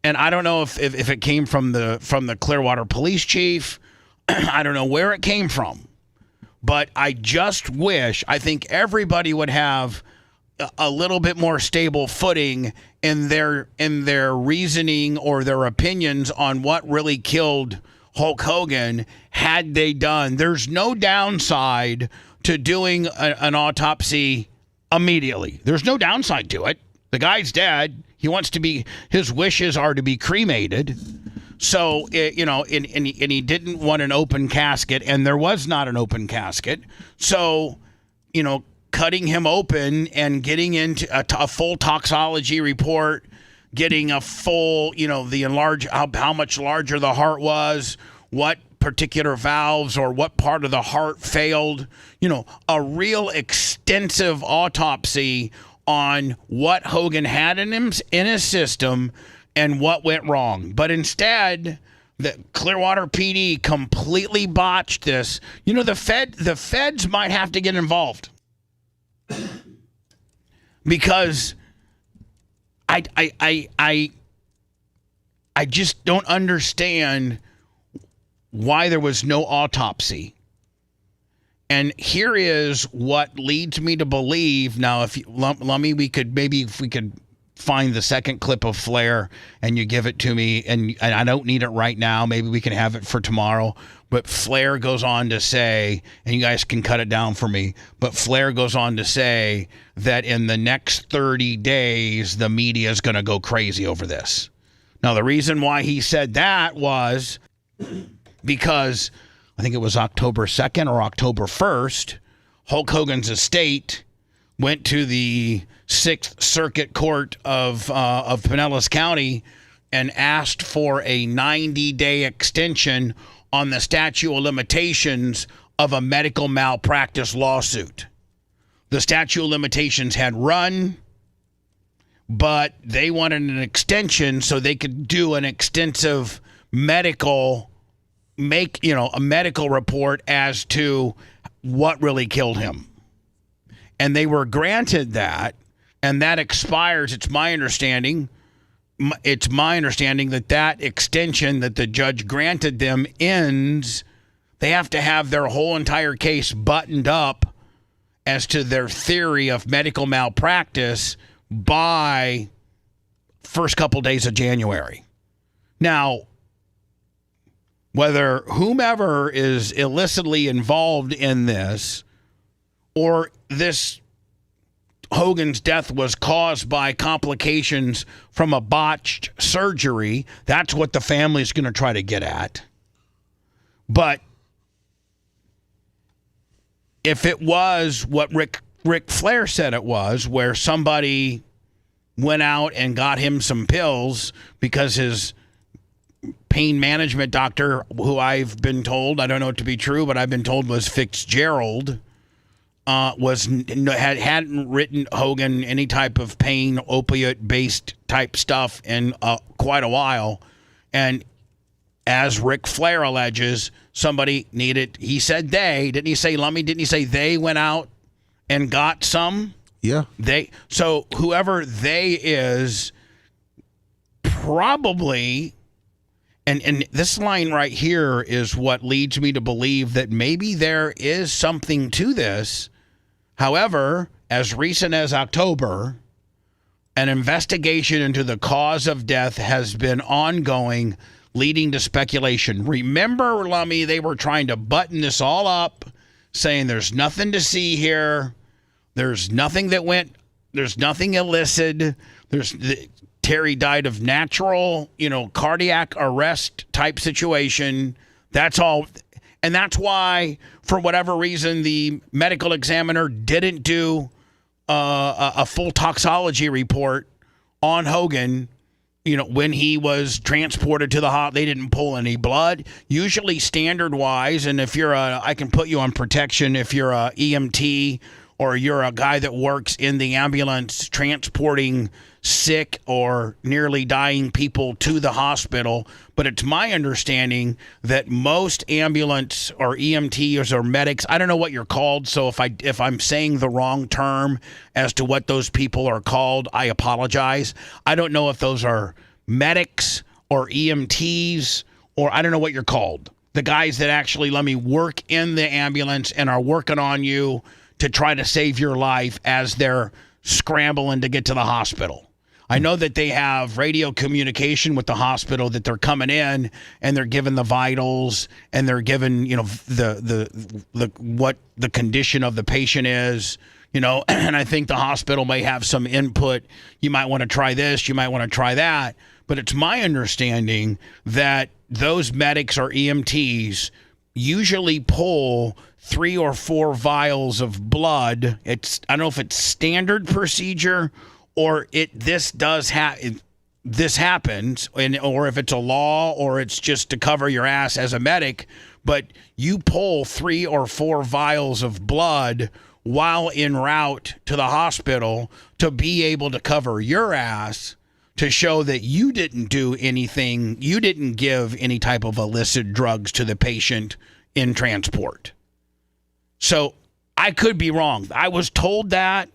and I don't know if it came from the Clearwater police chief. I don't know where it came from. But I just wish, I think everybody would have a little bit more stable footing in their reasoning or their opinions on what really killed Hulk Hogan had they done. There's no downside to doing an autopsy immediately. There's no downside to it. The guy's dead. His wishes are to be cremated. So, and he didn't want an open casket, and there was not an open casket. So, cutting him open and getting into a full toxology report, getting a full, how much larger the heart was, what particular valves or what part of the heart failed, a real extensive autopsy on what Hogan had in his system and what went wrong. But instead, the Clearwater PD completely botched this. The feds might have to get involved, because I just don't understand why there was no autopsy. And here is what leads me to believe. Now, if we could find the second clip of Flair and you give it to me, and I don't need it right now. Maybe we can have it for tomorrow. But Flair goes on to say, and you guys can cut it down for me, but Flair goes on to say that in the next 30 days, the media is going to go crazy over this. Now, the reason why he said that was because I think it was October 2nd or October 1st, Hulk Hogan's estate went to the 6th Circuit Court of Pinellas County and asked for a 90-day extension on the statute of limitations of a medical malpractice lawsuit. The statute of limitations had run, but they wanted an extension so they could do an extensive medical report as to what really killed him. And they were granted that, and that expires. It's my understanding that extension that the judge granted them ends. They have to have their whole entire case buttoned up as to their theory of medical malpractice by first couple days of January. Now, whether whomever is illicitly involved in this or this Hogan's death was caused by complications from a botched surgery, that's what the family's going to try to get at. But if it was what Ric Flair said it was, where somebody went out and got him some pills because his pain management doctor, who I've been told, I don't know it to be true, but I've been told was Fitzgerald, hadn't written Hogan any type of pain opiate-based type stuff in quite a while. And as Ric Flair alleges, somebody needed, he said they, didn't he say Lummy? Didn't he say they went out and got some? Yeah. So whoever they is probably, and this line right here is what leads me to believe that maybe there is something to this. However, as recent as October, an investigation into the cause of death has been ongoing, leading to speculation. Remember, Lummy, they were trying to button this all up, saying there's nothing to see here. There's nothing that went, there's nothing illicit. Terry died of natural, cardiac arrest type situation. That's all. And that's why, for whatever reason, the medical examiner didn't do a full toxology report on Hogan. When he was transported to the hospital, they didn't pull any blood. Usually standard-wise, and if you're I can put you on protection if you're a EMT or you're a guy that works in the ambulance transporting sick or nearly dying people to the hospital. But it's my understanding that most ambulance or EMTs or medics, I don't know what you're called, so if I'm saying the wrong term as to what those people are called, I apologize. I don't know if those are medics or EMTs, or I don't know what you're called. The guys that actually let me work in the ambulance and are working on you to try to save your life as they're scrambling to get to the hospital. I know that they have radio communication with the hospital, that they're coming in and they're given the vitals and they're given, the what the condition of the patient is, and I think the hospital may have some input. You might want to try this, you might want to try that. But it's my understanding that those medics or EMTs usually pull 3 or 4 vials of blood. I don't know if it's standard procedure or this happens, or if it's a law or it's just to cover your ass as a medic. But you pull 3 or 4 vials of blood while en route to the hospital to be able to cover your ass, to show that you didn't do anything, you didn't give any type of illicit drugs to the patient in transport. So I could be wrong. I was told that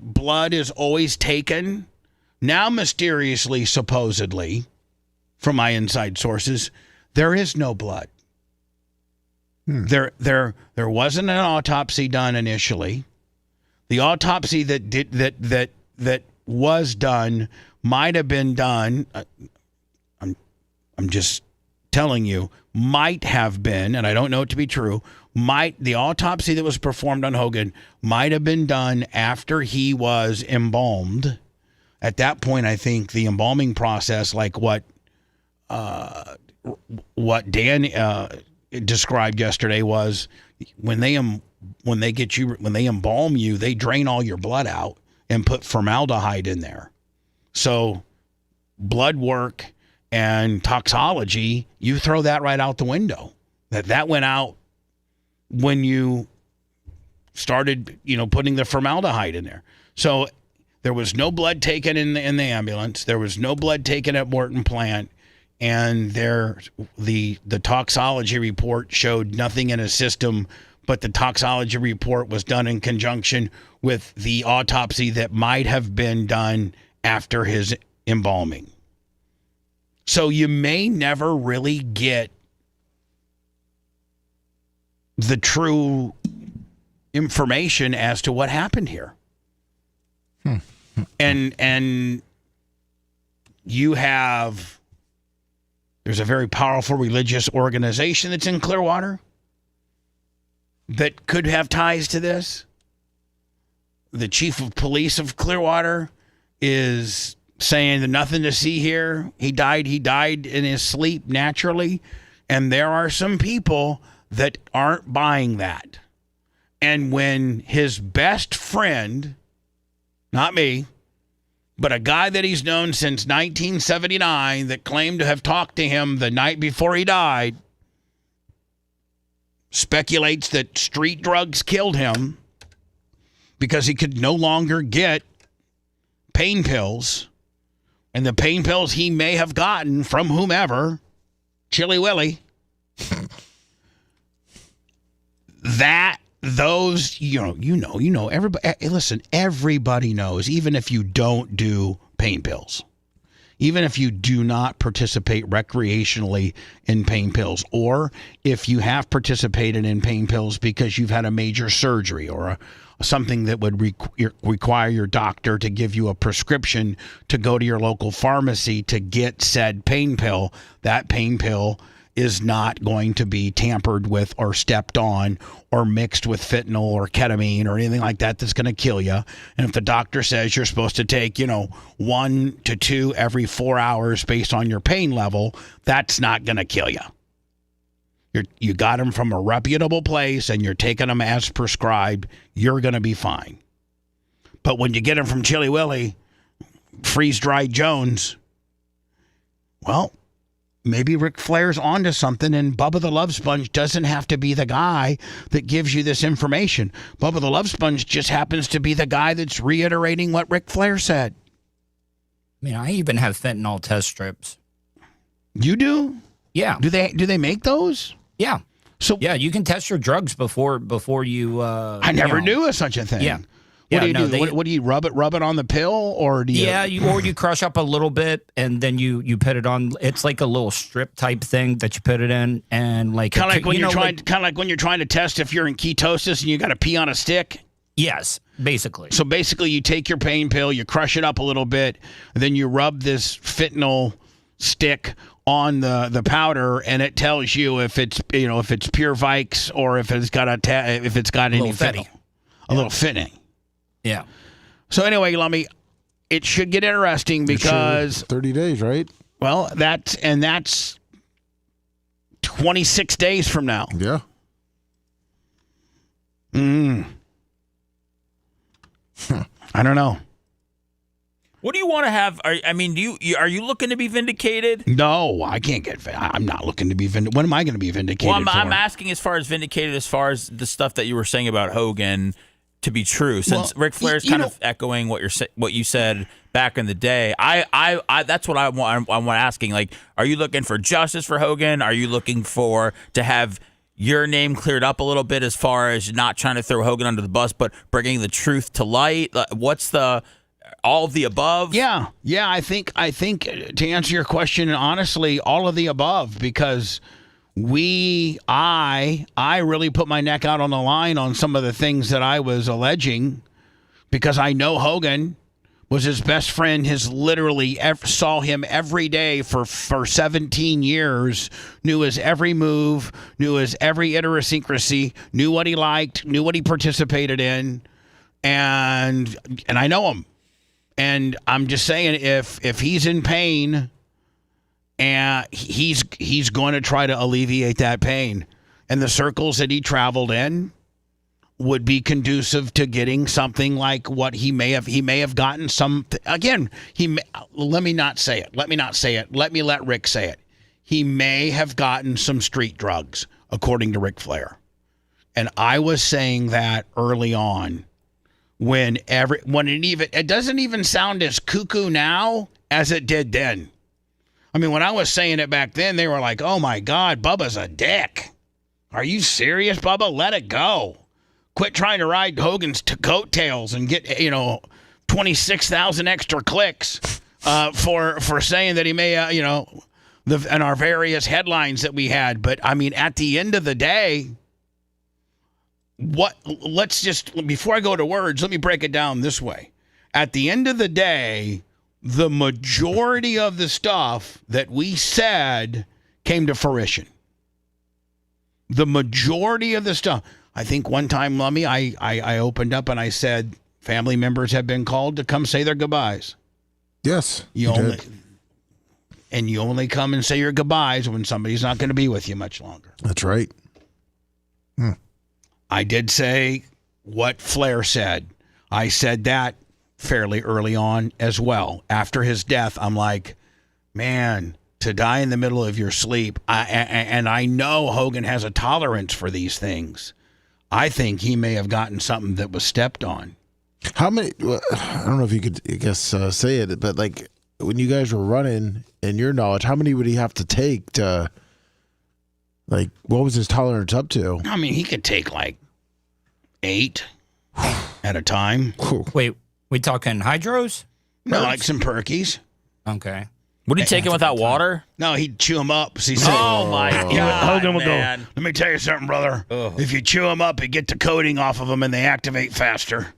blood is always taken. Now, mysteriously, supposedly, from my inside sources, there is no blood. There wasn't an autopsy done initially. The autopsy that was done might have been done. I'm just telling you, might have been, and I don't know it to be true. The autopsy that was performed on Hogan might have been done after he was embalmed. At that point, I think the embalming process, like what Dan described yesterday, was when they embalm you, they drain all your blood out and put formaldehyde in there. So blood work and toxology, you throw that right out the window. That went out when you started, putting the formaldehyde in there. So there was no blood taken in the ambulance. There was no blood taken at Morton Plant. And the toxology report showed nothing in his system, but the toxology report was done in conjunction with the autopsy that might have been done after his embalming. So you may never really get the true information as to what happened here. And there's a very powerful religious organization that's in Clearwater that could have ties to this. The chief of police of Clearwater is saying that nothing to see here. He died in his sleep naturally. And there are some people that aren't buying that. And when his best friend, not me, but a guy that he's known since 1979 that claimed to have talked to him the night before he died, speculates that street drugs killed him because he could no longer get pain pills. And the pain pills he may have gotten from whomever, Chili Willy, everybody, listen, everybody knows, even if you don't do pain pills, even if you do not participate recreationally in pain pills, or if you have participated in pain pills because you've had a major surgery or something that would require your doctor to give you a prescription to go to your local pharmacy to get said pain pill, that pain pill is not going to be tampered with or stepped on or mixed with fentanyl or ketamine or anything like that that's going to kill you. And if the doctor says you're supposed to take, 1 to 2 every 4 hours based on your pain level, that's not going to kill you. You got them from a reputable place and you're taking them as prescribed, you're going to be fine. But when you get them from Chili Willy, freeze-dried Jones, well, maybe Ric Flair's onto something, and Bubba the Love Sponge doesn't have to be the guy that gives you this information. Bubba the Love Sponge just happens to be the guy that's reiterating what Ric Flair said. I mean, I even have fentanyl test strips. You do? Yeah. Do they make those? Yeah. So yeah, you can test your drugs before you. I never knew of such a thing. Yeah. What do you do? What do you rub it on the pill, or do you? Yeah, you crush up a little bit and then you put it on. It's like a little strip type thing that you put it in, and like kind of like when you're trying to test if you're in ketosis and you got to pee on a stick. Yes, basically. So basically, you take your pain pill, you crush it up a little bit, and then you rub this fentanyl stick on the powder, and it tells you if it's pure Vikes or if it's got any fentanyl, a little fentanyl. Yeah. So anyway, Lummy, it should get interesting because 30 days, right? Well, that's 26 days from now. Yeah. I don't know. What do you want to have? Are you looking to be vindicated? No, I can't get. I'm not looking to be vindicated. When am I going to be vindicated? Well, I'm asking as far as vindicated, as far as the stuff that you were saying about Hogan to be true, since Ric Flair's kind of echoing what you said back in the day. I that's what I'm asking. Like, are you looking for justice for Hogan? Are you looking to have your name cleared up a little bit as far as not trying to throw Hogan under the bus, but bringing the truth to light? What's all of the above? Yeah. I think to answer your question, honestly, all of the above, because I really put my neck out on the line on some of the things that I was alleging, because I know Hogan was his best friend, saw him every day for 17 years, knew his every move, knew his every idiosyncrasy, knew what he liked, knew what he participated in, and I know him. And I'm just saying, if he's in pain, and he's going to try to alleviate that pain, and the circles that he traveled in would be conducive to getting something like what he may have gotten. Let me not say it. Let me let Rick say it. He may have gotten some street drugs, according to Ric Flair. And I was saying that early on, when it doesn't even sound as cuckoo now as it did then. I mean, when I was saying it back then, they were like, "Oh my God, Bubba's a dick. Are you serious, Bubba? Let it go. Quit trying to ride Hogan's coattails and get 26,000 extra clicks for saying that he may and our various headlines that we had." But I mean, at the end of the day, before I go to words, let me break it down this way. At the end of the day, the majority of the stuff that we said came to fruition. The majority of the stuff. I think one time, Lummy, I opened up and I said family members have been called to come say their goodbyes. Yes, you only come and say your goodbyes when somebody's not going to be with you much longer. That's right. I did say what Flair said. I said that fairly early on as well. After his death, I'm like, man, to die in the middle of your sleep. And I know Hogan has a tolerance for these things. I think he may have gotten something that was stepped on. How many? I don't know if you could, I guess, say it, but like when you guys were running, in your knowledge, how many would he have to take to, like, what was his tolerance up to? I mean, he could take like 8 at a time. Wait, we talking hydros? No, like some perkies. Okay. Would he take him without water? No, he'd chew him up. So Oh, my God, Hogan would man. go, let me tell you something, brother. If you chew them up, you get the coating off of them and they activate faster.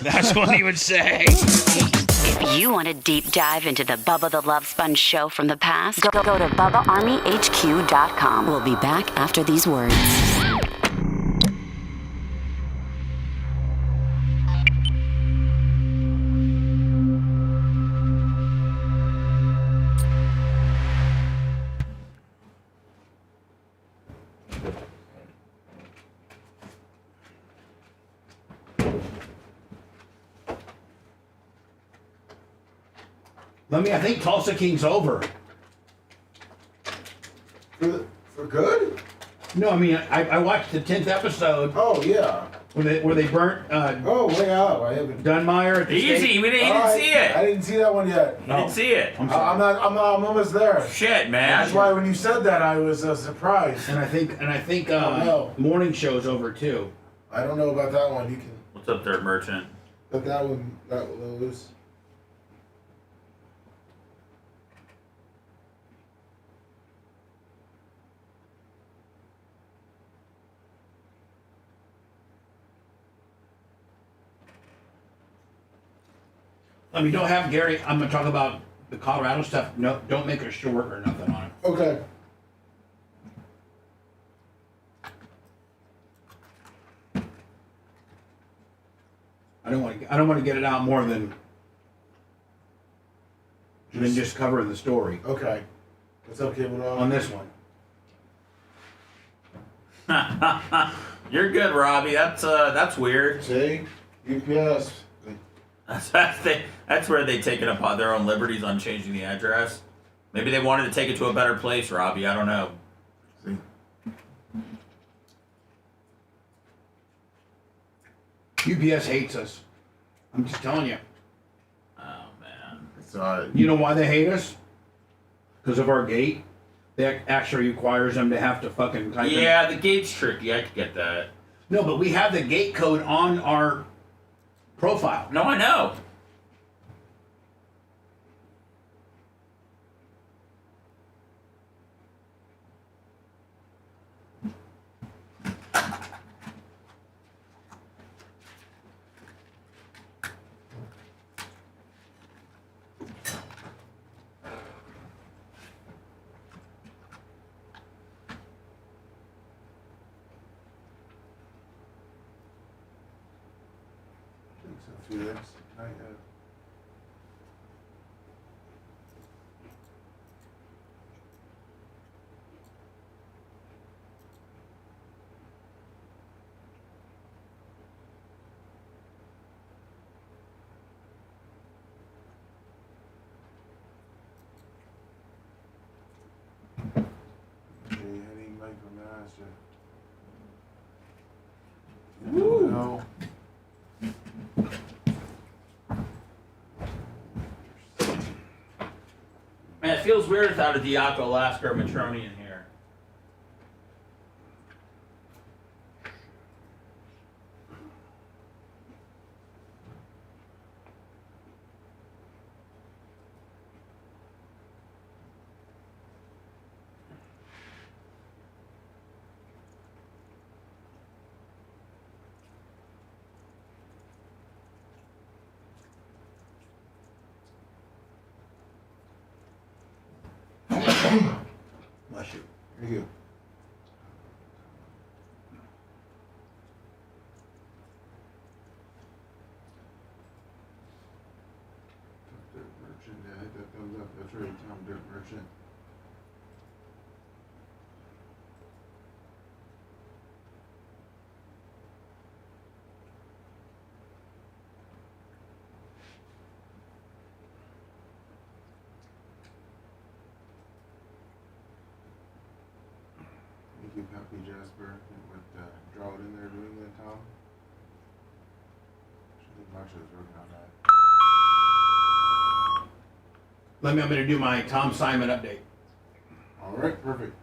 That's what he would say. If you want a deep dive into the Bubba the Love Sponge show from the past, go to BubbaArmyHQ.com. We'll be back after these words. I think Tulsa King's over. For good? No, I mean, I watched the 10th episode. Oh, yeah. Where they burnt way out. I haven't. Dunmire at the Easy, stake. he didn't see it. I didn't see that one yet. You didn't see it. I'm almost there. Shit, man. That's why when you said that, I was surprised. And I think no. morning show's over too. I don't know about that one. You can. What's up there, merchant? But that one, those. I mean, don't have Gary. I'm gonna talk about the Colorado stuff. No, don't make a short or nothing on it. Okay. I don't want to get it out more than just covering the story. Okay. That's okay with all. On this one. You're good, Robbie. That's weird. See, UPS. That's where they take it upon their own liberties on changing the address. Maybe they wanted to take it to a better place, Robbie. I don't know. See. UPS hates us. I'm just telling you. Oh, man. You know why they hate us? Because of our gate. That actually requires them to have to fucking type in. Yeah, the gate's tricky. I could get that. No, but we have the gate code on our profile. No, I know. No. Man, it feels weird without a Diaco, Alaska, or Matroni in here. Bless you. Here you go. That's right, Tom Dirt Merchant. Thank you, Happy Jasper. With drought in there, New England, Tom. I think Marsha was working on that. I'm going to do my Tom Simon update. All right, perfect.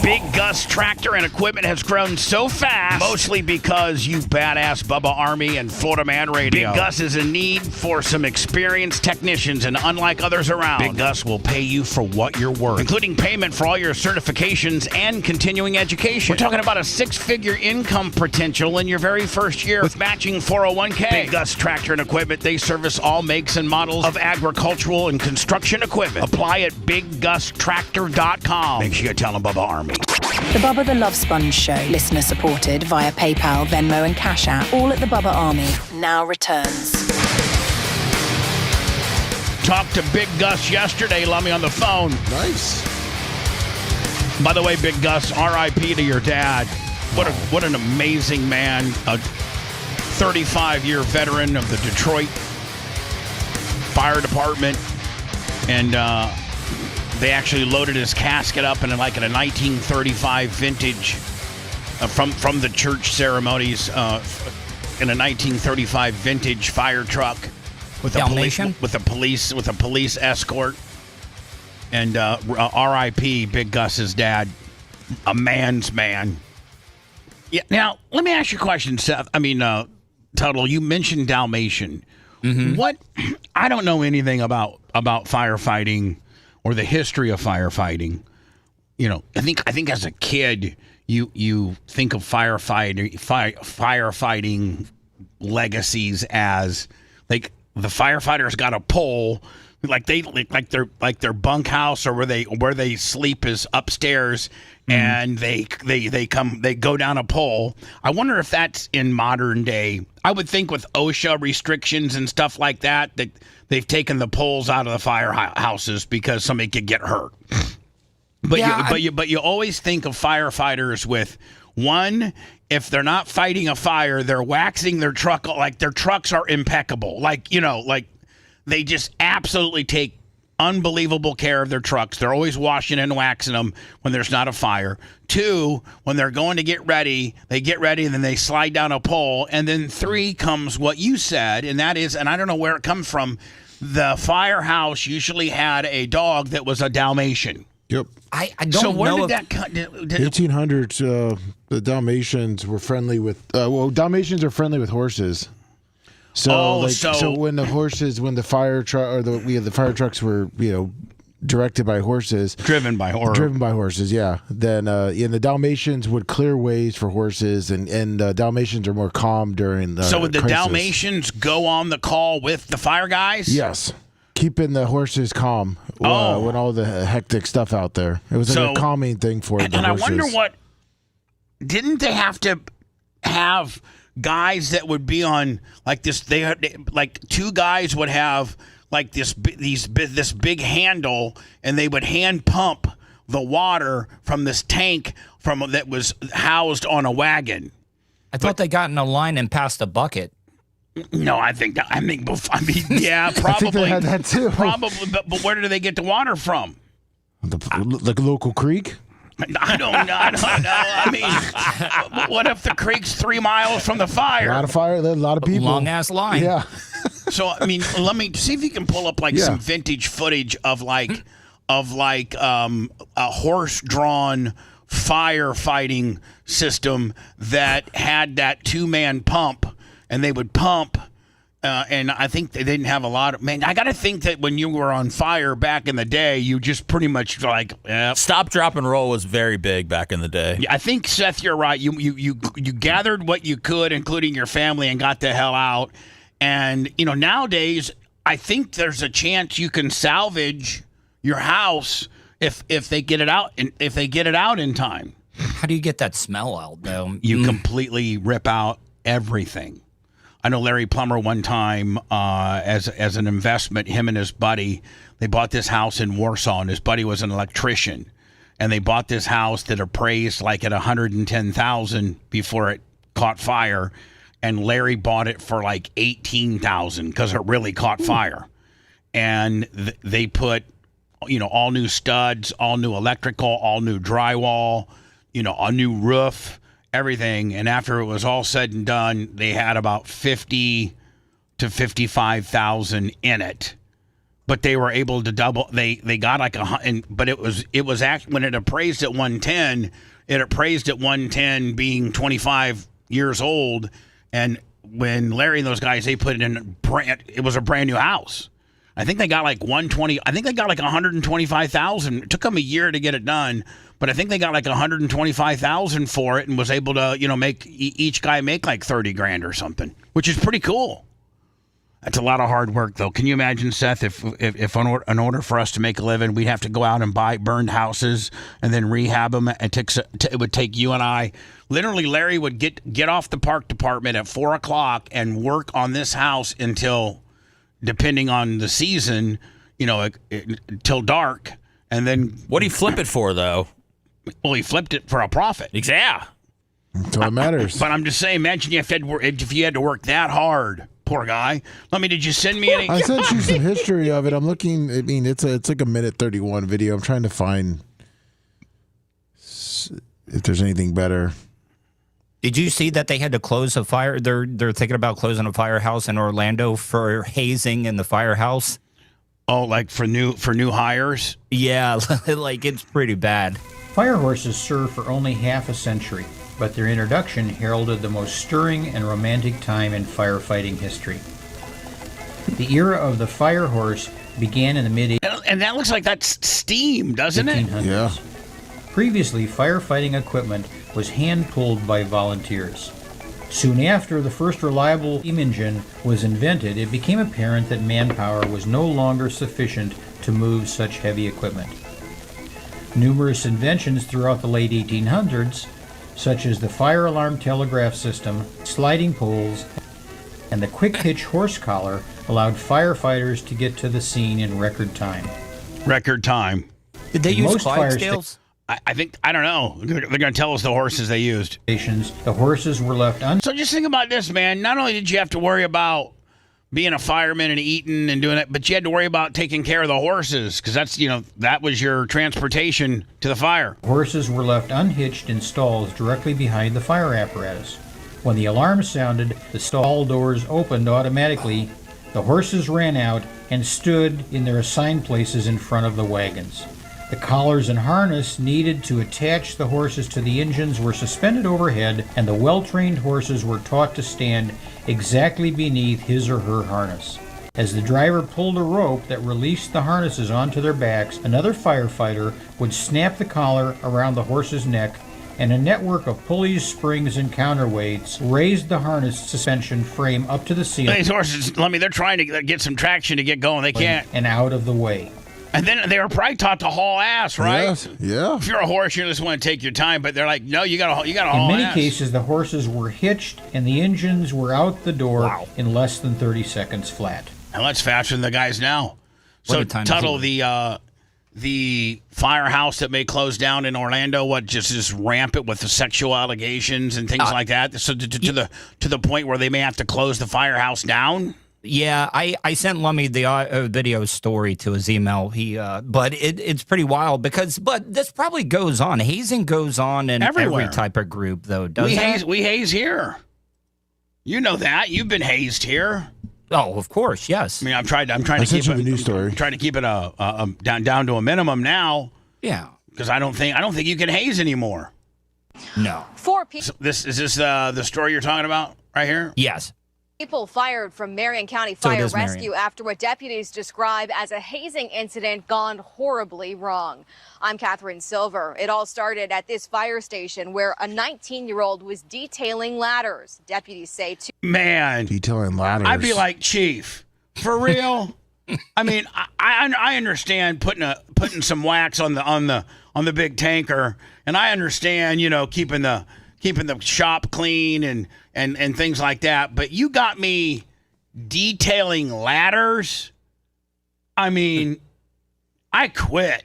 Big Gus tractor and equipment has grown so fast, mostly because you badass Bubba Army and Florida Man Radio. Big Gus is in need for some experienced technicians, and unlike others around, Big Gus will pay you for what you're worth, including payment for all your certifications and continuing education. We're talking about a six-figure income potential in your very first year with matching 401k. Big Gus tractor and equipment, they service all makes and models of agricultural and construction equipment. Apply at BigGusTractor.com. Make sure you tell them Bubba Army. The Bubba the Love Sponge Show, listener supported via PayPal, Venmo and Cash App, all at the Bubba Army, now returns. Talked to Big Gus yesterday, Lummy, on the phone. Nice. By the way, Big Gus, R.I.P. to your dad. What an amazing man, a 35-year veteran of the Detroit Fire Department, and they actually loaded his casket up in a 1935 vintage from the church ceremonies in a 1935 vintage fire truck with a police escort. And R.I.P. Big Gus's dad, a man's man. Yeah. Now let me ask you a question, Seth. Tuttle. You mentioned Dalmatian. Mm-hmm. What? I don't know anything about firefighting or the history of firefighting. I think as a kid, you think of firefighting legacies as like the firefighters got a pole, like their bunkhouse or where they sleep is upstairs, and they go down a pole. I wonder if that's in modern day. I would think with OSHA restrictions and stuff like that they've taken the poles out of the firehouses because somebody could get hurt. But you always think of firefighters with one. If they're not fighting a fire, they're waxing their truck. Like their trucks are impeccable. Like they just absolutely take unbelievable care of their trucks. They're always washing and waxing them when there's not a fire. Two, when they're going to get ready, they get ready and then they slide down a pole. And then three comes what you said, and that is, and I don't know where it comes from, the firehouse usually had a dog that was a Dalmatian. Yep. I don't so where know. Did that 1800s, the Dalmatians were friendly with. Dalmatians are friendly with horses. So when the fire truck the fire trucks were directed by horses, driven by horses, yeah. Then the Dalmatians would clear ways for horses, and Dalmatians are more calm during the. So would the crisis. Dalmatians go on the call with the fire guys? Yes, keeping the horses calm when all the hectic stuff out there. It was like a calming thing for the horses. And I wonder didn't they have to have guys that would be on like this? They had like two guys would have like this big handle, and they would hand pump the water from this tank that was housed on a wagon. I thought they got in a line and passed a bucket. No, I mean, yeah, probably. I think they had that too. Probably, but where did they get the water from? The local creek? I don't know. I mean, what if the creek's 3 miles from the fire? A lot of fire, a lot of people. Long ass line. Yeah. So I mean, let me see if you can pull up some vintage footage of a horse-drawn firefighting system that had that 2-man pump, and they would pump. And I think they didn't have a lot of... Man, I got to think that when you were on fire back in the day, you just pretty much Stop, drop, and roll was very big back in the day. I think, Seth, you're right. You gathered what you could, including your family, and got the hell out. And, nowadays, I think there's a chance you can salvage your house if they get it out in time. How do you get that smell out, though? You completely rip out everything. I know Larry Plummer one time, as an investment, him and his buddy, they bought this house in Warsaw, and his buddy was an electrician, and they bought this house that appraised at $110,000 before it caught fire, and Larry bought it for $18,000 because it really caught fire, and they put all new studs, all new electrical, all new drywall, a new roof. Everything, and after it was all said and done, they had about 50 to 55,000 in it, but they were able to double. They got but it was actually when it appraised at 110. It appraised at 110, being 25 years old, and when Larry and those guys they put it in it was a brand new house. I think they got 120. I think they got 125,000. It took them a year to get it done. But I think they got 125,000 for it and was able to, make each guy make $30,000 or something, which is pretty cool. That's a lot of hard work, though. Can you imagine, Seth, if in order for us to make a living, we'd have to go out and buy burned houses and then rehab them? It would take you and I. Literally, Larry would get off the park department at 4 o'clock and work on this house until, depending on the season, till dark. And then what do you flip it for, though? Well, he flipped it for a profit. Yeah. That's what matters. But I'm just saying, imagine if you had to work that hard. Poor guy. Did you send me any? I sent you some history of it. I'm looking. I mean, it's like a minute 31 video. I'm trying to find if there's anything better. Did you see that they had to close a fire? They're thinking about closing a firehouse in Orlando for hazing in the firehouse. Oh, for new hires? Yeah, it's pretty bad. Fire horses served for only half a century, but their introduction heralded the most stirring and romantic time in firefighting history. The era of the fire horse began in the mid-1800s. And that looks like that's steam, doesn't it? Yeah. Previously, firefighting equipment was hand-pulled by volunteers. Soon after the first reliable steam engine was invented, it became apparent that manpower was no longer sufficient to move such heavy equipment. Numerous inventions throughout the late 1800s, such as the fire alarm telegraph system, sliding poles, and the quick-hitch horse collar, allowed firefighters to get to the scene in record time. Record time. Did they use Clydesdales? I think, I don't know. They're going to tell us the horses they used. The horses were left So just think about this, man. Not only did you have to worry about being a fireman and eating and doing that, but you had to worry about taking care of the horses because that's, that was your transportation to the fire. Horses were left unhitched in stalls directly behind the fire apparatus. When the alarm sounded, the stall doors opened automatically. The horses ran out and stood in their assigned places in front of the wagons. The collars and harness needed to attach the horses to the engines were suspended overhead, and the well-trained horses were taught to stand exactly beneath his or her harness. As the driver pulled a rope that released the harnesses onto their backs, another firefighter would snap the collar around the horse's neck, and a network of pulleys, springs, and counterweights raised the harness suspension frame up to the ceiling. These horses, they're trying to get some traction to get going. They can't. And out of the way. And then they were probably taught to haul ass, right? Yes, yeah. If you're a horse, you just want to take your time, but they're like, no, you got to haul ass. In many cases, the horses were hitched and the engines were out the door in less than 30 seconds flat. And that's faster than the guys now. So, Tuttle, the the firehouse that may close down in Orlando, what just is rampant with the sexual allegations and things like that? So to the point where they may have to close the firehouse down? Yeah, I sent Lummy the video story to his email. But it's pretty wild but this probably goes on. Hazing goes on in Everywhere. every type of group, though, doesn't it? We haze here. You know that. You've been hazed here. Oh, of course, yes. I mean, I'm trying to keep it. The news story. Trying to keep it down to a minimum now. Yeah, because I don't think you can haze anymore. No. 4 people. So is this the story you're talking about right here? Yes. People fired from Marion County So it Fire is Rescue Marion. after what deputies describe as a hazing incident gone horribly wrong. I'm Catherine Silver. It all started at this fire station where a 19-year-old was detailing ladders. Deputies say Man, detailing ladders. I'd be like, Chief, for real? I mean, I understand putting some wax on the big tanker, and I understand, keeping the shop clean and things like that. But you got me detailing ladders. I mean, I quit.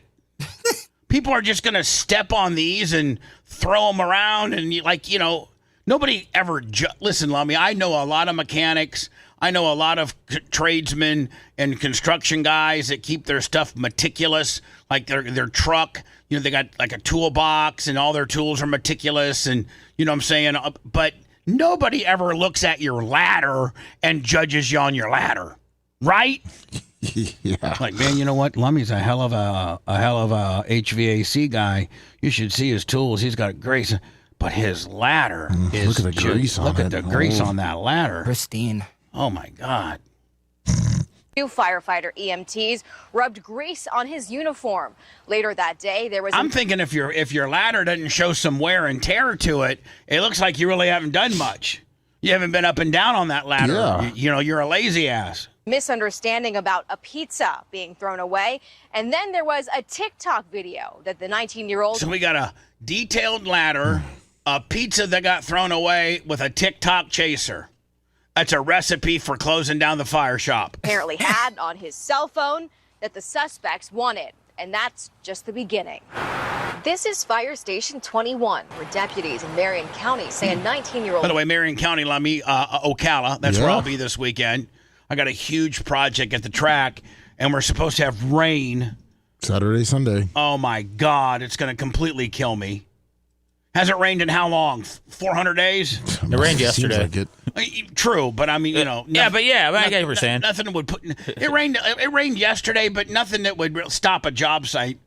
People are just going to step on these and throw them around. And nobody ever, listen, Lummy, I know a lot of mechanics. I know a lot of tradesmen and construction guys that keep their stuff meticulous, like their truck. They got like a toolbox and all their tools are meticulous, and you know what I'm saying? But nobody ever looks at your ladder and judges you on your ladder, right? Yeah. Like, man, you know what? Lummy's a hell of a HVAC guy. You should see his tools. He's got grease, but his ladder is look at the grease on look it. at the grease Oh. on that ladder. Pristine. Oh my God. two firefighter EMTs rubbed grease on his uniform. Later that day, there was. I'm thinking if your ladder doesn't show some wear and tear to it, it looks like you really haven't done much. You haven't been up and down on that ladder. Yeah. You're a lazy ass. Misunderstanding about a pizza being thrown away. And then there was a TikTok video that the 19-year-old. So we got a detailed ladder, a pizza that got thrown away with a TikTok chaser. That's a recipe for closing down the fire shop. Apparently had on his cell phone that the suspects wanted. And that's just the beginning. This is Fire Station 21, where deputies in Marion County say a 19-year-old. By the way, Marion County, Ocala, that's where I'll be this weekend. I got a huge project at the track, and we're supposed to have rain. Saturday, Sunday. Oh, my God. It's going to completely kill me. Hasn't rained in how long? 400 days? It rained yesterday. Seems like it. True, but I mean, I get what you're saying. Nothing would put. It rained yesterday, but nothing that would stop a job site.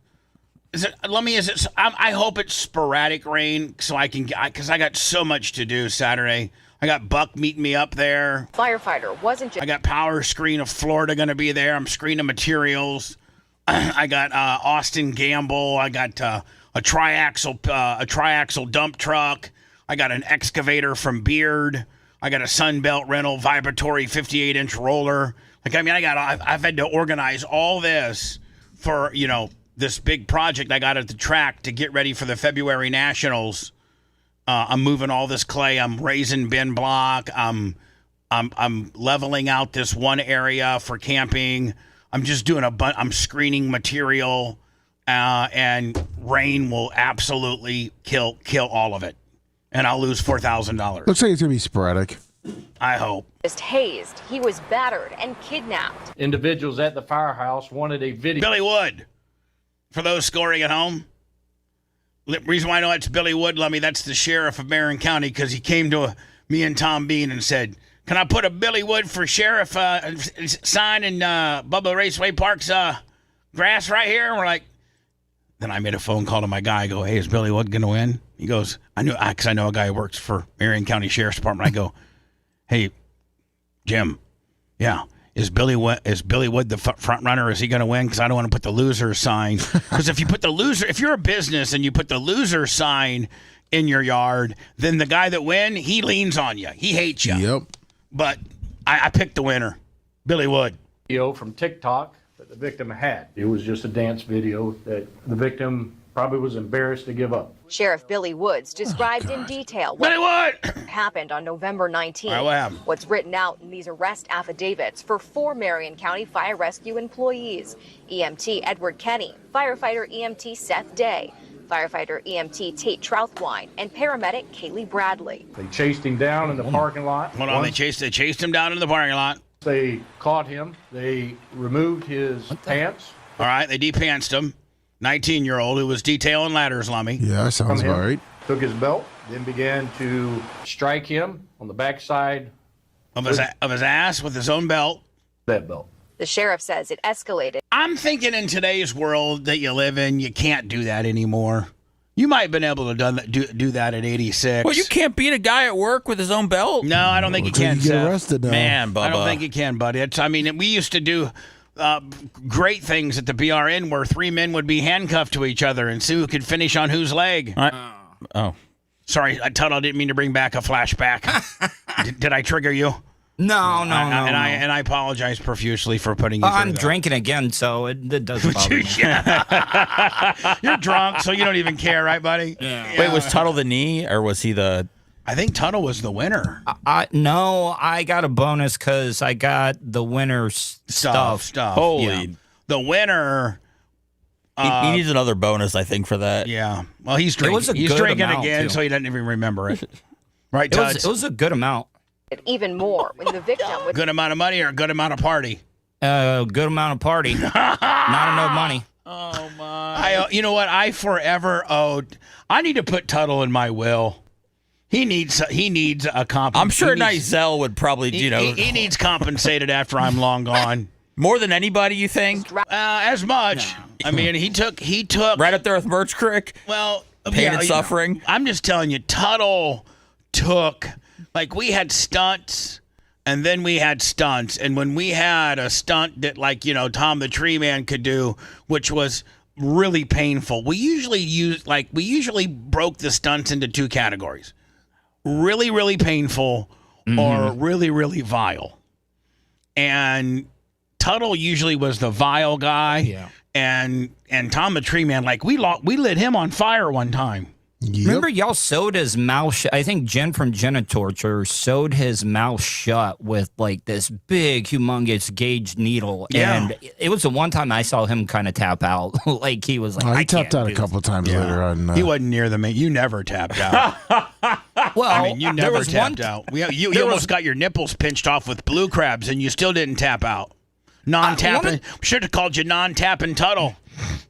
I hope it's sporadic rain so I can, because I got so much to do Saturday. I got Buck meeting me up there. Firefighter wasn't just. I got Power Screen of Florida going to be there. I'm screening materials. I got Austin Gamble. I got a triaxle dump truck. I got an excavator from Beard. I got a Sunbelt rental vibratory 58-inch roller. I've had to organize all this for, this big project I got at the track to get ready for the February Nationals. I'm moving all this clay. I'm raising bin block. I'm leveling out this one area for camping. I'm just doing I'm screening material, and rain will absolutely kill all of it, and I'll lose $4,000. Looks like it's gonna be sporadic. I hope. Just hazed. He was battered and kidnapped. Individuals at the firehouse wanted a video. Billy Wood. For those scoring at home, the reason why I know it's Billy Wood, Lummy, that's the sheriff of Marion County, because he came to me and Tom Bean and said, "Can I put a Billy Wood for sheriff sign in Bubba Raceway Park's grass right here?" And we're like, then I made a phone call to my guy. I go, "Hey, is Billy Wood going to win?" He goes, because I know a guy who works for Marion County Sheriff's Department. I go, "Hey, Jim, yeah. Is Billy Wood the front runner? Is he going to win? Because I don't want to put the loser sign. Because if you're a business and you put the loser sign in your yard, then the guy that win, he leans on you. He hates you. Yep. But I picked the winner, Billy Wood. Video from TikTok that the victim had. It was just a dance video that the victim Probably was embarrassed to give up. Sheriff Billy Woods described in detail what happened on November 19th. All right, what happened? What's written out in these arrest affidavits for 4 Marion County Fire Rescue employees: EMT Edward Kenny, firefighter EMT Seth Day, firefighter EMT Tate Trouthwine, and paramedic Kaylee Bradley. They chased him down in the parking lot. Hold on, they chased him down in the parking lot. They caught him. They removed his pants. All right, they depantsed him. 19-year-old who was detailing ladders, Lummy. Yeah, that sounds From him, about right. Took his belt, then began to strike him on the backside Of his ass with his own belt. That belt. The sheriff says it escalated. I'm thinking in today's world that you live in, you can't do that anymore. You might have been able to do that at 86. Well, you can't beat a guy at work with his own belt. No, I don't think you can. You get arrested now. Man, Bubba. I don't think you can, buddy. We used to do great things at the BRN where 3 men would be handcuffed to each other and see who could finish on whose leg. Sorry, Tuttle, didn't mean to bring back a flashback. Did I trigger you? No. And I apologize profusely for putting you through I'm that. drinking again, so it doesn't bother me. You're drunk, so you don't even care, right, buddy? Yeah. Wait, was Tuttle the knee, or was he the... I think Tuttle was the winner. No, I got a bonus because I got the winner's stuff. Holy. Yeah. The winner... he needs another bonus, I think, for that. Yeah. Well, he's drinking. He's drinking again, so he doesn't even remember it. Right, Tuds? It was a good amount. Even more when the victim would... Good amount of money or a good amount of party? Good amount of party. Not enough money. Oh, my. You know what? I forever owed... I need to put Tuttle in my will. He needs a comp. I'm sure Nizell would probably, He needs compensated after I'm long gone. More than anybody, you think? As much. No. I mean, he took right up there with Birch Creek. Well, pain and suffering. I'm just telling you, Tuttle took, like, we had stunts, and then we had stunts, and when we had a stunt that, like, Tom the Tree Man could do, which was really painful, we usually broke the stunts into 2 categories: really, really painful, or really, really vile. And Tuttle usually was the vile guy. Yeah. And Tom the Tree Man, like, we lit him on fire one time. Yep. Remember, y'all sewed his mouth shut. I think Jen from Genitorture sewed his mouth shut with, like, this big, humongous gauge needle. Yeah. And it was the one time I saw him kind of tap out. Like, he was like, he tapped out a couple of times later on. He wasn't near the man. You never tapped out. Well, I mean, you never tapped out. You almost got your nipples pinched off with blue crabs, and you still didn't tap out. Non-tapping. Should have called you non-tapping Tuttle.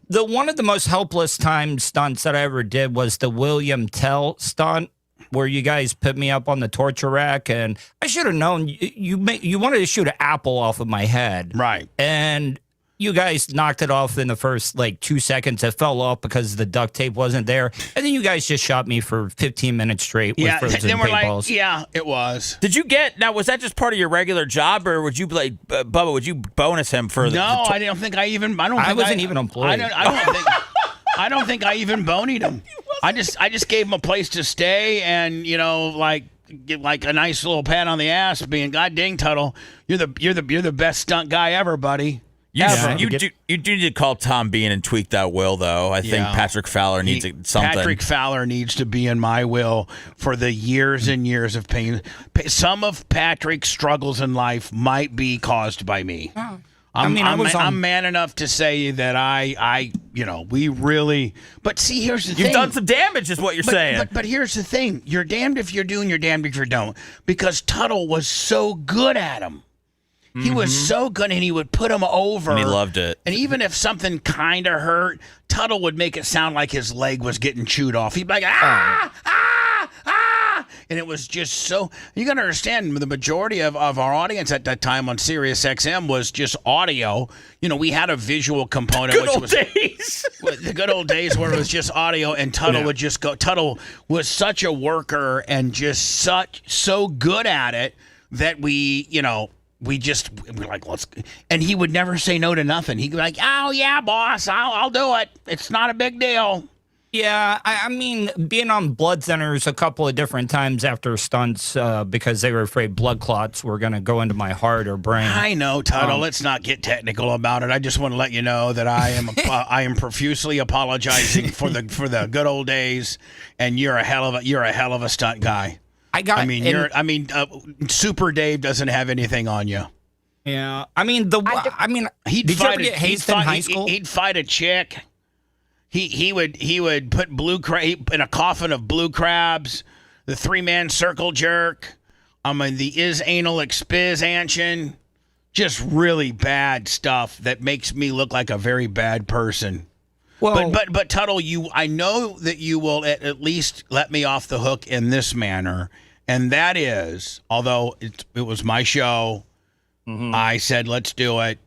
One of the most helpless time stunts that I ever did was the William Tell stunt, where you guys put me up on the torture rack, and I should have known you wanted to shoot an apple off of my head, right? And you guys knocked it off in the first, 2 seconds. It fell off because the duct tape wasn't there. And then you guys just shot me for 15 minutes straight with frozen then we're paintballs. yeah, it was. Was that just part of your regular job, or would you, Bubba, would you bonus him for the... No, I don't think I even... I wasn't even employed. I don't think I even bonied him. I just gave him a place to stay and, give like a nice little pat on the ass, being, God dang, Tuttle, you're the best stunt guy ever, buddy. You do need to call Tom Bean and tweak that will, though. I think Patrick Fowler needs something. Patrick Fowler needs to be in my will for the years and years of pain. Some of Patrick's struggles in life might be caused by me. Oh. I'm man enough to say that we really. But see, here's the thing. You've done some damage, is what you're saying. But here's the thing: you're damned if you do, and you're damned if you don't. Because Tuttle was so good at him. He was so good, and he would put him over. And he loved it. And even if something kind of hurt, Tuttle would make it sound like his leg was getting chewed off. He'd be like, and it was just so... You got to understand, the majority of our audience at that time on Sirius XM was just audio. We had a visual component. Days. The good old days where it was just audio, and Tuttle would just go... Tuttle was such a worker and just so good at it that we're like, let's, and he would never say no to nothing. He'd be like, oh yeah, boss, I'll do it. It's not a big deal. Yeah, I mean, being on blood thinners a couple of different times after stunts because they were afraid blood clots were going to go into my heart or brain. I know, Tuttle. Let's not get technical about it. I just want to let you know that I am profusely apologizing for the good old days, and you're a hell of a stunt guy. Super Dave doesn't have anything on you. Yeah, I mean, did you ever get hazed in high school? He'd fight a chick. He would put in a coffin of blue crabs, the 3-man circle jerk. The is anal expansion, just really bad stuff that makes me look like a very bad person. Well, but Tuttle, I know that you will at least let me off the hook in this manner, and that is, although it was my show, I said let's do it.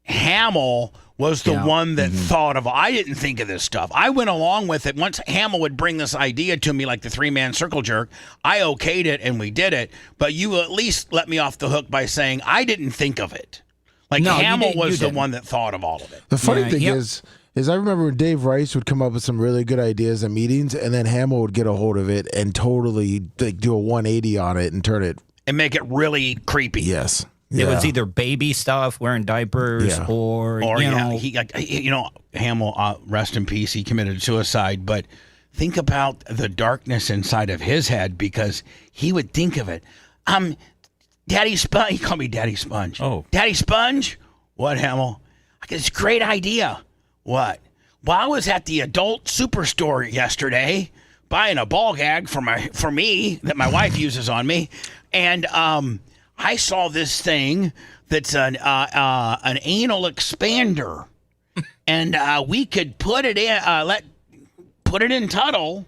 Hamill was the one that thought of, I didn't think of this stuff. I went along with it. Once Hamill would bring this idea to me, like the 3-man circle jerk, I okayed it and we did it. But you at least let me off the hook by saying, I didn't think of it. Hamill was the one that thought of all of it. The funny thing is I remember when Dave Rice would come up with some really good ideas at meetings, and then Hamill would get a hold of it and totally do a 180 on it and turn it. And make it really creepy. Yes. It was either baby stuff, wearing diapers, or Hamill, rest in peace, he committed suicide. But think about the darkness inside of his head, because he would think of it. Daddy Sponge, he called me Daddy Sponge. Oh. Daddy Sponge? What, Hamill? It's a great idea. What? Well, I was at the adult superstore yesterday buying a ball gag for me that my wife uses on me. And, I saw this thing that's an anal expander, and we could put it in Tuttle,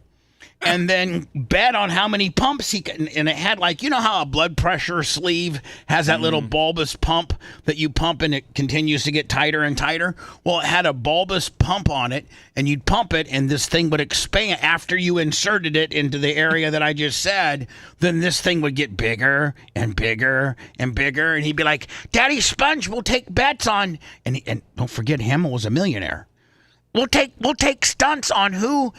and then bet on how many pumps he can. And it had, like, you know how a blood pressure sleeve has that little bulbous pump that you pump and it continues to get tighter and tighter? Well, it had a bulbous pump on it, and you'd pump it, and this thing would expand after you inserted it into the area that I just said. Then this thing would get bigger and bigger and bigger, and he'd be like, Daddy Sponge, we'll take bets on, and don't forget, Hamill was a millionaire. We'll take stunts on who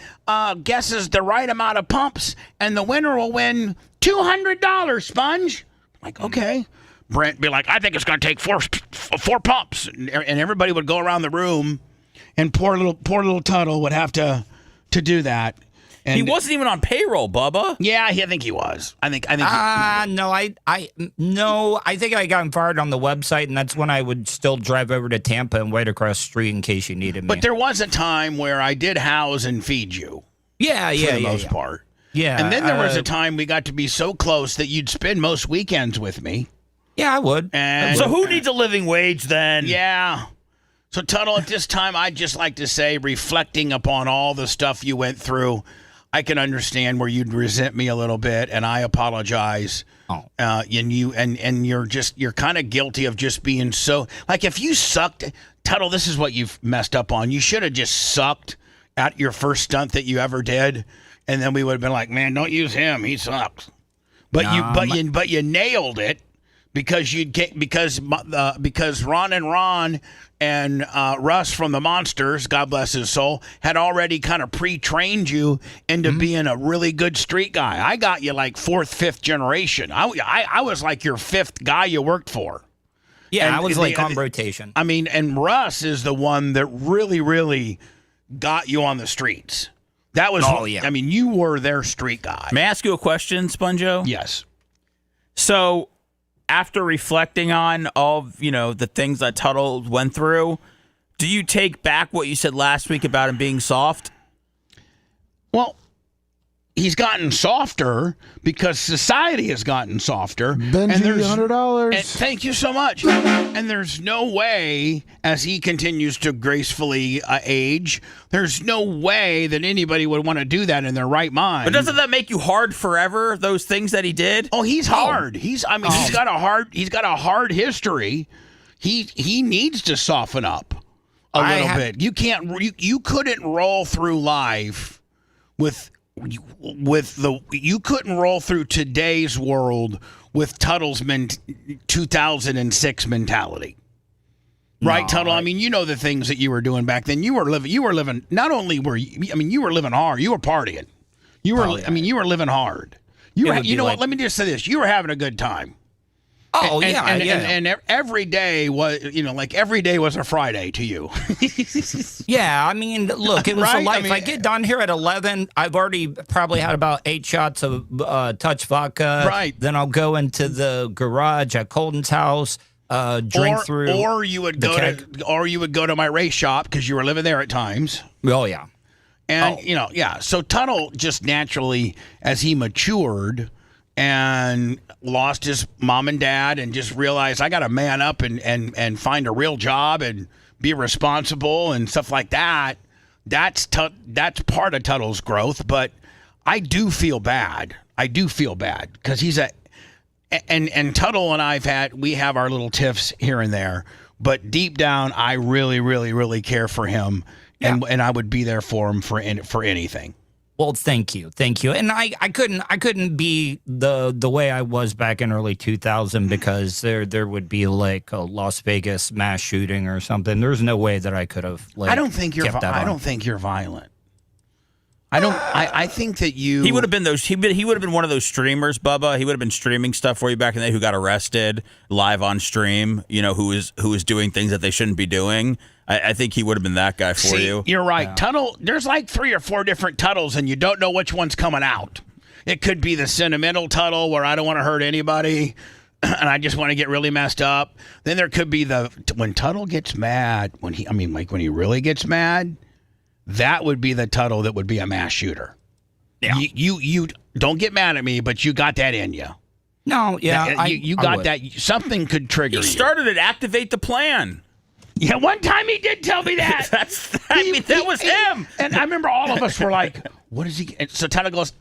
guesses the right amount of pumps, and the winner will win $200, Sponge. Like, okay. Brent be like, I think it's going to take four pumps, and everybody would go around the room, and poor little Tuttle would have to do that. And he wasn't even on payroll, Bubba. Yeah, I think he was. I think. No, I think I got him fired on the website, and that's when I would still drive over to Tampa and wait across the street in case you needed me. But there was a time where I did house and feed you. For the most part. Yeah. And then there was a time we got to be so close that you'd spend most weekends with me. Yeah, I would. So who needs a living wage then? Yeah. So, Tuttle, at this time, I'd just like to say, reflecting upon all the stuff you went through, I can understand where you'd resent me a little bit, and I apologize. And you're kind of guilty of just being so, like, if you sucked, Tuttle, this is what you've messed up on. You should have just sucked at your first stunt that you ever did, and then we would have been like, man, don't use him, he sucks. But you nailed it. Because Ron and Russ from the Monsters, God bless his soul, had already kind of pre-trained you into being a really good street guy. I got you like 4th, 5th generation. I was like your 5th guy you worked for. Yeah, and I was like on rotation. I mean, and Russ is the one that really, really got you on the streets. That was, I mean, you were their street guy. May I ask you a question, Sponjo? Yes. So, after reflecting on all the things that Tuttle went through, do you take back what you said last week about him being soft? Well, he's gotten softer because society has gotten softer. Benji, $100. And thank you so much. And there's no way, as he continues to gracefully age, there's no way that anybody would want to do that in their right mind. But doesn't that make you hard forever? Those things that he did. Oh, he's hard. He's got a hard history. He needs to soften up a little bit. You couldn't roll through life you couldn't roll through today's world with Tuttle's 2006 mentality. Right, Tuttle? I mean, you know the things that you were doing back then. You were living, not only were you, I mean, you were living hard. You were partying. You were, I mean, you were living hard. You know what? Let me just say this. You were having a good time. Oh, and every day was, every day was a Friday to you. Yeah, I mean, look, it was Right? a life. I mean- I get done here at 11. I've already probably had about 8 shots of touch vodka. Right. Then I'll go into the garage at Colton's house, drink through. Or you would go to my race shop because you were living there at times. Oh, yeah. And, so Tuttle just naturally, as he matured and lost his mom and dad and just realized I got to man up and find a real job and be responsible and stuff like that. That's part of Tuttle's growth. But I do feel bad. Because he's and Tuttle and we have our little tiffs here and there. But deep down, I really, really, really care for him. Yeah. And I would be there for him for anything. Well, thank you. And I couldn't be the way I was back in early 2000 because there would be like a Las Vegas mass shooting or something. There's no way that I could have. I don't think you're violent. I think that you. He would have been He would have been one of those streamers, Bubba. He would have been streaming stuff for you back in the day. Who got arrested live on stream? Who was doing things that they shouldn't be doing. I think he would have been that guy for you. You're right. Yeah. Tuttle. There's like 3 or 4 different Tuttles, and you don't know which one's coming out. It could be the sentimental Tuttle, where I don't want to hurt anybody, and I just want to get really messed up. Then there could be when Tuttle gets mad. When he really gets mad. That would be the Tuttle that would be a mass shooter. Yeah. You don't get mad at me, but you got that in you. No, yeah. You got that. Something could trigger you. He started at Activate the Plan. Yeah, one time he did tell me that. that was him. And I remember all of us were like, what is he? And so Tuttle goes,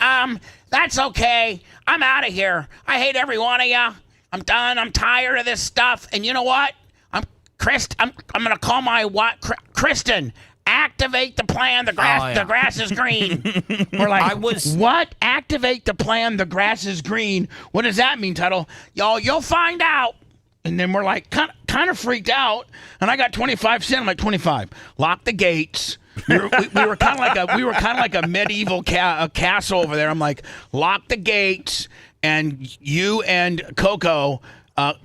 that's okay. I'm out of here. I hate every one of you. I'm done. I'm tired of this stuff. And you know what? I'm going to call my Kristen. Activate the plan. The grass is green. We're like, what? Activate the plan. The grass is green. What does that mean, Tuttle? You'll find out. And then we're like, kind of freaked out. And I got 25 cents. I'm like, 25. Lock the gates. We were kind of like a medieval castle over there. I'm like, lock the gates, and you and Coco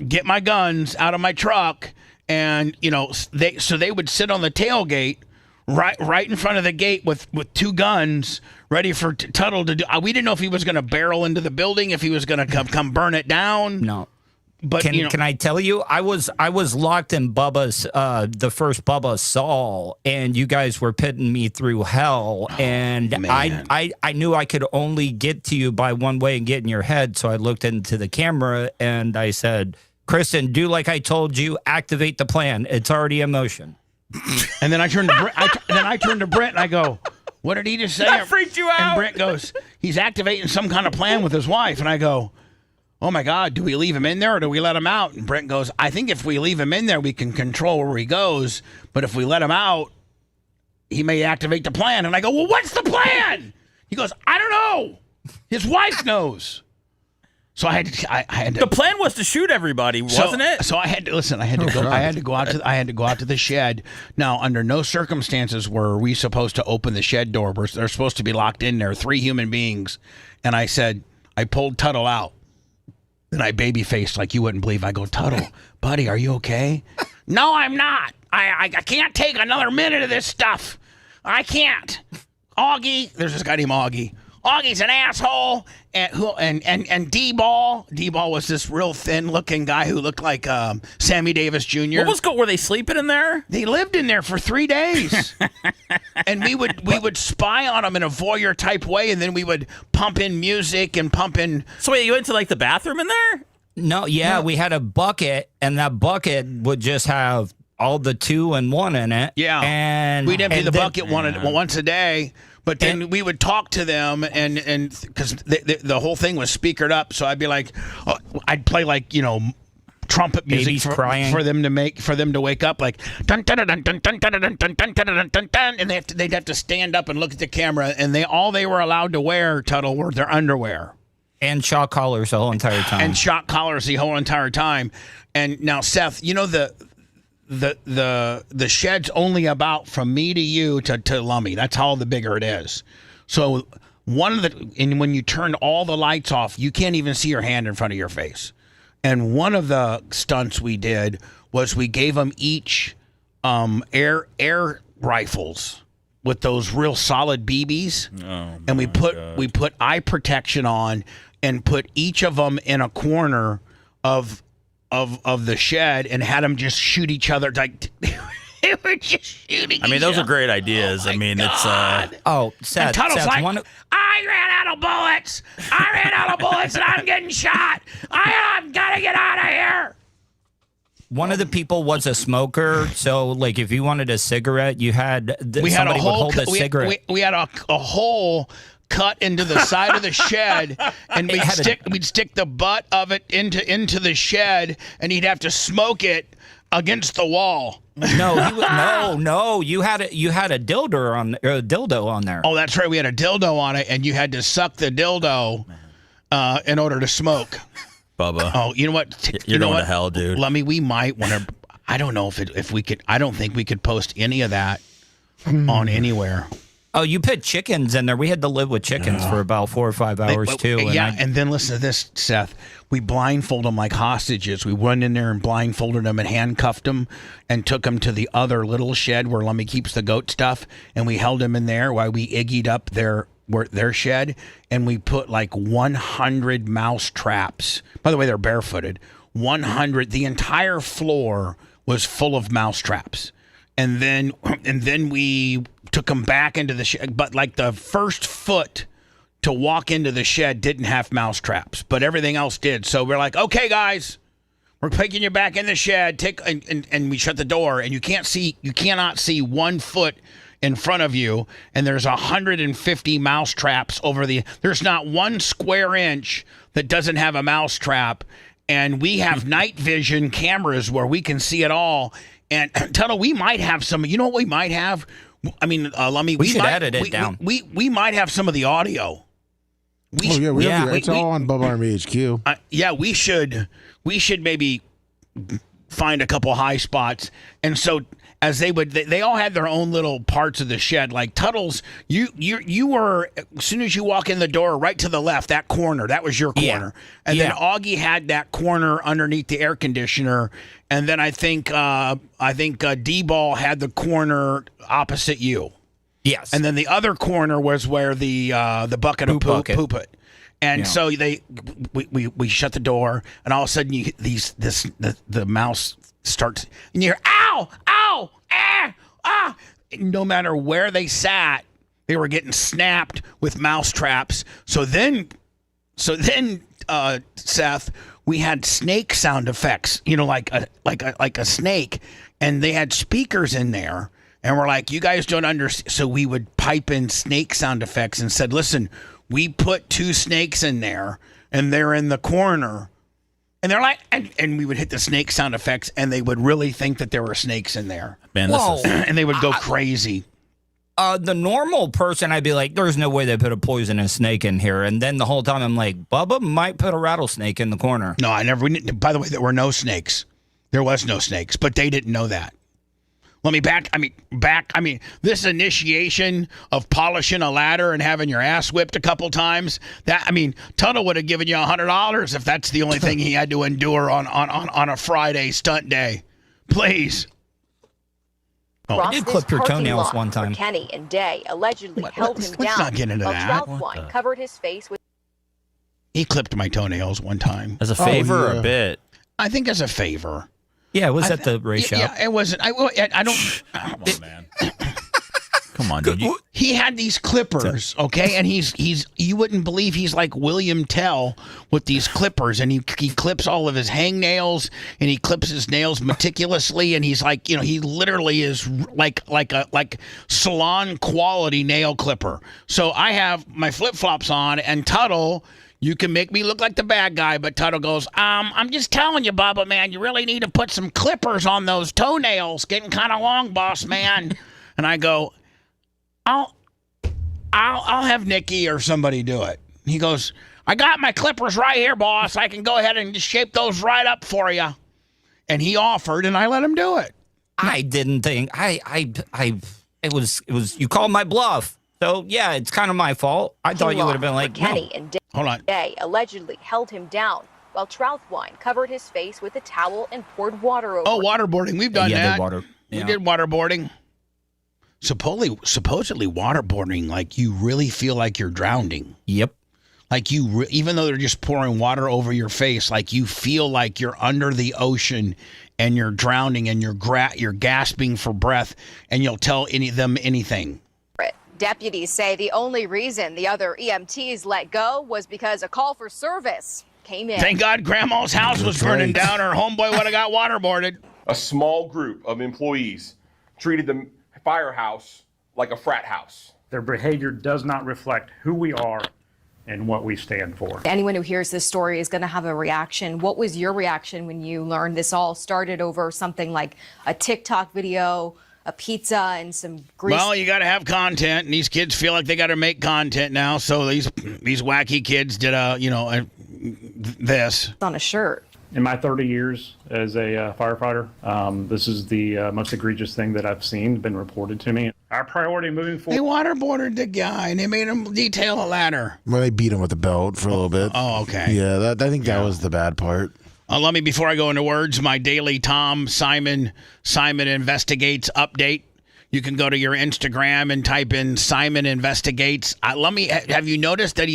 get my guns out of my truck. And they would sit on the tailgate. Right in front of the gate with 2 guns ready for Tuttle to do. We didn't know if he was going to barrel into the building, if he was going to come burn it down. No. But can I tell you, I was locked in Bubba's the first Bubba Saul, and you guys were pitting me through hell, and I knew I could only get to you by one way and get in your head, so I looked into the camera and I said, Kristen, do like I told you, activate the plan. It's already in motion. And then I turned to Brent and I go, what did he just say? That freaked you out. And Brent goes, he's activating some kind of plan with his wife. And I go, oh my God, do we leave him in there or do we let him out? And Brent goes, I think if we leave him in there, we can control where he goes. But if we let him out, he may activate the plan. And I go, well, what's the plan? He goes, I don't know. His wife knows. So I had to. The plan was to shoot everybody, wasn't it? So I had to listen. I had to go out to the shed. Now, under no circumstances were we supposed to open the shed door. They're supposed to be locked in there, 3 human beings. And I said, I pulled Tuttle out. And I baby faced like you wouldn't believe. I go, Tuttle, buddy, are you okay? No, I'm not. I can't take another minute of this stuff. I can't. Augie, there's this guy named Augie. Augie's an asshole, and D-Ball. D-Ball was this real thin-looking guy who looked like Sammy Davis Jr. Were they sleeping in there? They lived in there for 3 days, and we would spy on them in a voyeur type way, and then we would pump in music and pump in. So wait, you went to like the bathroom in there? No, we had a bucket, and that bucket would just have all the 2 and 1 in it. Yeah, and we'd empty the bucket once a day. But then we would talk to them, and because the whole thing was speakered up, so I'd be like, I'd play like trumpet music for them to wake up, like dun dun dun dun dun dun dun dun dun dun dun dun, and they'd have to stand up and look at the camera, and all they were allowed to wear, Tuttle, were their underwear and shock collars the whole entire time. And shock collars the whole entire time. And now, Seth, the shed's only about from me to you to Lummy. That's how the bigger it is. So and when you turn all the lights off, you can't even see your hand in front of your face. And one of the stunts we did was we gave them each air rifles with those real solid BBs, and we put eye protection on and put each of them in a corner of the shed and had them just shoot each other like. They were just shooting. I mean, those are great ideas. I mean, it's Seth, and Tuttle's like, I ran out of bullets. And I'm getting shot. I've got to get out of here. One of the people was a smoker, so like if you wanted a cigarette, you had somebody would hold a cigarette. We had a hole cut into the side of the shed, and we'd stick the butt of it into the shed, and he'd have to smoke it against the wall. No, you had a dildo on there. Oh, that's right. We had a dildo on it, and you had to suck the dildo in order to smoke. Bubba. Oh, you know what? You're going to hell, dude. Lummy, we might want to. I don't know if we could. I don't think we could post any of that on anywhere. Oh, you put chickens in there. We had to live with chickens for about 4 or 5 hours, too. And then listen to this, Seth. We blindfolded them like hostages. We went in there and blindfolded them and handcuffed them and took them to the other little shed where Lummy keeps the goat stuff. And we held them in there while we iggied up their shed. And we put like 100 mouse traps. By the way, they're barefooted. 100. The entire floor was full of mouse traps. And then we took them back into the shed. But like the first foot to walk into the shed didn't have mouse traps, but everything else did. So we're like, okay, guys, we're taking you back in the shed. And we shut the door, and you cannot see 1 foot in front of you. And there's 150 mouse traps there's not 1 square inch that doesn't have a mouse trap. And we have night vision cameras where we can see it all. And Tuttle, we might have some. You know what we might have? I mean, Lummy, we should edit it down. We might have some of the audio. It's all on Bubba Army HQ. We should maybe find a couple high spots. And so as they all had their own little parts of the shed. Like Tuttle's, you were, as soon as you walk in the door, right to the left, that corner, that was your corner. And then Augie had that corner underneath the air conditioner. And then I think D-Ball had the corner opposite you. Yes. And then the other corner was where the bucket of poop it. And so we shut the door, and all of a sudden the mouse starts, and you hear ow, ow, ah. No matter where they sat, they were getting snapped with mouse traps. So then, Seth, we had snake sound effects, like a snake, and they had speakers in there. And we're like, you guys don't understand. So we would pipe in snake sound effects and said, listen, we put 2 snakes in there, and they're in the corner. And they're like, and we would hit the snake sound effects, and they would really think that there were snakes in there. Man, and they would go crazy. The normal person, I'd be like, there's no way they put a poisonous snake in here. And then the whole time I'm like, Bubba might put a rattlesnake in the corner. No, I never. By the way, there were no snakes. There was no snakes, but they didn't know that. Let me back. This initiation of polishing a ladder and having your ass whipped a couple times. Tuttle would have given you $100 if that's the only thing he had to endure on a Friday stunt day. Please. Oh, I did clip your toenails one time. Kenny and Day allegedly held him down. Let's not get into that. Wine covered his face with. He clipped my toenails one time. As a favor or a bit? I think as a favor. Yeah, it was at the ratio. Yeah, it wasn't. I don't. Come on, man. Come on, dude. He had these clippers, okay, and he's you wouldn't believe he's like William Tell with these clippers, and he clips all of his hangnails, and he clips his nails meticulously, and he's like, he literally is like salon quality nail clipper. So I have my flip flops on, and Tuttle. You can make me look like the bad guy, but Tuttle goes, I'm just telling you, Bubba, man, you really need to put some clippers on those toenails. Getting kind of long, boss, man. And I go, I'll have Nikki or somebody do it. He goes, I got my clippers right here, boss. I can go ahead and just shape those right up for you. And he offered, and I let him do it. I didn't think it was you called my bluff. So yeah, it's kind of my fault. I thought you would have been like, Kenny no. and Hold on. Day allegedly held him down while Trouthwine covered his face with a towel and poured water over. Oh, waterboarding. We've done that. We Yeah. did waterboarding. Supposedly waterboarding, like you really feel like you're drowning. Yep. Like even though they're just pouring water over your face, like you feel like you're under the ocean and you're drowning and you're gasping for breath, and you'll tell them anything. Deputies say the only reason the other EMTs let go was because a call for service came in. Thank God Grandma's house was burning down. Her homeboy would have got waterboarded. A small group of employees treated the firehouse like a frat house. Their behavior does not reflect who we are and what we stand for. Anyone who hears this story is going to have a reaction. What was your reaction when you learned this all started over something like a TikTok video, a pizza, and some grease? Well, you got to have content, and these kids feel like they got to make content now. So these wacky kids did this on a shirt. In my 30 years as a firefighter, this is the most egregious thing that I've seen been reported to me. Our priority moving forward. They waterboarded the guy, and they made him detail a ladder. Well, they beat him with a belt for a little bit. Oh, okay. Yeah, I think that was the bad part. Let me, before I go into words, my daily Simon Investigates update. You can go to your Instagram and type in Simon Investigates. Have you noticed that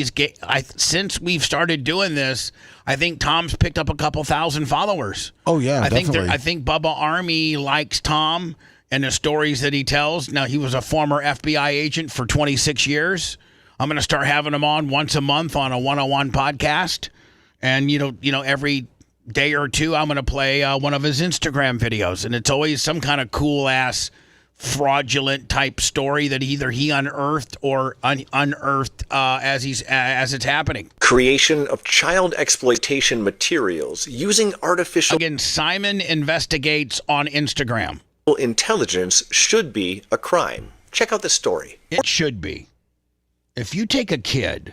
since we've started doing this, I think Tom's picked up a couple thousand followers. Oh, yeah, definitely. I think Bubba Army likes Tom and the stories that he tells. Now, he was a former FBI agent for 26 years. I'm going to start having him on once a month on a one-on-one podcast. And, every day or two, I'm going to play one of his Instagram videos. And it's always some kind of cool-ass fraudulent type story that either he unearthed or unearthed as it's happening. Creation of child exploitation materials using artificial... Again, Simon Investigates on Instagram. Intelligence should be a crime. Check out this story. It should be. If you take a kid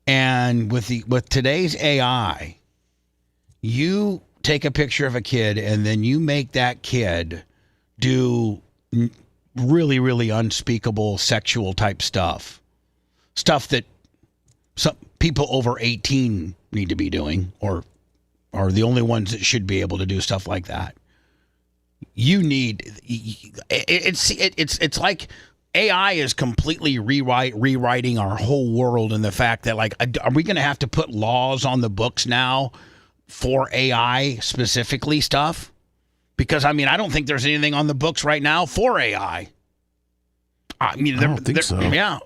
and with today's AI, you take a picture of a kid and then you make that kid do really, really unspeakable sexual type stuff that some people over 18 need to be doing, or are the only ones that should be able to do stuff like that. It's like AI is completely rewriting our whole world, and the fact that, like, are we going to have to put laws on the books now for AI specifically stuff? Because, I don't think there's anything on the books right now for AI. I don't think so. Yeah.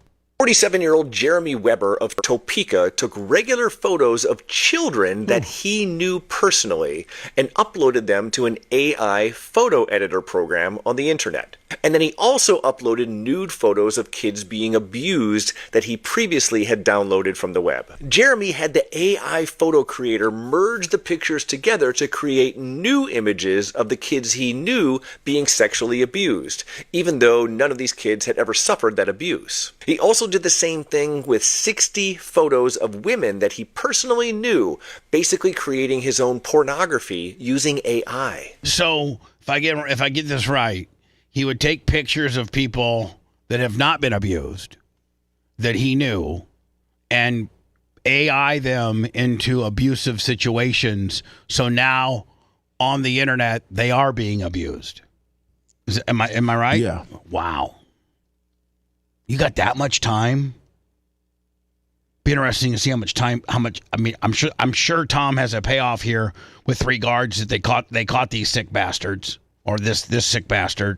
47-year-old Jeremy Weber of Topeka took regular photos of children that he knew personally and uploaded them to an AI photo editor program on the internet. And then he also uploaded nude photos of kids being abused that he previously had downloaded from the web. Jeremy had the AI photo creator merge the pictures together to create new images of the kids he knew being sexually abused, even though none of these kids had ever suffered that abuse. He also did the same thing with 60 photos of women that he personally knew, basically creating his own pornography using AI. So, if I get this right, he would take pictures of people that have not been abused, that he knew, and AI them into abusive situations. So now on the internet, they are being abused. Am I right? Yeah. Wow. You got that much time? Be interesting to see how much. I'm sure Tom has a payoff here with regards that they caught these sick bastards, or this sick bastard.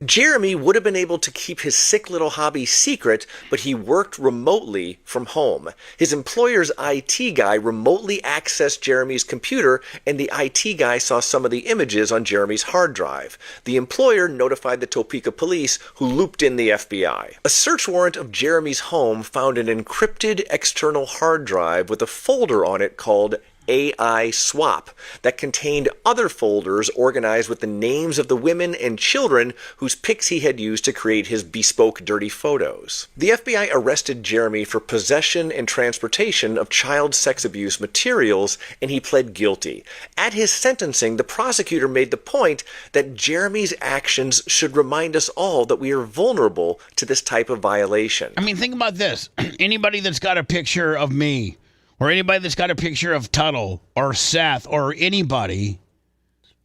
Jeremy would have been able to keep his sick little hobby secret, but he worked remotely from home. His employer's IT guy remotely accessed Jeremy's computer, and the IT guy saw some of the images on Jeremy's hard drive. The employer notified the Topeka police, who looped in the FBI. A search warrant of Jeremy's home found an encrypted external hard drive with a folder on it called AI swap that contained other folders organized with the names of the women and children whose pics he had used to create his bespoke dirty photos. The FBI arrested Jeremy for possession and transportation of child sex abuse materials, and he pled guilty. At his sentencing, the prosecutor made the point that Jeremy's actions should remind us all that we are vulnerable to this type of violation. I mean, think about this. Anybody that's got a picture of me, or anybody that's got a picture of Tuttle or Seth or anybody,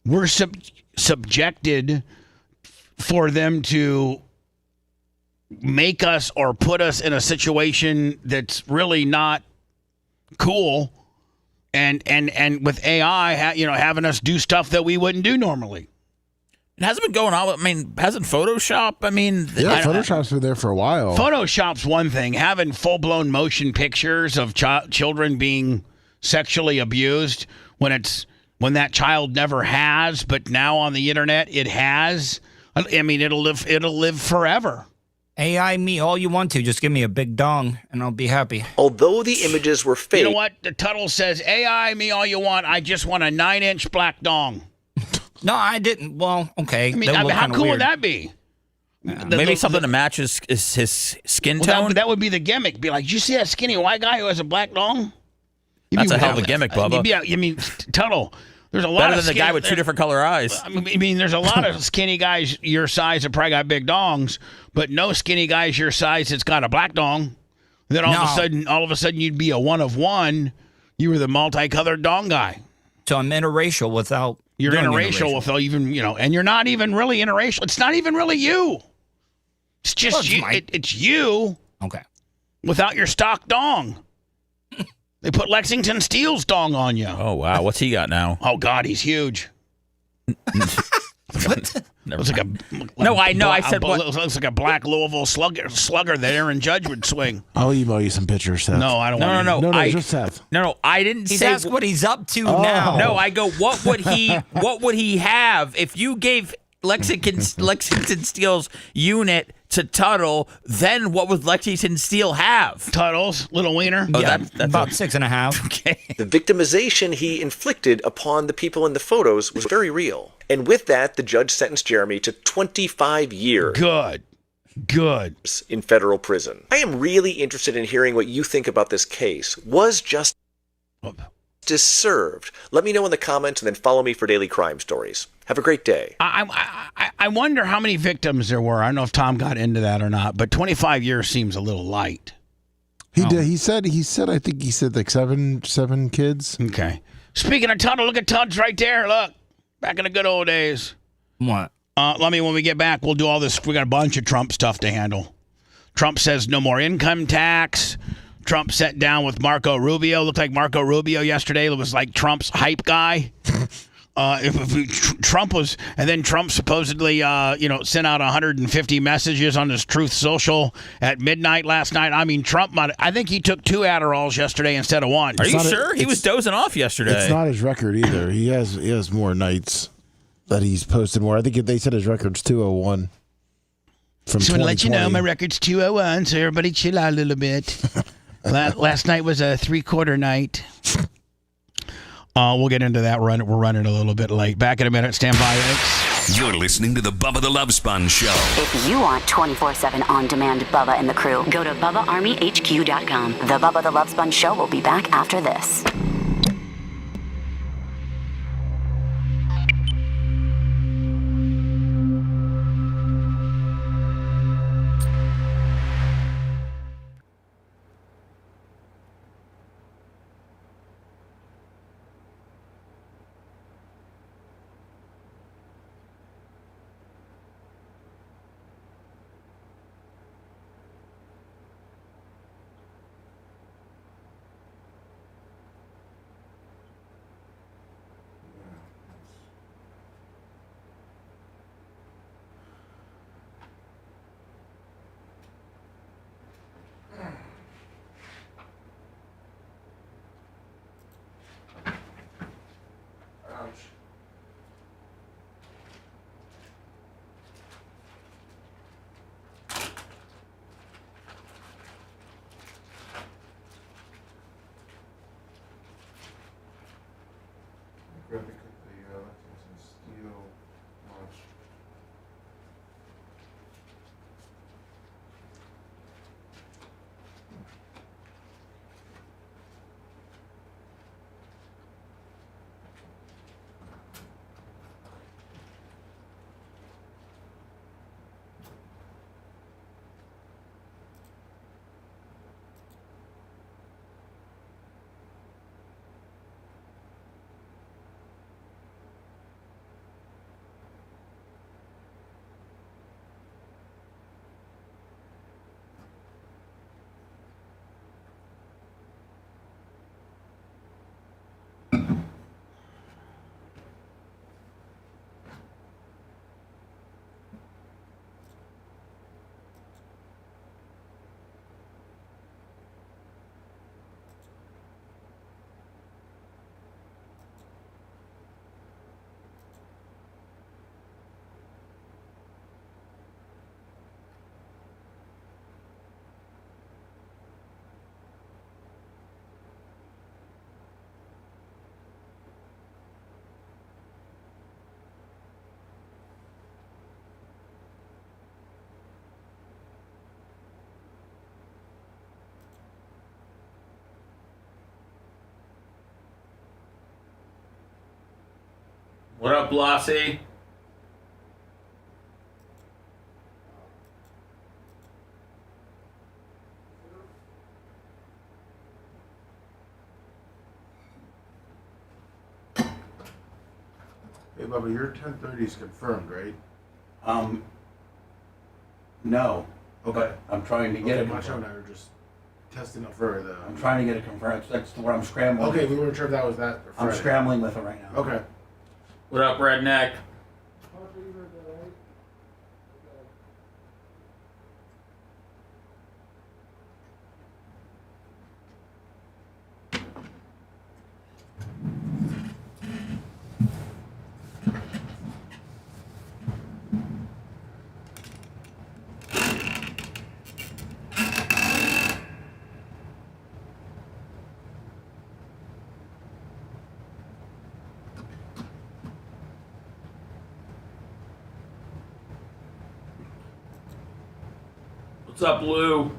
we're subjected for them to make us or put us in a situation that's really not cool, and with AI, having us do stuff that we wouldn't do normally. It hasn't been going on. I mean, hasn't Photoshop? I mean, yeah, Photoshop's been there for a while. Photoshop's one thing. Having full-blown motion pictures of children being sexually abused when that child never has, but now on the internet it has. I mean, it'll live forever. AI me all you want to. Just give me a big dong and I'll be happy. Although the images were fake. You know what? The Tuttle says, AI me all you want. I just want a 9-inch black dong. No, I didn't. Well, okay. I mean, how cool would that be? Maybe something to match his skin tone. That would be the gimmick. Be like, did you see that skinny white guy who has a black dong? That's a hell of a gimmick, Bubba. Yeah, I mean, Tuttle. There's a lot better of than the guy with 2 different color eyes. I mean, there's a lot of skinny guys your size that probably got big dongs, but no skinny guys your size that's got a black dong. Then all of a sudden, you'd be a one of one. You were the multicolored dong guy. So I'm interracial without. You're interracial without even, and you're not even really interracial. It's not even really you. It's just you. It's you. Okay. Without your stock dong. They put Lexington Steel's dong on you. Oh, wow. What's he got now? Oh, God, he's huge. What? Looks like I know. I said what? Looks like a black Louisville slugger that Aaron Judge would swing. I'll email you some pictures, Seth. No, I don't want No, No, just Seth. No, I didn't He's say. asked what he's up to now. No, I go, what would he have if you gave Lexington Steel's unit to Tuttle, then what would Lexington Steel have? Tuttle's little wiener? Oh, Yeah, that's about 6.5. Okay. The victimization he inflicted upon the people in the photos was very real. And with that, the judge sentenced Jeremy to 25 years. Good. In federal prison. I am really interested in hearing what you think about this case. Was justice served? Let me know in the comments and then follow me for daily crime stories. Have a great day. I wonder how many victims there were. I don't know if Tom got into that or not, but 25 years seems a little light. He did. He said. I think he said like seven kids. Okay. Speaking of Tuttle, look at Tuds right there. Look, back in the good old days. What? When we get back, we'll do all this. We got a bunch of Trump stuff to handle. Trump says no more income tax. Trump sat down with Marco Rubio. Looked like Marco Rubio yesterday. It was like Trump's hype guy. Trump supposedly, sent out 150 messages on his Truth Social at midnight last night. I mean, I think he took 2 Adderalls yesterday instead of 1. Are you sure? He was dozing off yesterday. It's not his record either. He has more nights that he's posted more. I think they said his record's 201 from 2020. So to let you know, my record's 201, so everybody chill out a little bit. Last night was a 3/4 night. We'll get into that. We're running a little bit late. Back in a minute. Stand by. You're listening to the Bubba the Love Sponge Show. If you want 24/7 on-demand Bubba and the crew, go to BubbaArmyHQ.com. The Bubba the Love Sponge Show will be back after this. What up, Blossy? Hey, Bubba, your 10:30 is confirmed, right? No. Okay. But I'm trying to get it Macho and confirmed. I are just testing it for the. I'm trying to get it confirmed. That's where I'm scrambling. Okay, we weren't sure if that was that. Or I'm Friday. scrambling with it right now. Okay. What up, Redneck? What's up, Lou?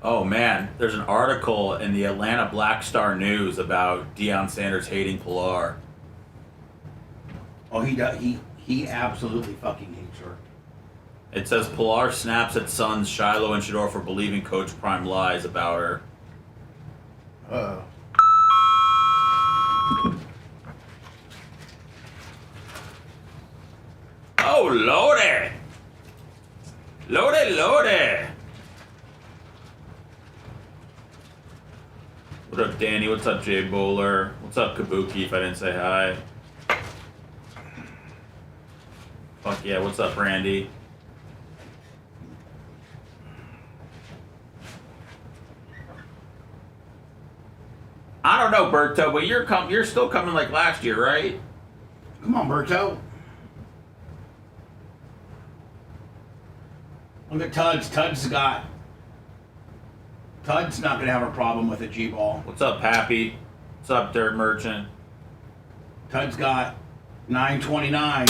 Oh man, there's an article in the Atlanta Black Star News about Deion Sanders hating Pilar. Oh, he does. He absolutely fucking hates her. It says Pilar snaps at sons Shiloh and Shador for believing Coach Prime lies about her. Uh-oh. Oh, Lordy! Lordy, Lordy! What up, Danny? What's up, Jay Bowler? What's up, Kabuki, if I didn't say hi? Fuck yeah, what's up, Randy? I don't know, Berto, but you're still coming like last year, right? Come on, Berto. Look at Tuds. Tud's not gonna have a problem with a G-ball. What's up, Pappy? What's up, Dirt Merchant? Tud's got 929.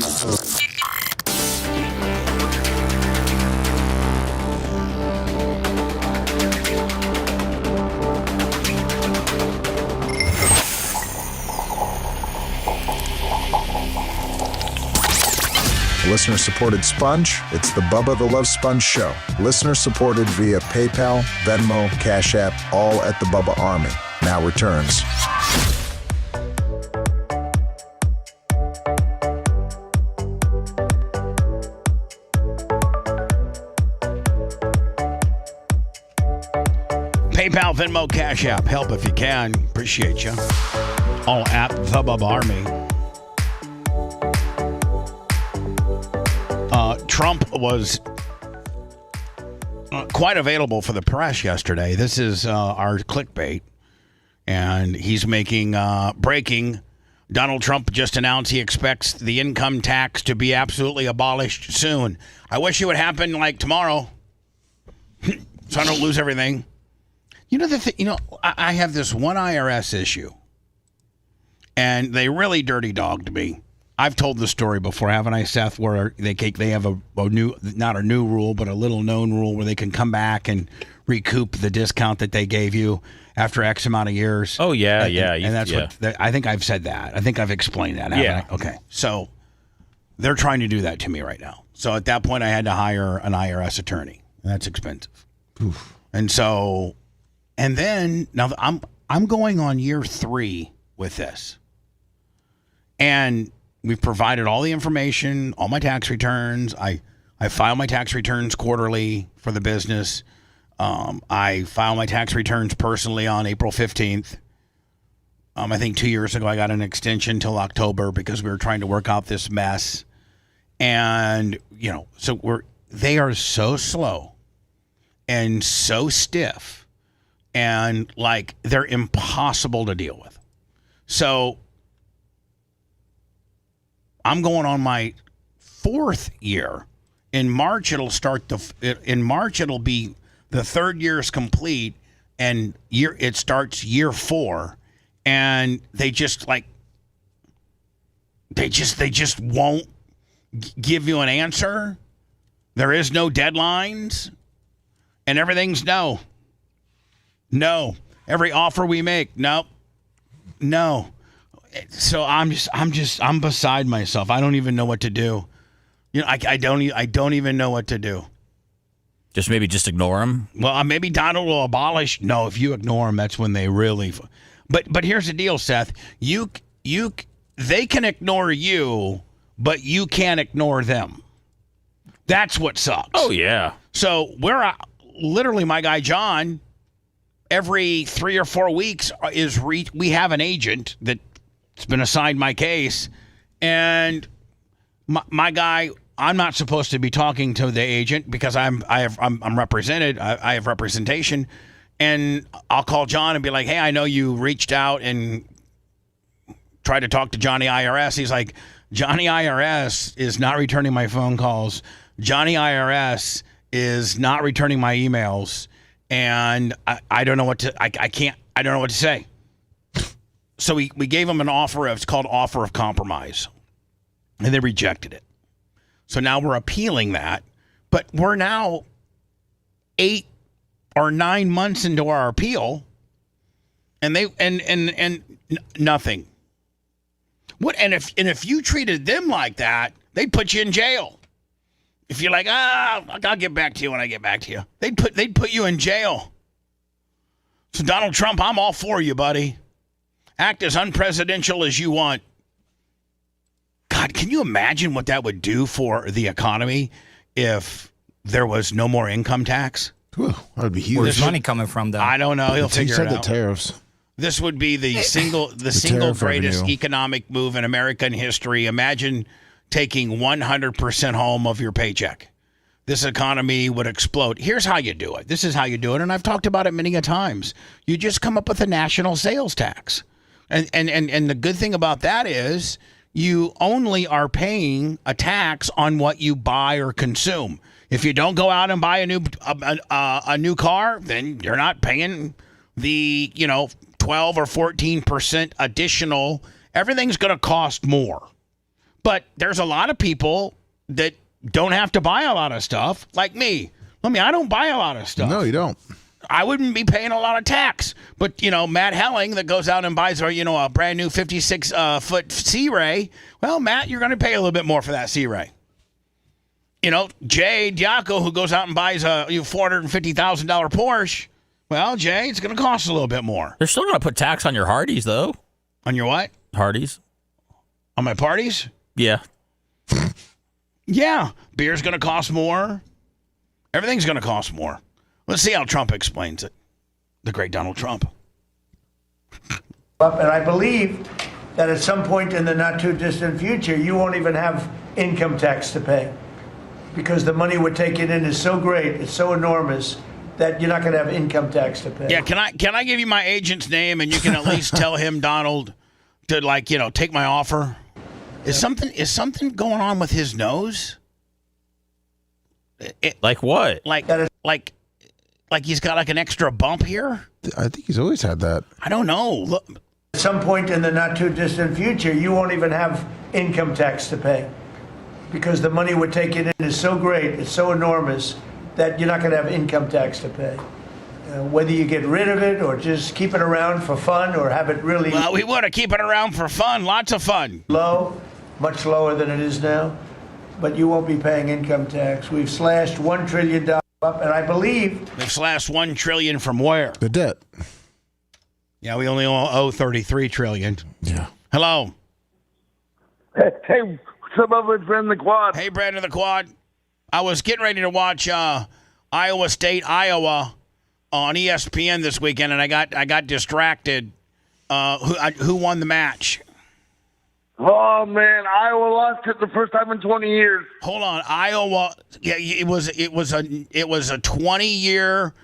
Listener-supported sponge, it's the Bubba the Love Sponge Show. Listener-supported via PayPal, Venmo, Cash App, all at the Bubba Army. Now returns. PayPal, Venmo, Cash App. Help if you can. Appreciate you. All at the Bubba Army. Trump was quite available for the press yesterday. This is our clickbait, and he's making breaking. Donald Trump just announced he expects the income tax to be absolutely abolished soon. I wish it would happen like tomorrow, so I don't lose everything. You know I have this one IRS issue, and they really dirty dogged me. I've told the story before, haven't I, Seth? Where they have a new, not a new rule, but a little known rule where they can come back and recoup the discount that they gave you after X amount of years. Oh yeah, and that's what I think I've said that. I think I've explained that. Haven't I? Okay, so they're trying to do that to me right now. So at that point, I had to hire an IRS attorney, and that's expensive. Oof. And so, and then now I'm going on year 3 with this, and we've provided all the information, all my tax returns. I file my tax returns quarterly for the business. I file my tax returns personally on April 15th. I think 2 years ago I got an extension till October because we were trying to work out this mess. And, so they are so slow and so stiff and like they're impossible to deal with. So I'm going on my 4th year. In March it'll be the 3rd year is complete, and it starts year 4, and they just won't give you an answer. There is no deadlines, and everything's no. Every offer we make, no. So I'm beside myself. I don't even know what to do. I don't even know what to do. Just ignore them. Well, maybe Donald will abolish. No, if you ignore them, that's when they really. But here's the deal, Seth. They can ignore you, but you can't ignore them. That's what sucks. Oh yeah. So we're literally, my guy John, every 3 or 4 weeks we have an agent that's been assigned my case, and my guy. I'm not supposed to be talking to the agent because I'm represented. I have representation, and I'll call John and be like, "Hey, I know you reached out and tried to talk to Johnny IRS." He's like, "Johnny IRS is not returning my phone calls. Johnny IRS is not returning my emails, and I don't know what to. I don't know what to say." So we gave him an offer. It's called offer of compromise, and they rejected it. So now we're appealing that, but we're now 8 or 9 months into our appeal, and nothing. What? And if you treated them like that, they'd put you in jail. If you're like, I'll get back to you when I get back to you, they'd put you in jail. So Donald Trump, I'm all for you, buddy. Act as unpresidential as you want. God, can you imagine what that would do for the economy if there was no more income tax? That'd be huge. Where's money coming from, though? I don't know. He'll figure it out. He said the tariffs. This would be the single greatest revenue. economic move in American history. Imagine taking 100% home of your paycheck. This economy would explode. Here's how you do it. This is how you do it, and I've talked about it many a times. You just come up with a national sales tax. And the good thing about that is you only are paying a tax on what you buy or consume. If you don't go out and buy a new car, then you're not paying the 12 or 14% additional. Everything's going to cost more. But there's a lot of people that don't have to buy a lot of stuff, like me. I don't buy a lot of stuff. No, you don't. I wouldn't be paying a lot of tax. But, Matt Helling that goes out and buys a brand new 56-foot Sea-Ray, well, Matt, you're going to pay a little bit more for that Sea-Ray. Jay Diaco, who goes out and buys a $450,000 Porsche, well, Jay, it's going to cost a little bit more. They're still going to put tax on your Hardys, though. On your what? Hardys. On my parties? Yeah. Yeah. Beer's going to cost more. Everything's going to cost more. Let's see how Trump explains it. The great Donald Trump. And I believe that at some point in the not too distant future, you won't even have income tax to pay. because the money we're taking in is so great, it's so enormous, that you're not going to have income tax to pay. Yeah, can I give you my agent's name and you can at least tell him, Donald, to take my offer? Is something going on with his nose? Like what? Like he's got like an extra bump here? I think he's always had that. I don't know. Look. At some point in the not too distant future, you won't even have income tax to pay because the money we're taking in is so great, it's so enormous, that you're not going to have income tax to pay. Whether you get rid of it or just keep it around for fun or have it really... Well, we want to keep it around for fun. Lots of fun. Low, much lower than it is now, but you won't be paying income tax. We've slashed $1 trillion up, and I believe... They've slashed $1 trillion from where? The debt. Yeah, we only owe $33 trillion. Yeah. Hello. Hey, what's up, with Brandon the Quad? Hey, Brandon the Quad. I was getting ready to watch Iowa State, Iowa on ESPN this weekend, and I got distracted. Who won the match? Oh man, Iowa lost it the first time in 20 years. Hold on, Iowa. Yeah, it was a 20-year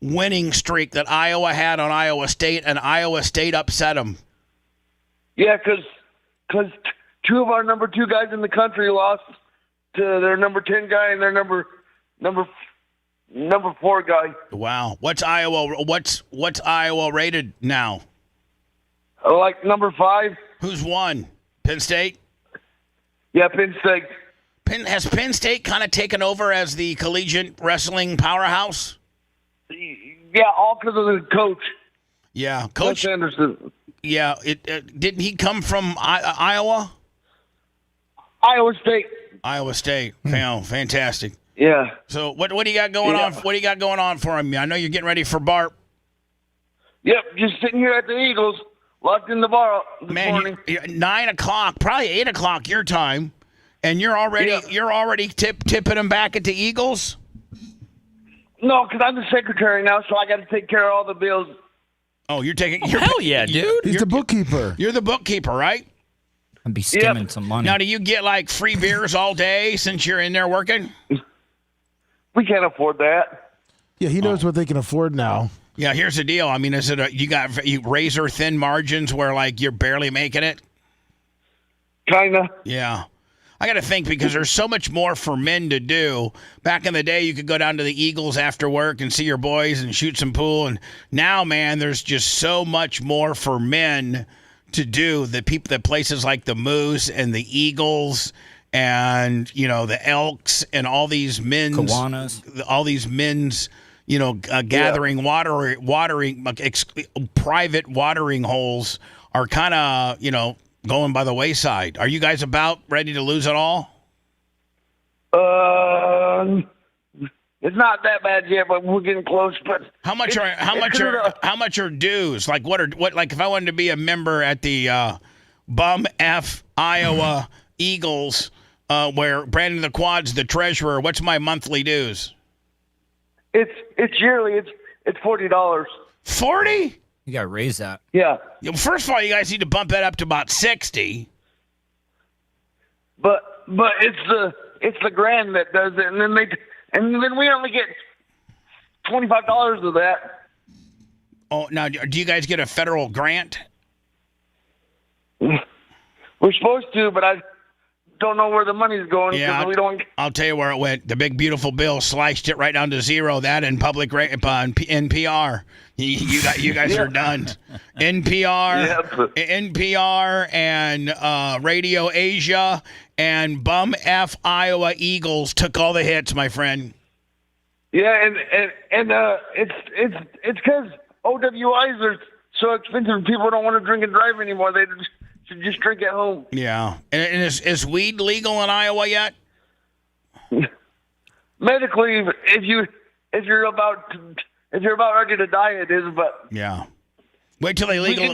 winning streak that Iowa had on Iowa State, and Iowa State upset them. Yeah, because two of our number 2 guys in the country lost to their number 10 guy and their number 4 guy. Wow, what's Iowa rated now? Like number 5. Who's won? Penn State? Yeah, Penn State. Has Penn State kind of taken over as the collegiate wrestling powerhouse? Yeah, all because of the coach. Yeah, Coach Anderson. Yeah, didn't he come from Iowa? Iowa State. Iowa State. Fantastic. Yeah. So what do you got going on? What do you got going on for him? I know you're getting ready for Bart. Yep, just sitting here at the Eagles, locked in the bar this morning. You're 9 o'clock, probably 8 o'clock your time, and you're already tipping them back at the Eagles. No, because I'm the secretary now, so I got to take care of all the bills. Oh, you're taking. Hell yeah, dude! He's the bookkeeper. You're the bookkeeper, right? I'd be skimming some money. Now, do you get like free beers all day since you're in there working? We can't afford that. Yeah, he knows what they can afford now. Yeah, here's the deal. I mean, is it you got razor thin margins where like you're barely making it? Kinda. Yeah. I got to think because there's so much more for men to do. Back in the day, you could go down to the Eagles after work and see your boys and shoot some pool. And now, man, there's just so much more for men to do. The places like the Moose and the Eagles and, the Elks and all these men's. Kiwanis. All these men's, gathering private watering holes are kind of, going by the wayside. Are you guys about ready to lose it all? It's not that bad yet, but we're getting close. But how much are dues? Like like if I wanted to be a member at the Iowa Eagles, where Brandon the Quad's the treasurer, what's my monthly dues? It's yearly. It's $40. 40? You got to raise that. Yeah. First of all, you guys need to bump that up to about 60. But it's the grand that does it, and then we only get $25 of that. Oh, now do you guys get a federal grant? We're supposed to, but I don't know where the money's going. Yeah, we don't. I'll tell you where it went. The big beautiful bill sliced it right down to zero. That in public NPR. You guys are done. NPR and Radio Asia and BumF Iowa Eagles took all the hits, my friend. Yeah, and it's because OWIs are so expensive. People don't want to drink and drive anymore. They should just drink at home. Yeah, and is weed legal in Iowa yet? Medically, if you're about ready to die, it is. But yeah, wait till they legal.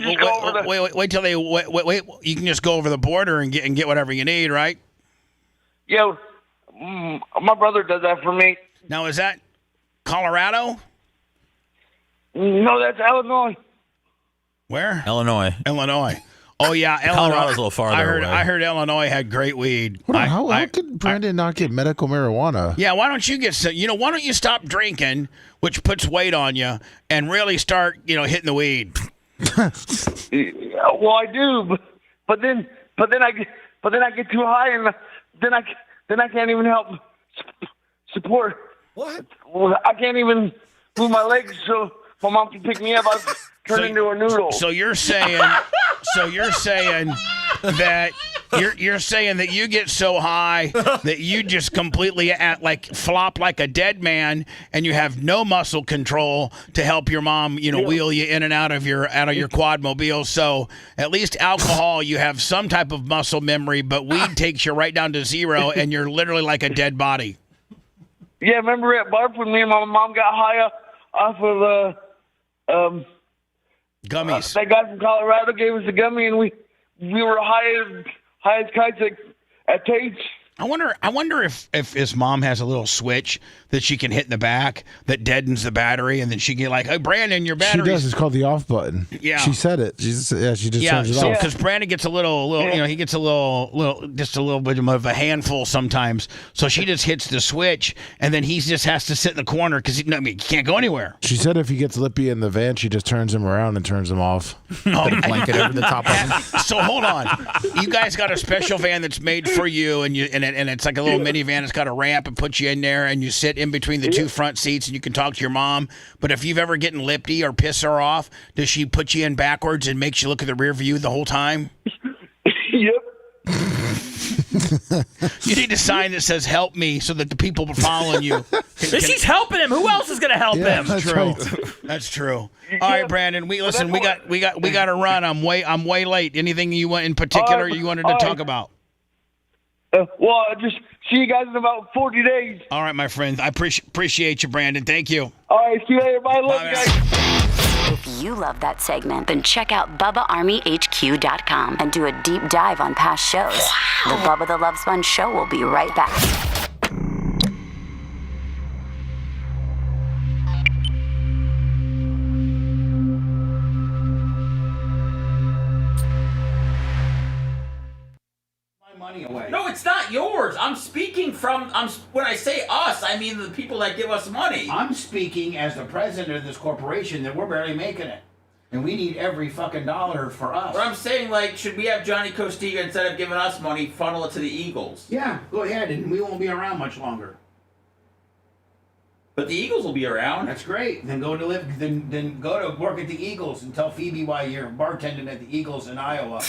Wait till they wait. You can just go over the border and get whatever you need, right? Yeah, my brother does that for me. Now, is that Colorado? No, that's Illinois. Where? Illinois. Oh yeah, Colorado's a little farther away. I heard Illinois had great weed. Hold on, how could Brandon not get medical marijuana? Yeah, why don't you get some? Why don't you stop drinking, which puts weight on you, and really start, hitting the weed? Well, I do, but then I get too high, and then I can't even help support. What? Well, I can't even move my legs, so my mom can pick me up. I turn into a noodle. So you're saying that you're saying that you get so high that you just completely flop like a dead man, and you have no muscle control to help your mom, wheel you in and out of your quadmobile. So at least alcohol, you have some type of muscle memory, but weed takes you right down to zero, and you're literally like a dead body. Yeah, remember at Barf when me and my mom got high off of gummies? That guy from Colorado gave us a gummy, and we were high as kites at Tate's. I wonder if his mom has a little switch that she can hit in the back that deadens the battery, and then she can "Hey, Brandon, your battery." She does. It's called the off button. Yeah, she said it. She just turns it off. Because Brandon gets a little, he gets a little, just a little bit of a handful sometimes. So she just hits the switch, and then he just has to sit in the corner because he can't go anywhere. She said if he gets lippy in the van, she just turns him around and turns him off. Put a blanket over the top of him. So hold on, you guys got a special van that's made for you, and it's like a little minivan. It's got a ramp and puts you in there, and you sit in between the two front seats, and you can talk to your mom. But if you've ever gotten lippy or piss her off, does she put you in backwards and makes you look at the rear view the whole time? Yep. You need a sign that says "Help me" so that the people following you. She's helping him. Who else is going to help him? That's true. That's true. All right, Brandon. We got to run. I'm way late. Anything you want in particular you wanted to talk about? Well, just see you guys in about 40 days. All right, my friend. I appreciate you, Brandon. Thank you. All right, see you later. Bye, love you guys. If you love that segment, then check out BubbaArmyHQ.com and do a deep dive on past shows. The Bubba the Love Sponge Show will be right back. No, it's not yours. I'm speaking from. When I say us, I mean the people that give us money. I'm speaking as the president of this corporation that we're barely making it, and we need every fucking dollar for us. But I'm saying, should we have Johnny Costiga, instead of giving us money, funnel it to the Eagles? Yeah, go ahead, and we won't be around much longer. But the Eagles will be around. That's great. Then go to work at the Eagles and tell Phoebe why you're bartending at the Eagles in Iowa.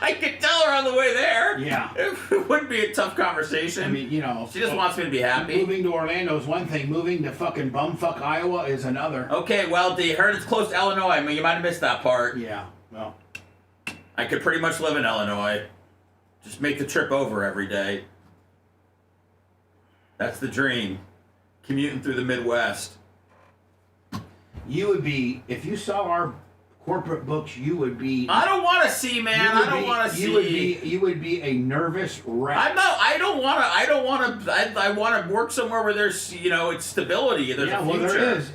I could tell her on the way there. Yeah. It wouldn't be a tough conversation. I mean, she just wants me to be happy. Moving to Orlando is one thing. Moving to fucking bumfuck Iowa is another. Okay, well, you heard it's close to Illinois. I mean, you might have missed that part. Yeah, well. I could pretty much live in Illinois. Just make the trip over every day. That's the dream. Commuting through the Midwest. You would be, if you saw our corporate books, you would be. I don't want to see, man. I don't want to see. You would be a nervous wreck. I don't want to. I want to work somewhere where there's, it's stability. There's a future. Well, there is.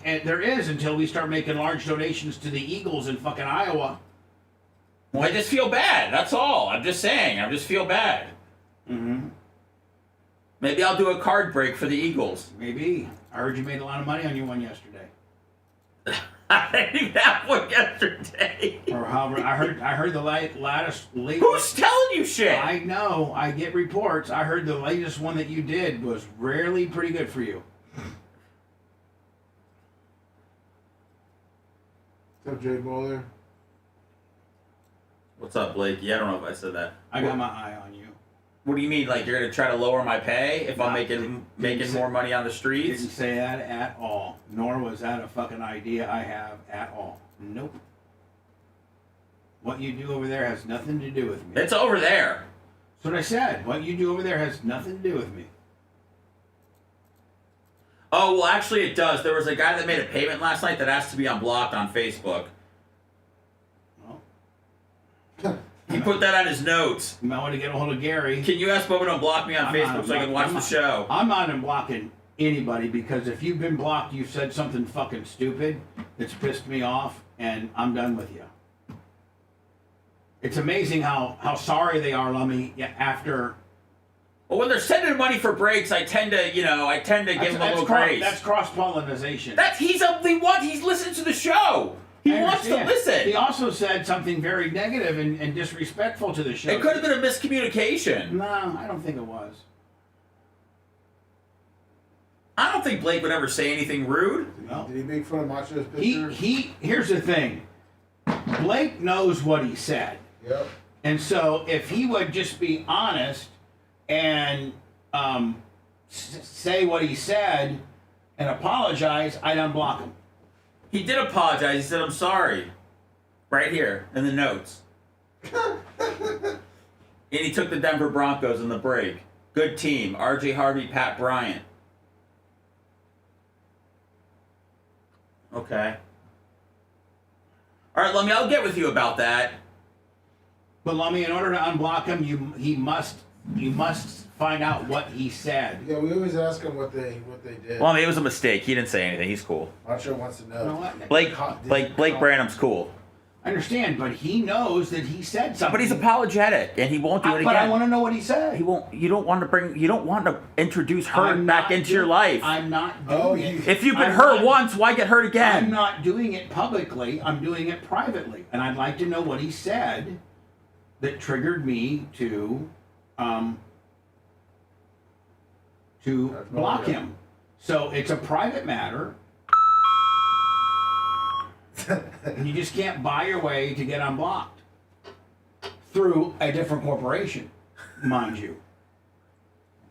There is until we start making large donations to the Eagles in fucking Iowa. Well, I just feel bad. That's all. I'm just saying. I just feel bad. Mm-hmm. Maybe I'll do a card break for the Eagles. Maybe. I heard you made a lot of money on your one yesterday. I didn't even have one yesterday. Or however, I heard the latest. Who's telling you shit? I know. I get reports. I heard the latest one that you did was rarely pretty good for you. What's up, Jay Bowler? What's up, Blakey? I don't know if I said that. I got my eye on you. What do you mean? Like you're gonna try to lower my pay if I'm making more money on the streets? Didn't say that at all. Nor was that a fucking idea I have at all. Nope. What you do over there has nothing to do with me. It's over there. That's what I said. What you do over there has nothing to do with me. Oh, well, actually it does. There was a guy that made a payment last night that asked to be unblocked on Facebook. He put that on his notes. You might want to get a hold of Gary. Can you ask Bubba to unblock me on Facebook so I can watch the show? I'm not unblocking anybody because if you've been blocked, you've said something fucking stupid that's pissed me off, and I'm done with you. It's amazing how sorry they are, Lummy, after. Well, when they're sending money for breaks, I tend to give them a little grace. That's cross-pollination. He listens to the show. He wants to listen. He also said something very negative and disrespectful to the show. It could have been a miscommunication. No, I don't think it was. I don't think Blake would ever say anything rude. No. Did he make fun of Macho's picture? Here's the thing. Blake knows what he said. Yep. And so if he would just be honest and say what he said and apologize, I'd unblock him. He did apologize. He said, "I'm sorry." Right here in the notes. And he took the Denver Broncos in the break. Good team. R.J. Harvey, Pat Bryant. Okay. All right, Lummy, I'll get with you about that. But Lummy, in order to unblock him, you must find out what he said. Yeah, we always ask him what they did. Well, I mean, it was a mistake. He didn't say anything. He's cool. Macho wants to know. Blake Branham's cool. I understand, but he knows that he said something. But he's apologetic, and he won't do it again. But I want to know what he said. He won't. You don't want to introduce hurt back into your life. I'm not doing it. If you've been hurt once, why get hurt again? I'm not doing it publicly. I'm doing it privately, and I'd like to know what he said that triggered me to block him. So it's a private matter. And you just can't buy your way to get unblocked through a different corporation, mind you.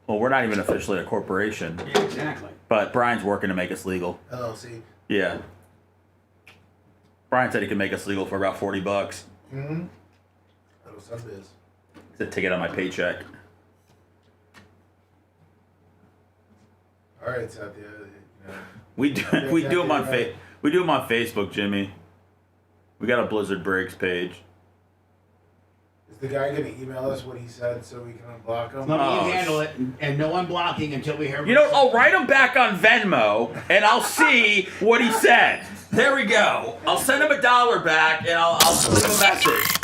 Well, we're not even officially a corporation. Yeah, exactly. But Brian's working to make us legal. LLC. Yeah. Brian said he could make us legal for about $40. Mm-hmm. That was some biz. It's a ticket on my paycheck. All right, Satya. We do them on We do them on Facebook, Jimmy. We got a Blizzard Breaks page. Is the guy going to email us what he said so we can unblock him? Let me handle it, and no unblocking until we hear. You know, I'll write him back on Venmo, and I'll see what he said. There we go. I'll send him $1 back, and I'll leave a message.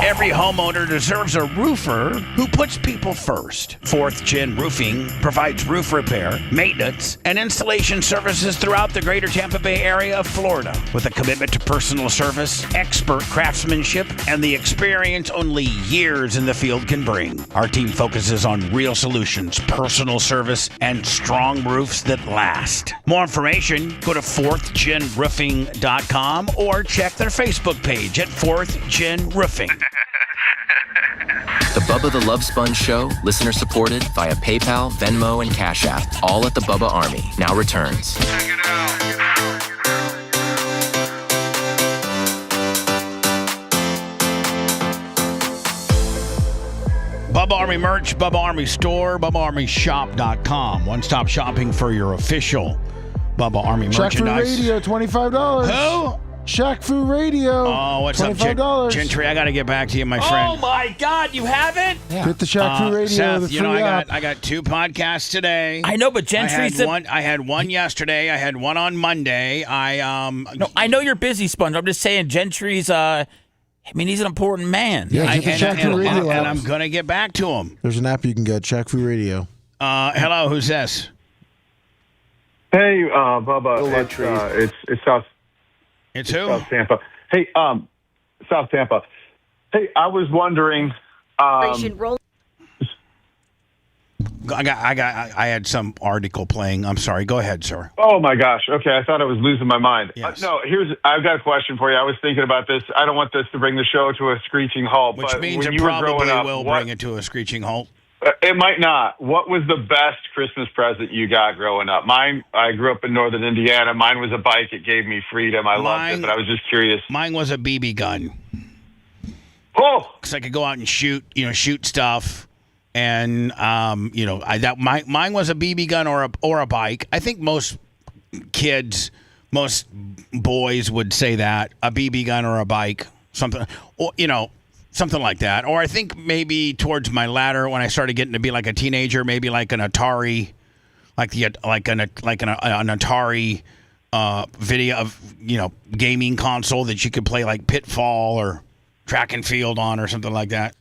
Every homeowner deserves a roofer who puts people first. 4th Gen Roofing provides roof repair, maintenance, and installation services throughout the greater Tampa Bay area of Florida. With a commitment to personal service, expert craftsmanship, and the experience only years in the field can bring. Our team focuses on real solutions, personal service, and strong roofs that last. More information, go to 4thgenroofing.com or check their Facebook page at 4th Gen Roofing. The Bubba the Love Sponge Show, listener supported via PayPal, Venmo, and Cash App, all at the Bubba Army, now returns. Check it out. Bubba Army merch, Bubba Army store, BubbaArmyShop.com. One-stop shopping for your official Bubba Army merchandise. Shaq Fu Radio, $25. Who? Shaq Fu Radio. Oh, what's up, $25. Gentry? I got to get back to you, my friend. Oh my God, you haven't? Get the Shaq Fu Radio. Seth, the free I app. got 2 podcasts today. I know, but Gentry's I had one yesterday. I had one on Monday. No, I know you're busy, Sponge. I'm just saying, Gentry's. I mean, he's an important man. Yeah, get the Shaq Fu Radio and app. I'm gonna get back to him. There's an app you can get, Shaq Fu Radio. Hello, who's this? Hey, Bubba. It's South. It's who? South Tampa. Hey, South Tampa. Hey, I was wondering. I had some article playing. I'm sorry. Go ahead, sir. Oh my gosh. Okay, I thought I was losing my mind. Yes. No, I've got a question for you. I was thinking about this. I don't want this to bring the show to a screeching halt. Which but means when it you were growing probably up, will bring it to a screeching halt. It might not. What was the best Christmas present you got growing up? Mine, I grew up in northern Indiana. Mine was a bike. It gave me freedom. I loved it, but I was just curious. Mine was a BB gun. Oh! Because I could go out and shoot stuff. And, mine was a BB gun or a bike. I think most boys would say that, a BB gun or a bike, something. Or, Something like that. Or I think maybe towards my latter, when I started getting to be like a teenager, maybe like an Atari, like an Atari video of, gaming console that you could play like Pitfall or Track and Field on or something like that.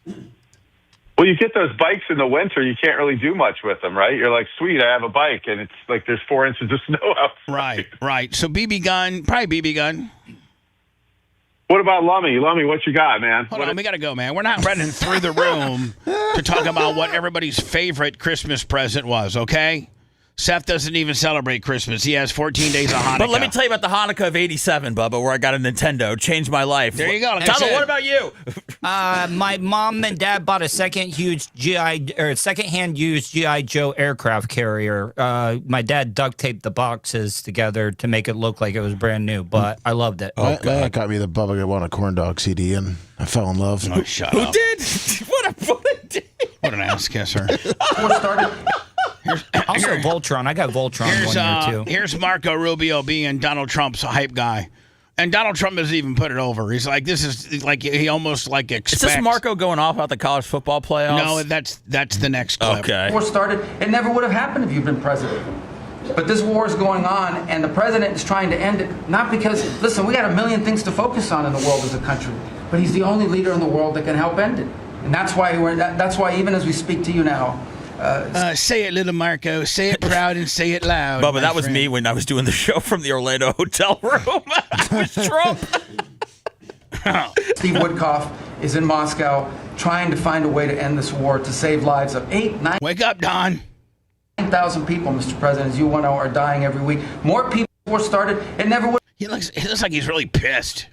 Well, you get those bikes in the winter, you can't really do much with them, right? You're like, sweet, I have a bike, and it's like there's 4 inches of snow outside. Right. So probably BB gun. What about Lummy? Lummy, what you got, man? Hold on, we got to go, man. We're not running through the room to talk about what everybody's favorite Christmas present was, okay? Seth doesn't even celebrate Christmas. He has 14 days of Hanukkah. But let me tell you about the Hanukkah of '87, Bubba, where I got a Nintendo. Changed my life. There you go. Like Donald, what about you? My mom and dad bought a secondhand used GI Joe aircraft carrier. My dad duct taped the boxes together to make it look like it was brand new, but I loved it. My dad got me the Bubba Won a Corn Dog CD, and I fell in love. Oh, shut Who up. did? What an ass kisser. Also, Voltron. I got Voltron one year, too. Here's Marco Rubio being Donald Trump's hype guy. And Donald Trump doesn't even put it over. He's like, this is like, he almost like expects. Is this Marco going off about the college football playoffs? No, that's the next clip. Okay. War started, it never would have happened if you'd been president. But this war is going on, and the president is trying to end it, not because, listen, we got a million things to focus on in the world as a country, but he's the only leader in the world that can help end it. And that's why even as we speak to you now, say it, little Marco. Say it proud and say it loud. Bubba, that was me when I was doing the show from the Orlando hotel room. It was Trump. Steve Woodcock is in Moscow trying to find a way to end this war, to save lives of 9,000. Wake up, Don. 9,000 people, Mr. President, as you know, are dying every week. More people were started. It never would. He looks like he's really pissed.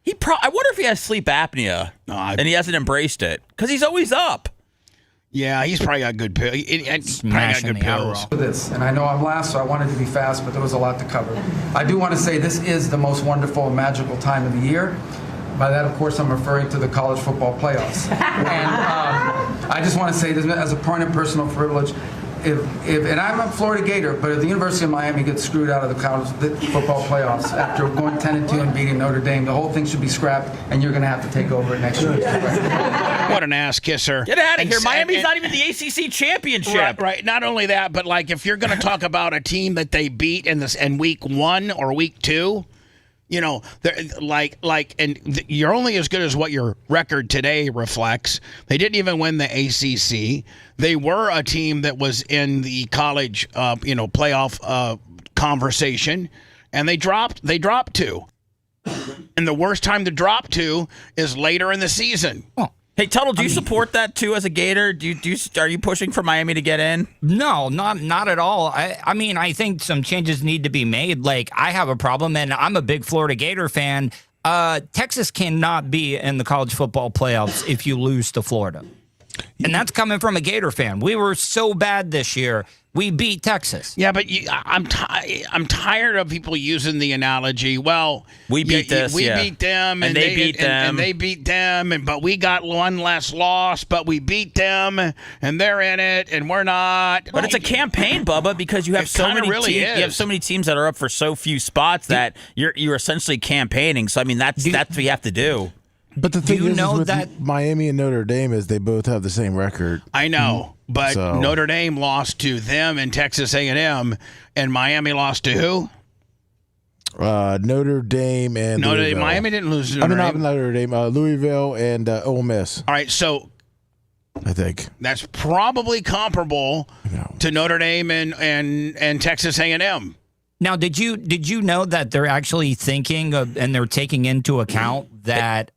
I wonder if he has sleep apnea and he hasn't embraced it because he's always up. Yeah, he's probably got good pills. He's probably got good pills. This, and I know I'm last, so I wanted to be fast, but there was a lot to cover. I do want to say this is the most wonderful and magical time of the year. By that, of course, I'm referring to the college football playoffs. And I just want to say this as a point of personal privilege. And I'm a Florida Gator, but if the University of Miami gets screwed out of the college football playoffs after going 10-2 and beating Notre Dame, the whole thing should be scrapped, and you're going to have to take over it next year. What an ass kisser. Get out of here. Miami's not even the ACC championship. Right. Not only that, but like if you're going to talk about a team that they beat in week 1 or week 2, you're only as good as what your record today reflects. They didn't even win the ACC. They were a team that was in the college, playoff conversation, and they dropped 2. And the worst time to drop 2 is later in the season. Oh. Hey, Tuttle, do you support that too as a Gator? Are you pushing for Miami to get in? No, not at all. I mean, I think some changes need to be made. Like, I have a problem, and I'm a big Florida Gator fan. Texas cannot be in the college football playoffs if you lose to Florida. And that's coming from a Gator fan. We were so bad this year. We beat Texas. Yeah, but I'm tired of people using the analogy. Well, we beat beat them, and they beat them, and they beat them, but we got one less loss, but we beat them, and they're in it, and we're not. But it's a campaign, Bubba, because you have so many teams. You have so many teams that are up for so few spots that you're essentially campaigning. So I mean, that's what you have to do. But the thing is with Miami and Notre Dame is they both have the same record. I know, but Notre Dame lost to them and Texas A&M, and Miami lost to who? Notre Dame and Louisville. Miami didn't lose to Notre Dame. Not Notre Dame. Louisville and Ole Miss. All right, so I think that's probably comparable to Notre Dame and Texas A&M. Now, did you know that they're actually thinking of, and they're taking into account that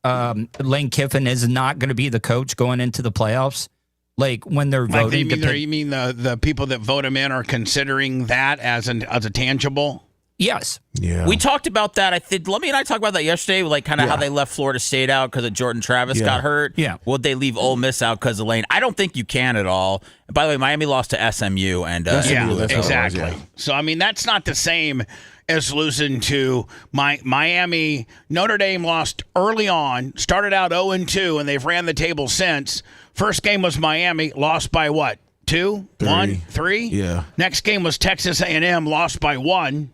Lane Kiffin is not going to be the coach going into the playoffs? Like when they're voting, you mean the people that vote him in are considering that as a tangible? Yes. Yeah. We talked about that. I think Lummy and I talked about that yesterday, like kind of how they left Florida State out because of Jordan Travis got hurt. Yeah. Would they leave Ole Miss out because of Lane? I don't think you can at all. And by the way, Miami lost to SMU and exactly. So I mean, that's not the same as losing to Miami. Notre Dame lost early on, started out 0-2, and they've ran the table since. First game was Miami, lost by what? 2? 1? 3? Yeah. Next game was Texas A&M, lost by 1.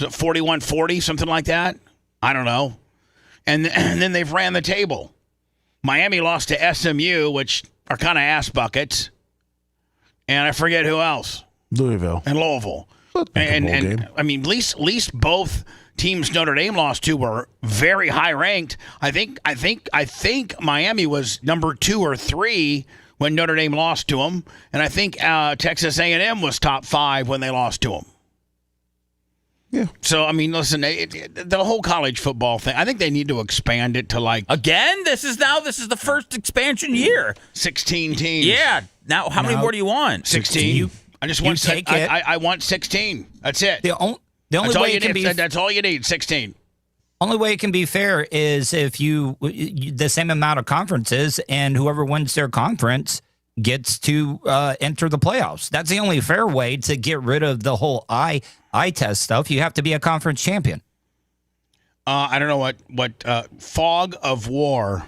Was it 41-40, something like that? I don't know. And then they've ran the table. Miami lost to SMU, which are kind of ass buckets. And I forget who else. Louisville. And Louisville. And I mean, at least both teams Notre Dame lost to were very high ranked. I think Miami was number 2 or 3 when Notre Dame lost to them, and I think Texas A&M was top 5 when they lost to them. Yeah. So I mean, listen, the whole college football thing. I think they need to expand it to like again. This is the first expansion year. 16 teams. Yeah. Now, how many more do you want? 16. I just want. I want 16. That's it. The only way it can be. That's all you need. 16. Only way it can be fair is if you the same amount of conferences, and whoever wins their conference gets to enter the playoffs. That's the only fair way to get rid of the whole eye test stuff. You have to be a conference champion. I don't know what fog of war.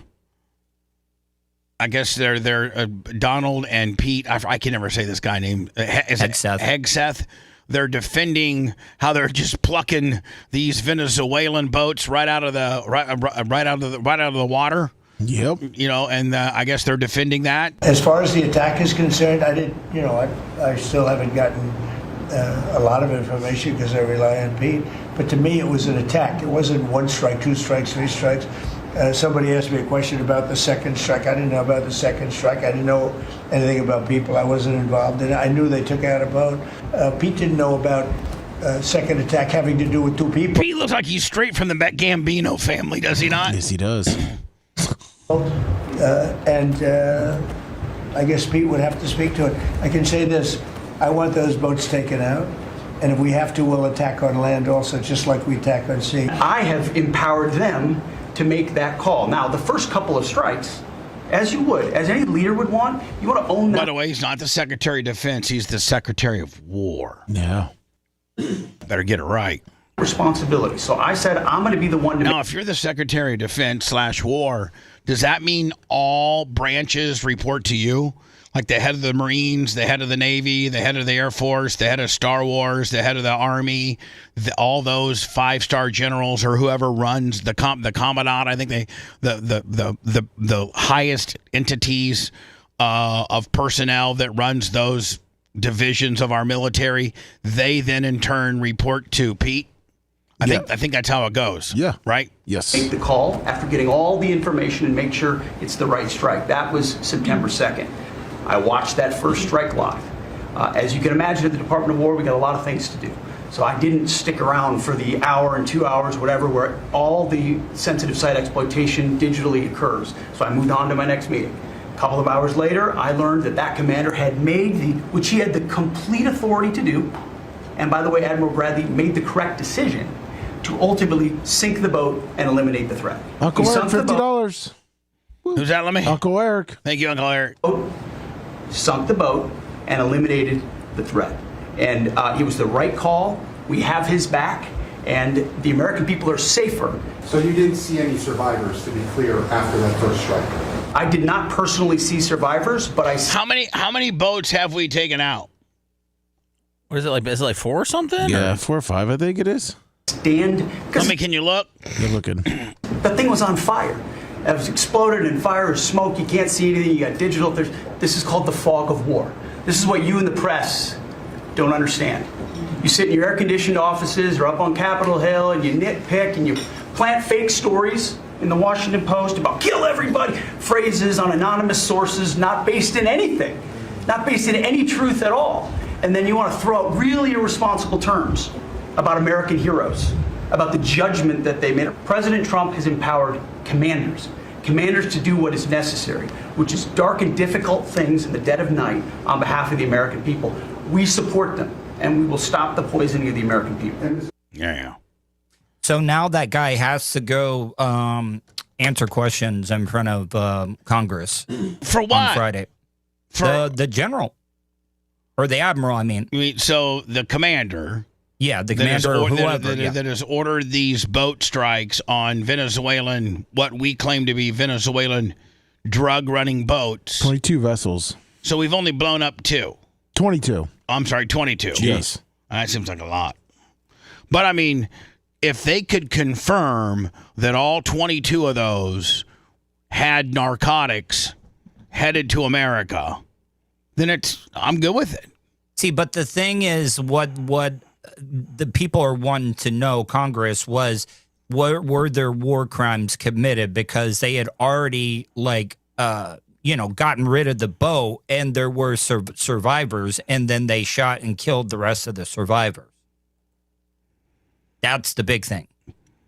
I guess they're Donald and Pete. I can never say this guy name. Hegseth. They're defending how they're just plucking these Venezuelan boats right out of the water. Yep. You know, and I guess they're defending that. As far as the attack is concerned, I still haven't gotten a lot of information because I rely on Pete. But to me, it was an attack. It wasn't 1 strike, 2 strikes, 3 strikes. Somebody asked me a question about the second strike. I didn't know about the second strike. I didn't know anything about people. I wasn't involved in it. I knew they took out a boat. Pete didn't know about second attack having to do with 2 people. Pete looks like he's straight from the Gambino family, does he not? Yes, he does. I guess Pete would have to speak to it. I can say this. I want those boats taken out. And if we have to, we'll attack on land also, just like we attack on sea. I have empowered them to make that call. Now, the first couple of strikes, as you would, as any leader would want, you want to own that. By the way, he's not the Secretary of Defense. He's the Secretary of War. Yeah. Better get it right. Responsibility. So I said, I'm going to be the one to... Now, if you're the Secretary of Defense /War, does that mean all branches report to you? Like the head of the Marines, the head of the Navy, the head of the Air Force, the head of Star Wars, the head of the Army, all those 5-star generals or whoever runs the commandant. I think the highest entities of personnel that runs those divisions of our military. They then in turn report to Pete. I think that's how it goes. Yeah. Right? Yes. Make the call after getting all the information and make sure it's the right strike. That was September 2nd. I watched that first strike live. As you can imagine, at the Department of War, we got a lot of things to do. So I didn't stick around for the hour and 2 hours, whatever, where all the sensitive site exploitation digitally occurs. So I moved on to my next meeting. A couple of hours later, I learned that commander had made which he had the complete authority to do, and by the way, Admiral Bradley made the correct decision to ultimately sink the boat and eliminate the threat. Uncle Eric, $50. Who's that? Let me. Uncle Eric. Thank you, Uncle Eric. Sunk the boat and eliminated the threat. And it was the right call. We have his back, and the American people are safer. So you didn't see any survivors, to be clear, after that first strike? I did not personally see survivors, but I... How many boats have we taken out? What is it like? Is it like 4 or something? Yeah, or? 4 or 5, I think it is. Can you look? You're looking. The thing was on fire. It was exploded and fire and smoke. You can't see anything. You got digital. This is called the fog of war. This is what you in the press don't understand. You sit in your air-conditioned offices or up on Capitol Hill and you nitpick and you plant fake stories in the Washington Post about kill everybody, phrases on anonymous sources not based in anything, not based in any truth at all. And then you want to throw out really irresponsible terms about American heroes, about the judgment that they made. President Trump has empowered commanders to do what is necessary, which is dark and difficult things in the dead of night on behalf of the American people. We support them, and we will stop the poisoning of the American people. Yeah. So now that guy has to go answer questions in front of Congress. For what? On Friday. For the general. Or the admiral, I mean. So the commander... Yeah, the commander or whoever. That has ordered these boat strikes on Venezuelan, what we claim to be Venezuelan drug-running boats. 22 vessels. So we've only blown up 2. 22. I'm sorry, 22. Yes. That seems like a lot. But, I mean, if they could confirm that all 22 of those had narcotics headed to America, then I'm good with it. See, but the thing is, what the people are wanting to know, Congress, was were there war crimes committed, because they had already gotten rid of the boat, and there were survivors, and then they shot and killed the rest of the survivors. That's the big thing.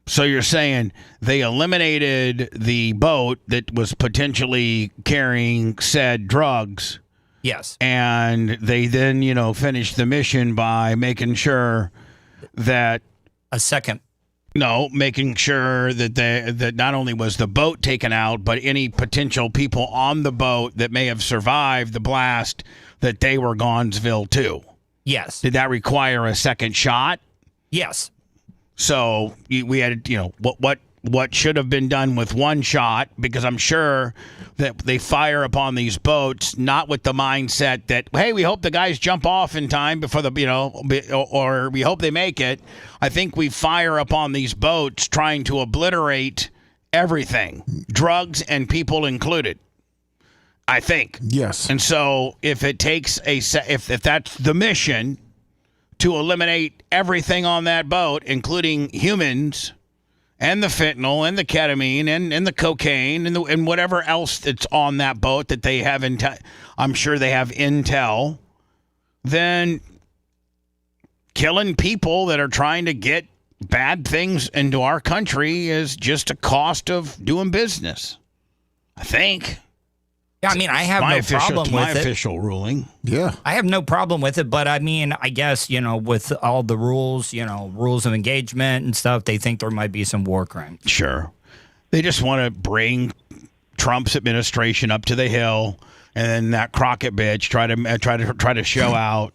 So you're saying they eliminated the boat that was potentially carrying said drugs. Yes. And they then, finished the mission by making sure that making sure that not only was the boat taken out, but any potential people on the boat that may have survived the blast, that they were Gonzville too. Yes. Did that require a second shot? Yes. So we had, what should have been done with one shot, because I'm sure that they fire upon these boats not with the mindset that, hey, we hope the guys jump off in time before or we hope they make it. I think we fire upon these boats trying to obliterate everything, drugs and people included. I think. Yes. And so if it takes if that's the mission, to eliminate everything on that boat, including humans, and the fentanyl, and the ketamine, and the cocaine, and whatever else that's on that boat that they have I'm sure they have intel, then killing people that are trying to get bad things into our country is just a cost of doing business, I think. Yeah, I mean, I have no problem with it. My official ruling. Yeah. I have no problem with it, but I mean, I guess, with all the rules, rules of engagement and stuff, they think there might be some war crimes. Sure. They just want to bring Trump's administration up to the hill, and then that Crockett bitch try to show out,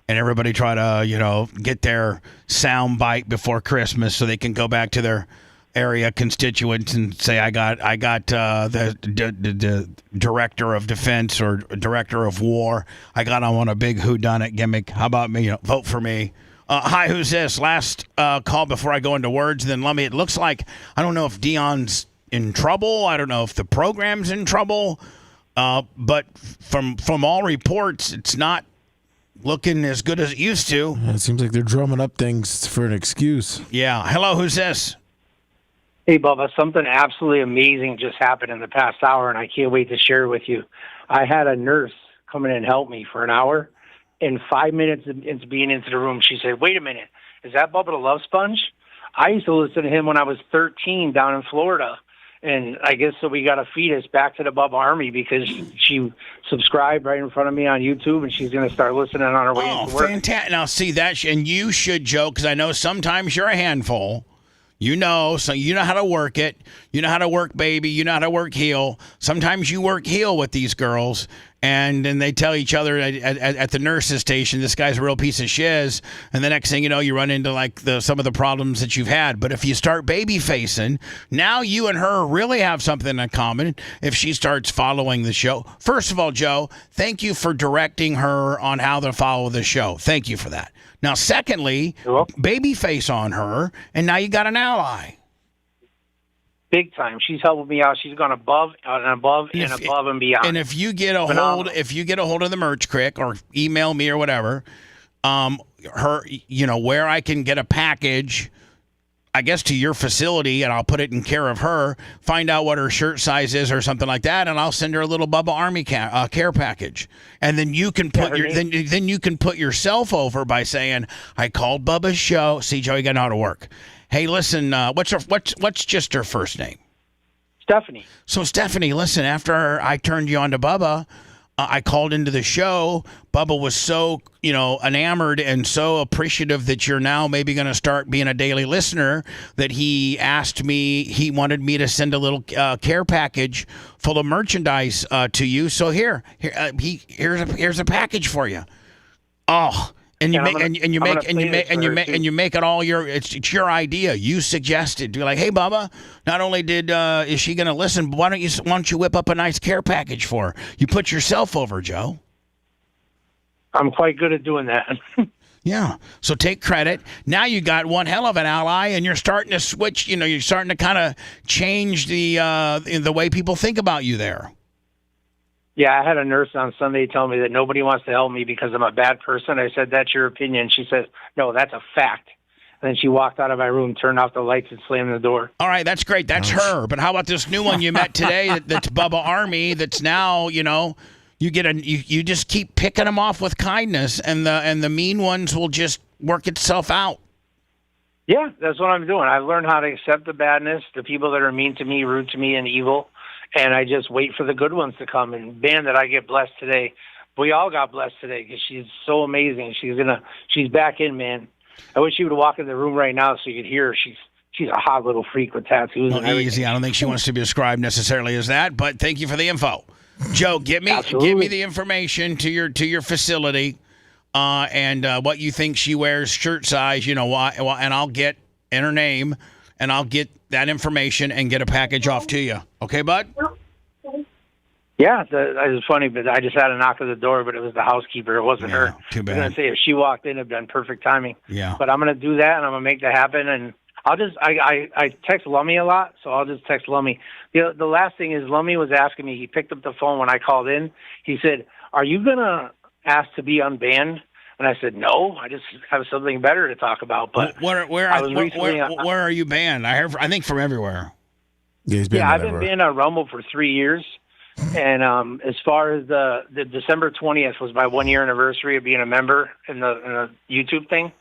and everybody try to, get their sound bite before Christmas so they can go back to their area constituents and say, I got the director of defense or director of war. I got him on a big whodunit gimmick. How about me? Vote for me. Hi, who's this? Last call before I go into words. Then let me. It looks like I don't know if Dion's in trouble. I don't know if the program's in trouble. But from all reports, it's not looking as good as it used to. It seems like they're drumming up things for an excuse. Yeah. Hello, who's this? Hey, Bubba, something absolutely amazing just happened in the past hour, and I can't wait to share it with you. I had a nurse come in and help me for an hour. In 5 minutes into being into the room, she said, wait a minute, is that Bubba the Love Sponge? I used to listen to him when I was 13 down in Florida, and I guess so we got to feed us back to the Bubba Army because she subscribed right in front of me on YouTube, and she's going to start listening on her way into work. Fantastic. Now, see, that, and you should, Joe, because I know sometimes you're a handful. So you know how to work it. You know how to work baby. You know how to work heel. Sometimes you work heel with these girls, and then they tell each other at the nurse's station, this guy's a real piece of shiz. And the next thing you know, you run into some of the problems that you've had. But if you start baby facing, now you and her really have something in common if she starts following the show. First of all, Joe, thank you for directing her on how to follow the show. Thank you for that. Now, secondly, baby face on her, and now you got an ally. Big time. She's helping me out. She's gone above and beyond. And if you get a hold of the merch crick or email me or whatever, her, where I can get a package, I guess to your facility, and I'll put it in care of her. Find out what her shirt size is or something like that, and I'll send her a little Bubba Army care package. And then you can put then you can put yourself over by saying, "I called Bubba's show." See, Joe, you got to know how to work. Hey, listen, what's just her first name? Stephanie. So, Stephanie, listen, after I turned you on to Bubba, I called into the show. Bubba was so, enamored and so appreciative that you're now maybe going to start being a daily listener that he wanted me to send a little care package full of merchandise to you. So here's a package for you. Oh. And you make it all it's your idea. You suggested. You're like, hey, Bubba, not only is she going to listen, but why don't you whip up a nice care package for her? You put yourself over, Joe. I'm quite good at doing that. Yeah. So take credit. Now you got one hell of an ally, and you're starting to switch. You're starting to kind of change the way people think about you there. Yeah, I had a nurse on Sunday tell me that nobody wants to help me because I'm a bad person. I said, that's your opinion. She says, no, that's a fact. And then she walked out of my room, turned off the lights, and slammed the door. All right, that's great. That's her. But how about this new one you met today that's Bubba Army that's now, you just keep picking them off with kindness, and the mean ones will just work itself out. Yeah, that's what I'm doing. I've learned how to accept the badness, the people that are mean to me, rude to me, and evil. And I just wait for the good ones to come. And man, that I get blessed today. We all got blessed today because she's so amazing. She's back in, man. I wish she would walk in the room right now so you could hear her. She's a hot little freak with tattoos. Well, easy. I don't think she wants to be described necessarily as that, but thank you for the info, Joe. Give me the information to your facility, and what you think she wears, shirt size, and I'll get in her name, and I'll get that information and get a package off to you. Okay, bud? Yeah, it was funny, but I just had a knock at the door, but it was the housekeeper. It wasn't her. Too bad. I was going to say, if she walked in, it would have been perfect timing. Yeah. But I'm going to do that, and I'm going to make that happen. And I'll just, I text Lummy a lot, so I'll just text Lummy. The last thing is Lummy was asking me, he picked up the phone when I called in. He said, are you going to ask to be unbanned? And I said, no, I just have something better to talk about. But where are you banned? I think from everywhere. Yeah, I've been banned on Rumble for 3 years. And as far as the December 20th was my 1 year anniversary of being a member in the YouTube thing.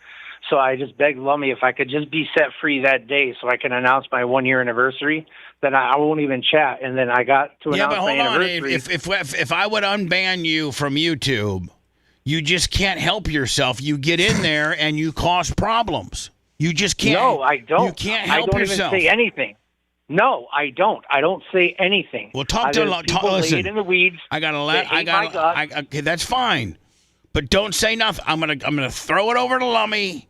So I just begged Lummy if I could just be set free that day so I can announce my 1 year anniversary, then I won't even chat. And then I got to announce my anniversary. If I would unban you from YouTube, you just can't help yourself. You get in there and you cause problems. You just can't. No, I don't. You can't help yourself. I don't even say anything. No, I don't. I don't say anything. Well, listen. In the weeds. Okay, that's fine, but don't say nothing. I'm gonna throw it over to Lummy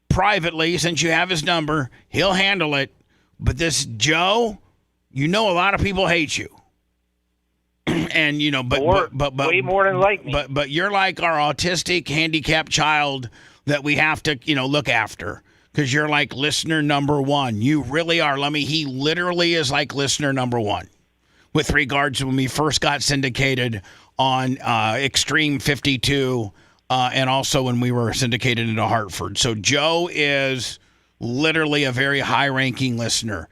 privately since you have his number. He'll handle it. But this Joe, a lot of people hate you, and but way more than like me. But you're like our autistic, handicapped child that we have to look after. Because you're like listener number one. You really are, Lummy. He literally is like listener number one with regards to when we first got syndicated on Extreme 52 and also when we were syndicated into Hartford. So Joe is literally a very high-ranking listener.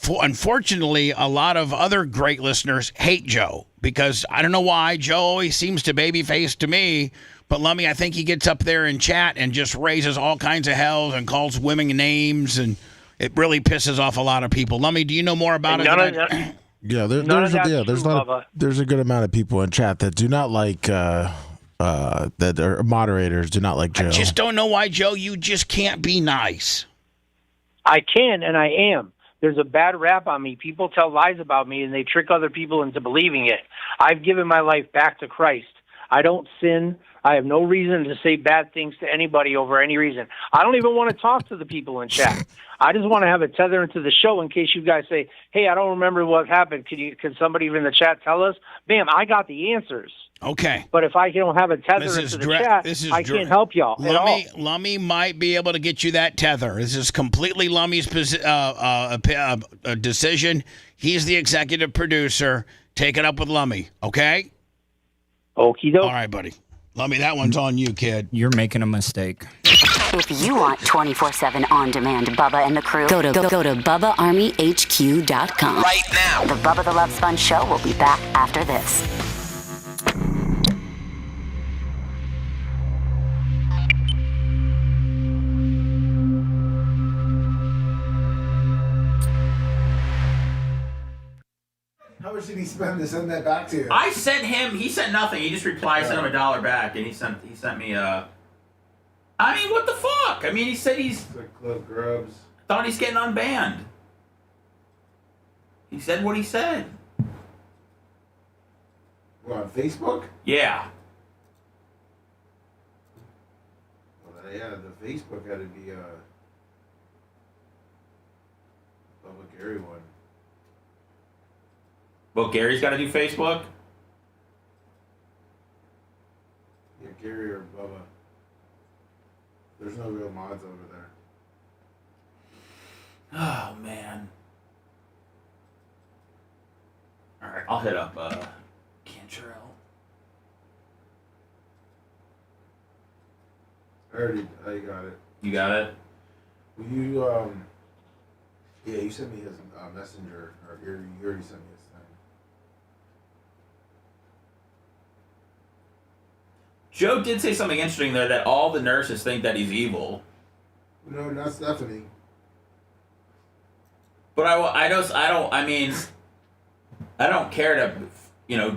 Unfortunately, a lot of other great listeners hate Joe because I don't know why. Joe always seems to babyface to me. But Lummy, I think he gets up there in chat and just raises all kinds of hells and calls women names, and it really pisses off a lot of people. Lummy, do you know more about it? Yeah, there's a good amount of people in chat that do not like that are moderators do not like Joe. I just don't know why, Joe. You just can't be nice. I can, and I am. There's a bad rap on me. People tell lies about me, and they trick other people into believing it. I've given my life back to Christ. I don't sin. I have no reason to say bad things to anybody over any reason. I don't even want to talk to the people in chat. I just want to have a tether into the show in case you guys say, hey, I don't remember what happened. Can somebody in the chat tell us? Bam, I got the answers. Okay. But if I don't have a tether into the chat, I can't help y'all at all. Lummy might be able to get you that tether. This is completely Lummy's decision. He's the executive producer. Take it up with Lummy, okay? Okie doke. All right, buddy. Lummy, that one's on you, kid. You're making a mistake. If you want 24/7 on-demand Bubba and the crew, go to BubbaArmyHQ.com. Right now. The Bubba the Love Sponge Show will be back after this. How much did he spend to send that back to you? I sent him. He sent nothing. He just replied, sent him $1 back, and he sent me a. I mean, what the fuck? I mean, he said he's. Club Grubs. Thought he's getting unbanned. He said what he said. What, on Facebook? Yeah. Well, yeah, the Facebook had to be Bubba Gary one. Well, Gary's got to do Facebook? Yeah, Gary or Bubba. There's no real mods over there. Oh man. All right, I'll hit up Cantrell. I got it. You got it? Will you, yeah, you sent me his messenger, or you already sent me his thing. Joe did say something interesting there, that all the nurses think that he's evil. No, not Stephanie. But I don't care to,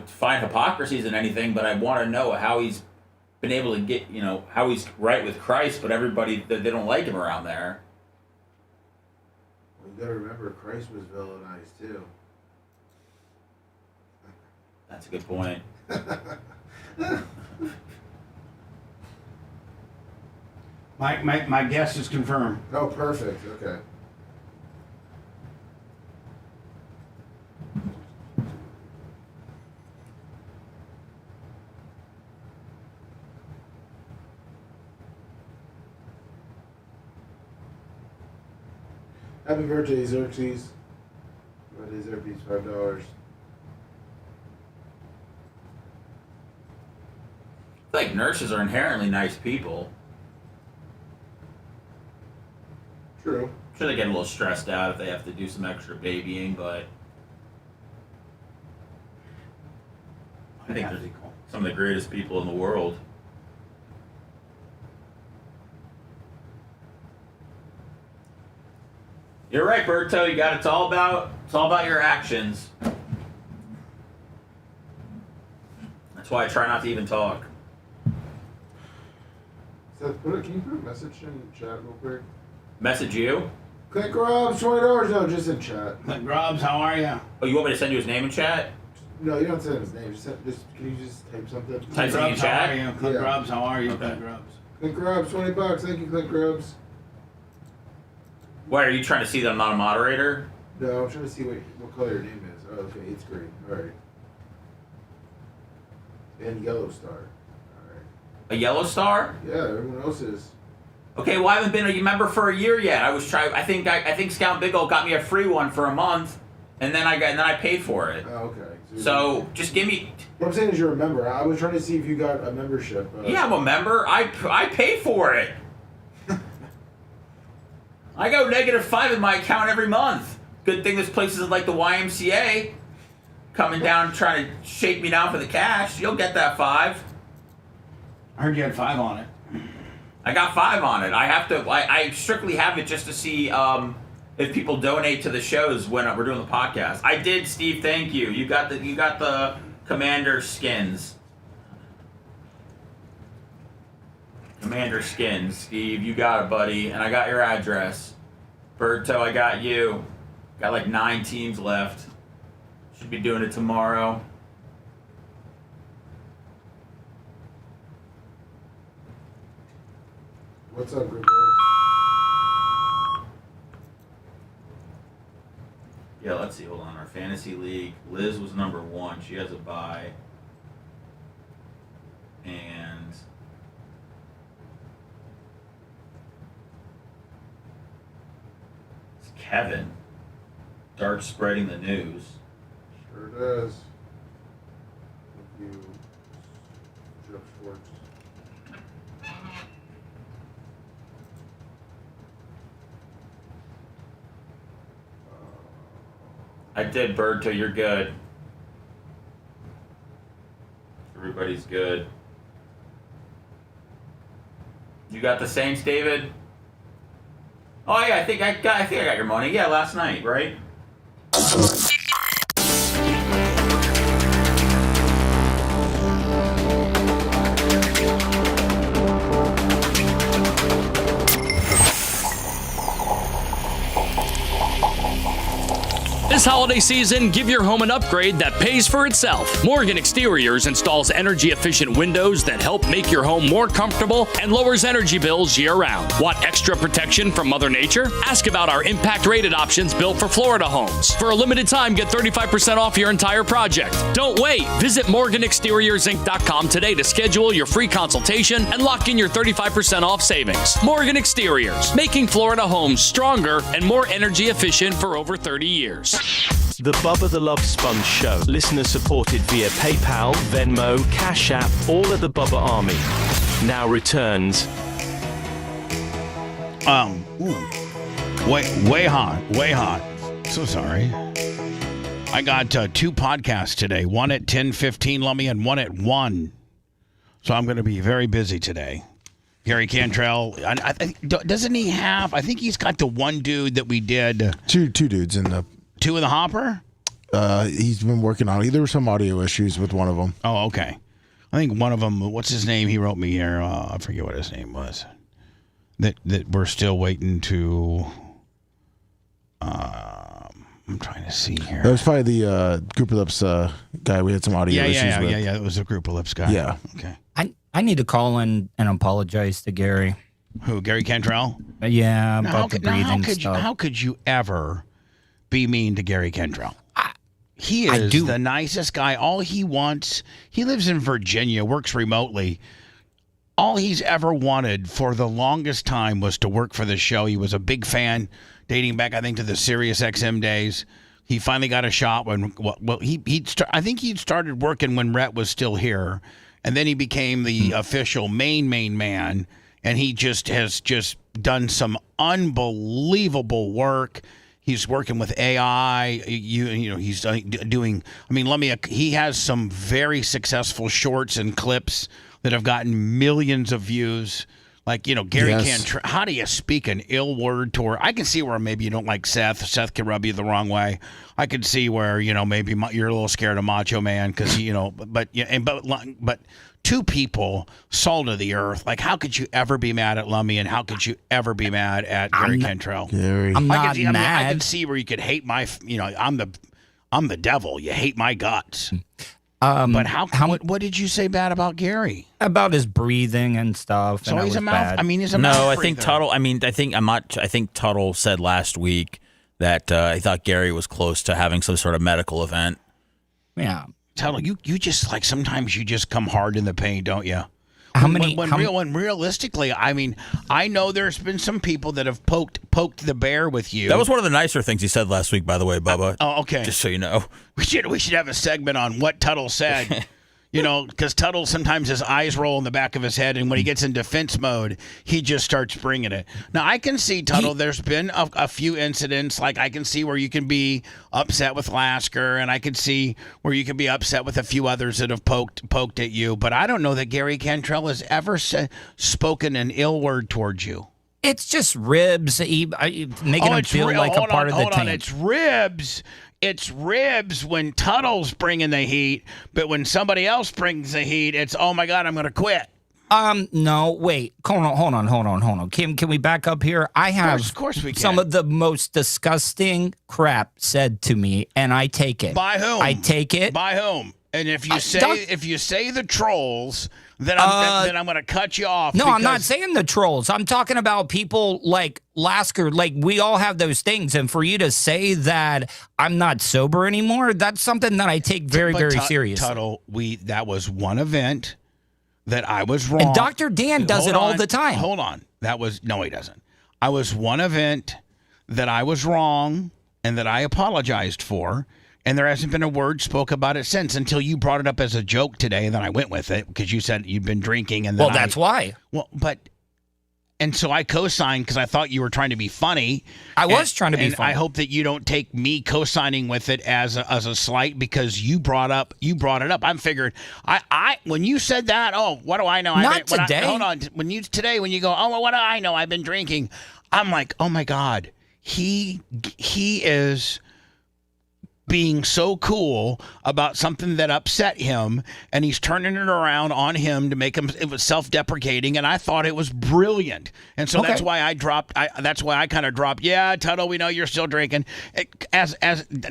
find hypocrisies in anything, but I want to know how he's been able to get, how he's right with Christ, but everybody, they don't like him around there. Well, you gotta remember, Christ was villainized too. That's a good point. My guess is confirmed. Oh, perfect. Okay. Happy birthday, Xerxes. Birthday, Xerxes, $5. Like nurses are inherently nice people. True. I'm sure they get a little stressed out if they have to do some extra babying, but I think they're some of the greatest people in the world. You're right, Berto. You got it's all about your actions. That's why I try not to even talk. Seth, can you put a message in chat real quick? Message you? Clint Grobs, $20. No, just in chat. Clint Grobs, how are you? Oh, you want me to send you his name in chat? No, you don't send his name. Can you just type something? Type something in chat? How are you? Clint Grobs, how are you? Okay. Clint Grobs. Clint Grobs, $20. Thank you, Clint Grobs. Why, are you trying to see that I'm not a moderator? No, I'm trying to see what color your name is. Oh, okay, it's green. All right. And yellow star. All right. A yellow star? Yeah, everyone else is. Okay, well I haven't been a member for a year yet. I think Scout Big Ol got me a free one for a month, and then I paid for it. Oh, okay. So just give me. What I'm saying is you're a member. I was trying to see if you got a membership. Yeah, I'm a member. I pay for it. I go -5 in my account every month. Good thing this place isn't like the YMCA, coming down trying to shake me down for the cash. You'll get that 5. I heard you had 5 on it. I got 5 on it. I strictly have it just to see if people donate to the shows when we're doing the podcast. I did, Steve. Thank you. You got the Commander skins. Commander skins, Steve. You got it, buddy. And I got your address. Berto, I got you. Got like 9 teams left. Should be doing it tomorrow. What's up, group? Yeah, let's see. Hold on. Our fantasy league. Liz was number 1. She has a bye. And it's Kevin. Dark spreading the news. Sure does. Thank you, Jeff Schwartz. I did, Berto. You're good. Everybody's good. You got the Saints, David? Oh yeah, I think I got your money. Yeah, last night, right? This holiday season, give your home an upgrade that pays for itself. Morgan Exteriors installs energy-efficient windows that help make your home more comfortable and lowers energy bills year-round. Want extra protection from Mother Nature? Ask about our impact-rated options built for Florida homes. For a limited time, get 35% off your entire project. Don't wait. Visit MorganExteriorsInc.com today to schedule your free consultation and lock in your 35% off savings. Morgan Exteriors, making Florida homes stronger and more energy efficient for over 30 years. The Bubba the Love Sponge Show. Listener supported via PayPal, Venmo, Cash App, all at the Bubba Army. Now returns. Way hot. So sorry. I got 2 podcasts today. One at 10:15, Lummy, and one at 1. So I'm going to be very busy today. Gary Cantrell, doesn't he have? I think he's got the one dude that we did. Two dudes in the. 2 in the hopper? He's been working on it. There were some audio issues with one of them. Oh, okay. I think one of them, what's his name? He wrote me here. I forget what his name was. That we're still waiting to. I'm trying to see here. That was probably the Group of Lips guy. We had some audio issues with. Yeah. It was a Group of Lips guy. Yeah. Okay. I need to call in and apologize to Gary. Who, Gary Cantrell? Yeah, about the breathing stuff. How could you ever be mean to Gary Cantrell? He is the nicest guy. All he wants, he lives in Virginia, works remotely. All he's ever wanted for the longest time was to work for the show. He was a big fan, dating back, I think, to the Sirius XM days. He finally got a shot when, I think he'd started working when Rhett was still here. And then he became the official main man. And he just has done some unbelievable work. He's working with AI. He's doing. I mean, he has some very successful shorts and clips that have gotten millions of views. Like, Gary Cantrell. How do you speak an ill word toward? I can see where maybe you don't like Seth. Seth can rub you the wrong way. I could see where maybe you're a little scared of Macho Man because but 2 people, salt of the earth. Like, how could you ever be mad at Lummy, and how could you ever be mad at Gary Cantrell? I'm not mad. I can see where you could hate my. I'm the devil. You hate my guts. But what did you say bad about Gary? About his breathing and stuff. So he's a mouth. Bad. I mean, he's a mouth. No, I think Tuttle. I think Tuttle said last week that he thought Gary was close to having some sort of medical event. Yeah, Tuttle, you just like sometimes you just come hard in the paint, don't you? When realistically, I mean, I know there's been some people that have poked the bear with you. That was one of the nicer things he said last week, by the way, Bubba. Okay. Just so you know. We should have a segment on what Tuttle said. Because Tuttle, sometimes his eyes roll in the back of his head, and when he gets in defense mode, he just starts bringing it. Now, I can see, Tuttle, there's been a few incidents, like I can see where you can be upset with Lasker, and I can see where you can be upset with a few others that have poked at you, but I don't know that Gary Cantrell has ever spoken an ill word towards you. It's just ribs, making him feel like a part of the team. It's ribs. It's ribs when Tuttle's bringing the heat, but when somebody else brings the heat, it's, oh my God, I'm going to quit. No, wait. Hold on. Can we back up here? I have of course we can. Some of the most disgusting crap said to me, and I take it. By whom? I take it. By whom? And if you say the trolls, then I'm going to cut you off. No, I'm not saying the trolls. I'm talking about people like Lasker. Like, we all have those things, and for you to say that I'm not sober anymore, that's something that I take very seriously. Tuttle, that was one event that I was wrong. And Dr. Dan does it all the time. Hold on. No, he doesn't. I was one event that I was wrong and that I apologized for. And there hasn't been a word spoke about it since until you brought it up as a joke today. And then I went with it because you said you'd been drinking. And then that's why. And so I co-signed because I thought you were trying to be funny. I was trying to be funny. I hope that you don't take me co-signing with it as a slight because you brought it up. I'm figured when you said that, what do I know? Not today. Hold on. When you go, what do I know? I've been drinking. I'm like, oh my God, he is being so cool about something that upset him, and he's turning it around on him to make him, it was self-deprecating, and I thought it was brilliant. And so that's why I dropped, that's why I kind of dropped, yeah, Tuttle, we know you're still drinking.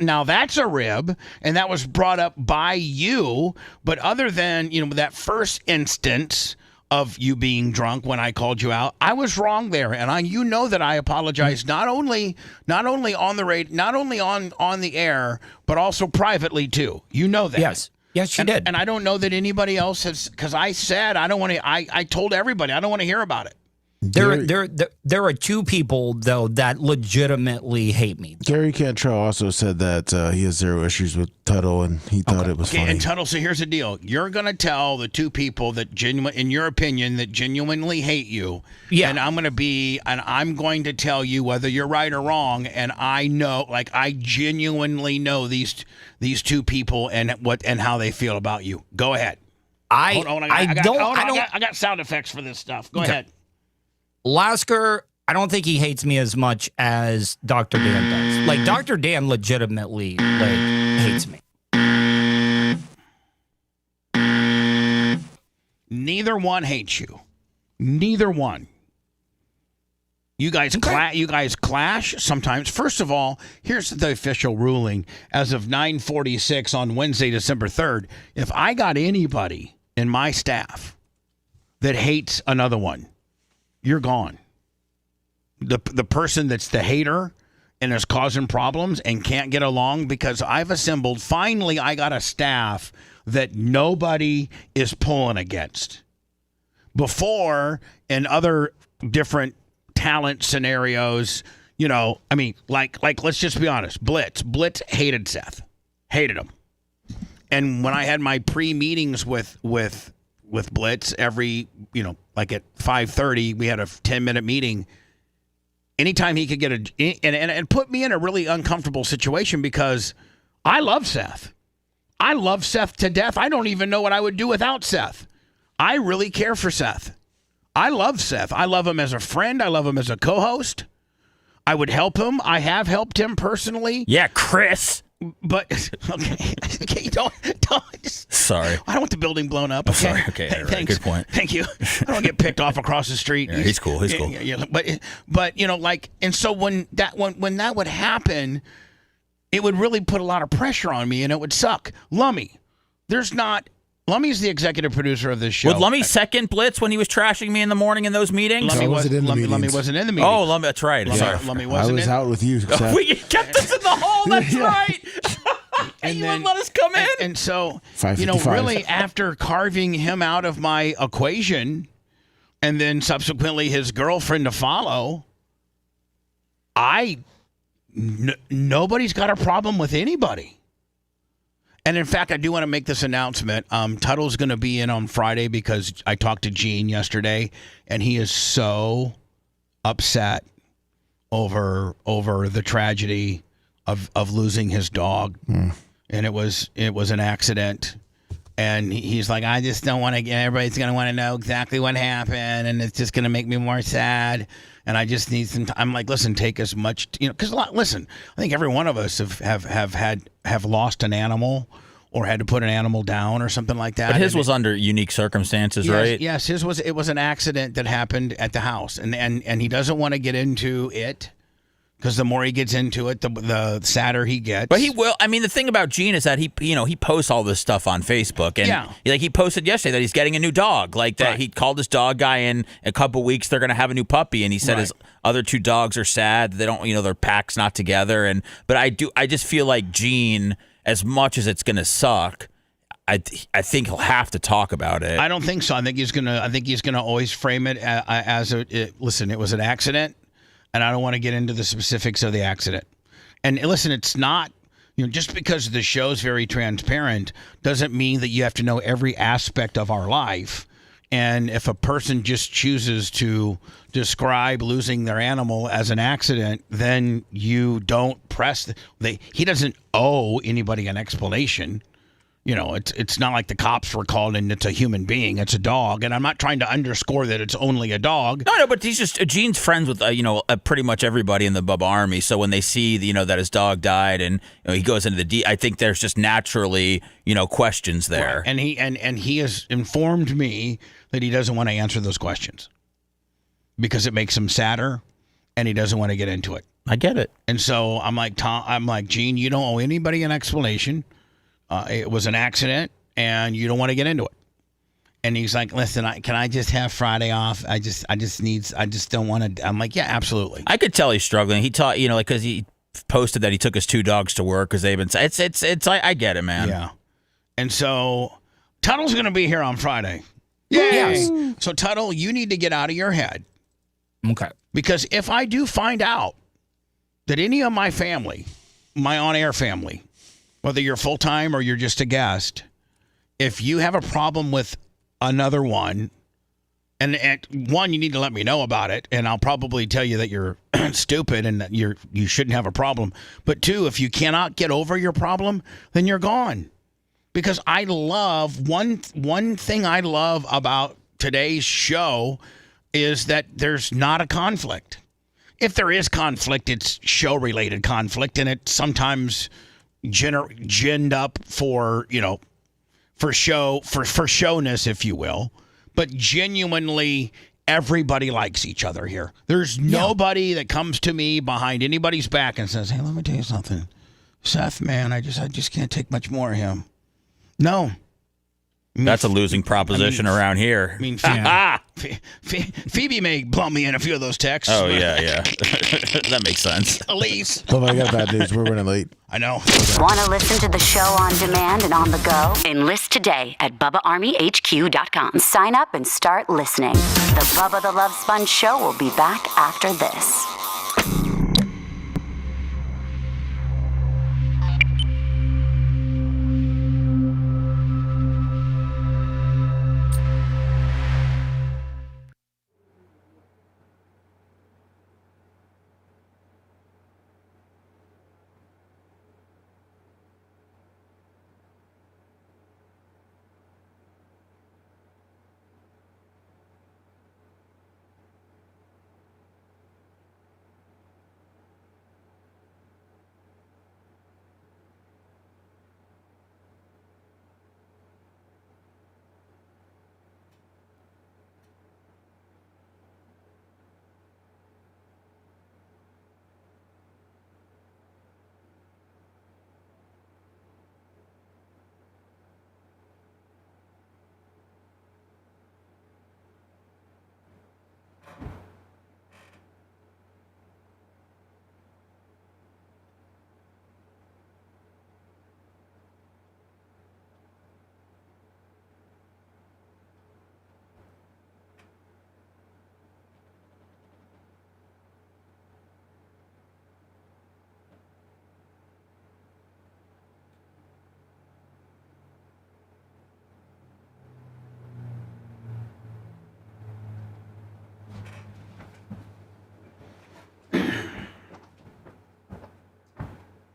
Now that's a rib, and that was brought up by you, but other than, that first instance of you being drunk when I called you out, I was wrong there, and that I apologize not only on the radio, not only on the air, but also privately too. You know that. Yes, you did. And I don't know that anybody else has, because I said I don't want to. I told everybody I don't want to hear about it. There are two people though that legitimately hate me. Gary Cantrell also said that he has zero issues with Tuttle, and he thought it was funny. And Tuttle, so here's the deal: you're going to tell the two people that in your opinion, that genuinely hate you. Yeah. And I'm going to tell you whether you're right or wrong. And I know, I genuinely know these two people and how they feel about you. Go ahead. I got sound effects for this stuff. Go ahead. Lasker, I don't think he hates me as much as Dr. Dan does. Dr. Dan legitimately, hates me. Neither one hates you. Neither one. You guys clash sometimes. First of all, here's the official ruling. As of 9:46 on Wednesday, December 3rd, if I got anybody in my staff that hates another one, you're gone. The person that's the hater and is causing problems and can't get along, because I've assembled, finally I got a staff that nobody is pulling against. Before, in other different talent scenarios, let's just be honest, Blitz hated Seth. Hated him. And when I had my pre-meetings with Blitz every, at 5:30, we had a 10-minute meeting. Anytime he could get and put me in a really uncomfortable situation, because I love Seth. I love Seth to death. I don't even know what I would do without Seth. I really care for Seth. I love Seth. I love him as a friend. I love him as a co-host. I would help him. I have helped him personally. Yeah, Chris. But okay, don't. Sorry, I don't want the building blown up. Okay? Sorry. Okay, hey, right, thanks. Good point. Thank you. I don't get picked off across the street. Yeah, he's cool. He's cool. Yeah, but and so when that would happen, it would really put a lot of pressure on me, and it would suck. Lummy's the executive producer of this show. Would Lummy second Blitz when he was trashing me in the morning in those meetings? Lummy wasn't in the meeting. Oh, Lummy, that's right. Sorry. Lummy wasn't. I was out with you. We kept us in the hole. That's right. And you wouldn't let us come in. And so, really, after carving him out of my equation, and then subsequently his girlfriend to follow, nobody's got a problem with anybody. And in fact, I do want to make this announcement. Tuttle's going to be in on Friday, because I talked to Gene yesterday, and he is so upset over the tragedy of losing his dog. And it was an accident. And he's like, I just don't want to. Everybody's going to want to know exactly what happened, and it's just going to make me more sad. And I just need some time. I'm like, listen, take as much, because listen, I think every one of us have lost an animal, or had to put an animal down or something like that. But his was under unique circumstances, right? Yes, it was an accident that happened at the house, and he doesn't want to get into it, because the more he gets into it, the sadder he gets. But he will. I mean, the thing about Gene is that he posts all this stuff on Facebook, and he posted yesterday that he's getting a new dog. He called his dog guy in a couple weeks. They're going to have a new puppy, and he said his other two dogs are sad. They don't, their pack's not together. But I just feel like Gene, as much as it's going to suck, I think he'll have to talk about it. I don't think so. I think he's gonna always frame it as listen, it was an accident. And I don't want to get into the specifics of the accident. And listen, it's not, just because the show's very transparent doesn't mean that you have to know every aspect of our life. And if a person just chooses to describe losing their animal as an accident, then you don't press. He doesn't owe anybody an explanation. You know, it's not like the cops were called and it's a human being. It's a dog. And I'm not trying to underscore that it's only a dog. No, but he's just Gene's friends with pretty much everybody in the Bubba Army. So when they see that his dog died and he goes into I think there's just naturally questions there. Right. And he has informed me that he doesn't want to answer those questions because it makes him sadder and he doesn't want to get into it. I get it. And so I'm like, Gene, you don't owe anybody an explanation. It was an accident, and you don't want to get into it. And he's like, listen, can I just have Friday off? I just don't want to. I'm like, yeah, absolutely. I could tell he's struggling. He taught, because he posted that he took his 2 dogs to work because they've been. It's. I get it, man. Yeah. And so Tuttle's going to be here on Friday. Yay! Yes. So Tuttle, you need to get out of your head. Okay. Because if I do find out that any of my family, my on-air family, whether you're full-time or you're just a guest, if you have a problem with another one, and one, you need to let me know about it, and I'll probably tell you that you're stupid and that you shouldn't have a problem. But 2, if you cannot get over your problem, then you're gone. Because I love, one thing I love about today's show is that there's not a conflict. If there is conflict, it's show-related conflict, and it sometimes ginned up for showness, if you will. But genuinely, everybody likes each other here. There's nobody that comes to me behind anybody's back and says, hey, let me tell you something. Seth, man, I just can't take much more of him. No. That's a losing proposition around here. I mean, Phoebe may bump me in a few of those texts. Oh, yeah. That makes sense. Elise. Oh, I got bad news. We're running late. I know. Want to listen to the show on demand and on the go? Enlist today at BubbaArmyHQ.com. Sign up and start listening. The Bubba the Love Sponge Show will be back after this.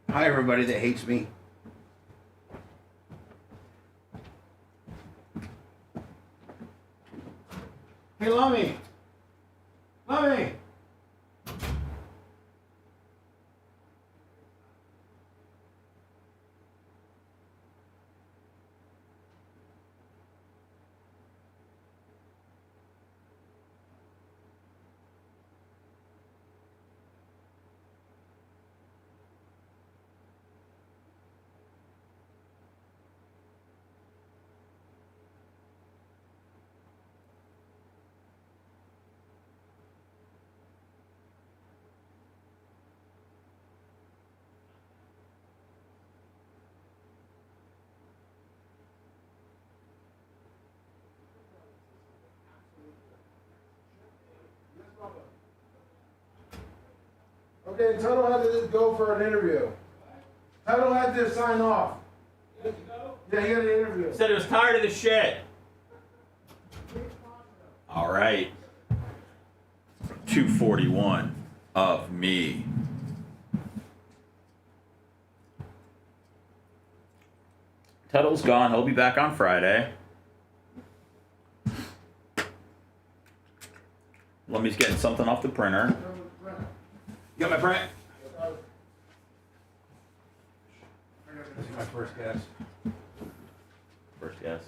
Hi, everybody that hates me. Hey, Lummy. Lummy. Okay, Tuttle had to go for an interview. Tuttle had to sign off. Yeah, he got an interview. Said he was tired of the shit. All right. 241 of me. Tuttle's gone. He'll be back on Friday. Lummy's getting something off the printer. You got my print? This is my first guess. First guess.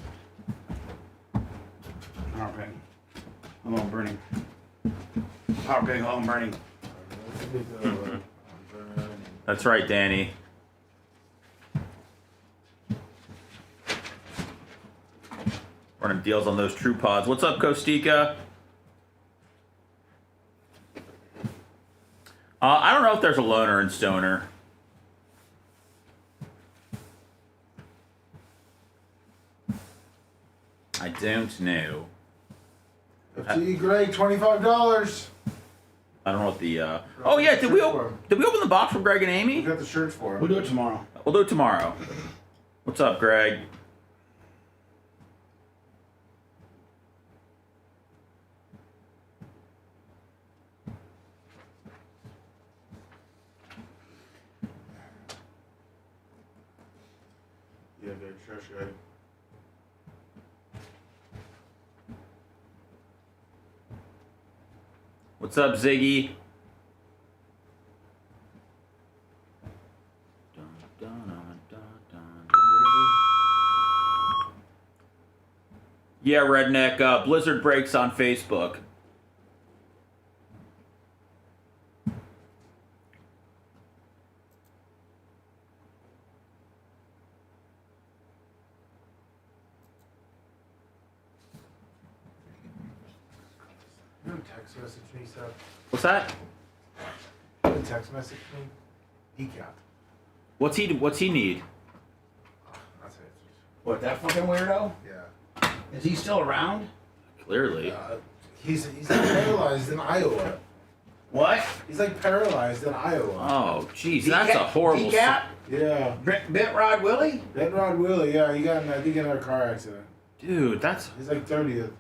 Power bank. Home burning. Power bank, home burning. That's right, Danny. Running deals on those True Pods. What's up, Kostika? I don't know if there's a loaner in Stoner. I don't know. Up to you, Greg. $25. I don't know what the. Oh yeah, did we open the box from Greg and Amy? We got the shirts for him. We'll do it tomorrow. We'll do it tomorrow. What's up, Greg? Yeah, good. Trash guy. What's up, Ziggy? Yeah, Redneck. Blizzard Breaks on Facebook. You don't text message me, Seth. What's that? You don't text message me. Decap. What's he need? That's it. What, that fucking weirdo? Yeah. Is he still around? Clearly. He's like paralyzed in Iowa. What? He's like paralyzed in Iowa. Oh, jeez, that's a horrible. Decap? Yeah. Bent Rod Willie? Bent Rod Willie, yeah, he got in, I think, in a car accident. Dude, that's. He's like 30th.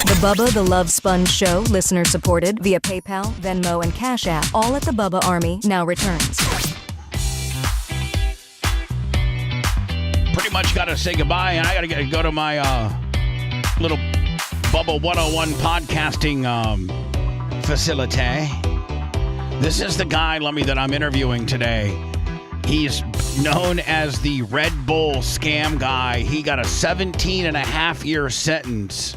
The Bubba the Love Sponge Show, listener supported via PayPal, Venmo, and Cash App, all at the Bubba Army, now returns. Pretty much got to say goodbye, and I got to go to my little Bubba 101 podcasting facility. This is the guy, Lummy, that I'm interviewing today. He's known as the Red Bull scam guy. He got a 17.5-year sentence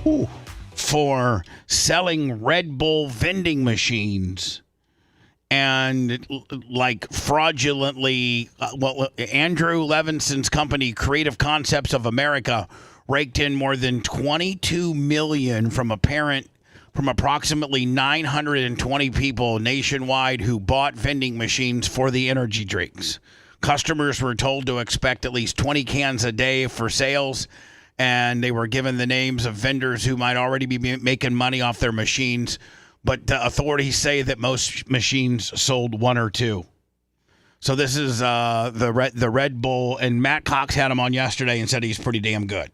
for selling Red Bull vending machines and like fraudulently. Andrew Levinson's company, Creative Concepts of America, raked in more than $22 million from approximately 920 people nationwide who bought vending machines for the energy drinks. Customers were told to expect at least 20 cans a day for sales, and they were given the names of vendors who might already be making money off their machines, but the authorities say that most machines sold one or two. So this is the Red Bull, and Matt Cox had him on yesterday and said he's pretty damn good.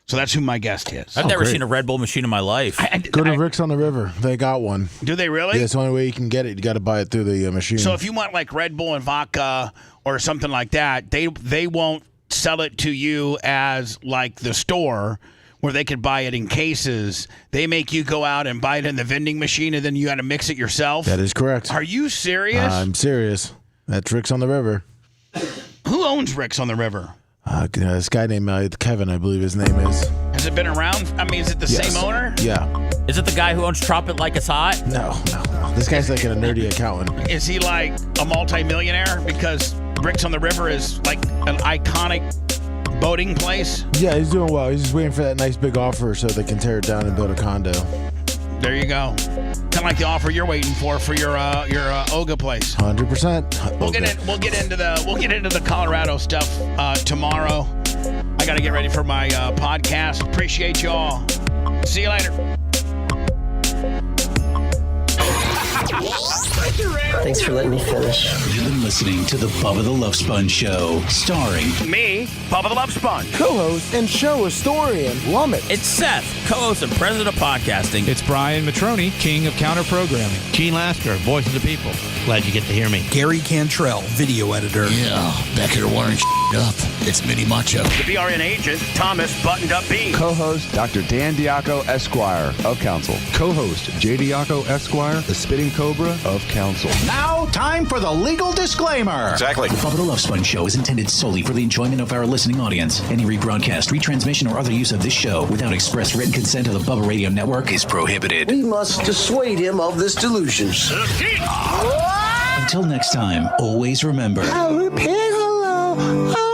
So that's who my guest is. I've never seen a Red Bull machine in my life. Go to Rick's on the River. They got one. Do they really? Yeah, it's the only way you can get it. You got to buy it through the machine. So if you want like Red Bull and vodka or something like that, they won't sell it to you as like the store where they could buy it in cases. They make you go out and buy it in the vending machine, and then you got to mix it yourself. That is correct. Are you serious? I'm serious. That's Rick's on the River. Who owns Rick's on the River? This guy named Kevin, I believe his name is. Has it been around? I mean, is it the Yes. same owner? Yeah. Is it the guy who owns Trop It Like It's Hot? No. This guy's like a nerdy accountant. Is he like a multi-millionaire? Because Rick's on the River is like an iconic boating place. Yeah, he's doing well. He's just waiting for that nice big offer so they can tear it down and build a condo. There you go. Kind of like the offer you're waiting for your Oga place. 100%. We'll get into the Colorado stuff tomorrow. I got to get ready for my podcast. Appreciate you all. See you later. Thanks for letting me finish. You've been listening to the Bubba the Love Sponge Show, starring me, Bubba the Love Sponge, co-host and show historian Lummit. It's Seth, co-host and president of podcasting. It's Brian Matroni, king of counter programming. Gene Lasker, voice of the people. Glad you get to hear me. Gary Cantrell, video editor. Yeah, back here wiring up. It's Mini Macho. The BRN agent, Thomas Buttoned Up Bean. Co-host, Dr. Dan Diaco, Esquire of Council. Co-host, J. Diaco, Esquire, the Spitting Cobra of Council. Now, time for the legal disclaimer. Exactly. The Bubba the Love Sponge Show is intended solely for the enjoyment of our listening audience. Any rebroadcast, retransmission, or other use of this show without express written consent of the Bubba Radio Network is prohibited. We must dissuade him of this delusion. Until next time, always remember. I'll repeat hello.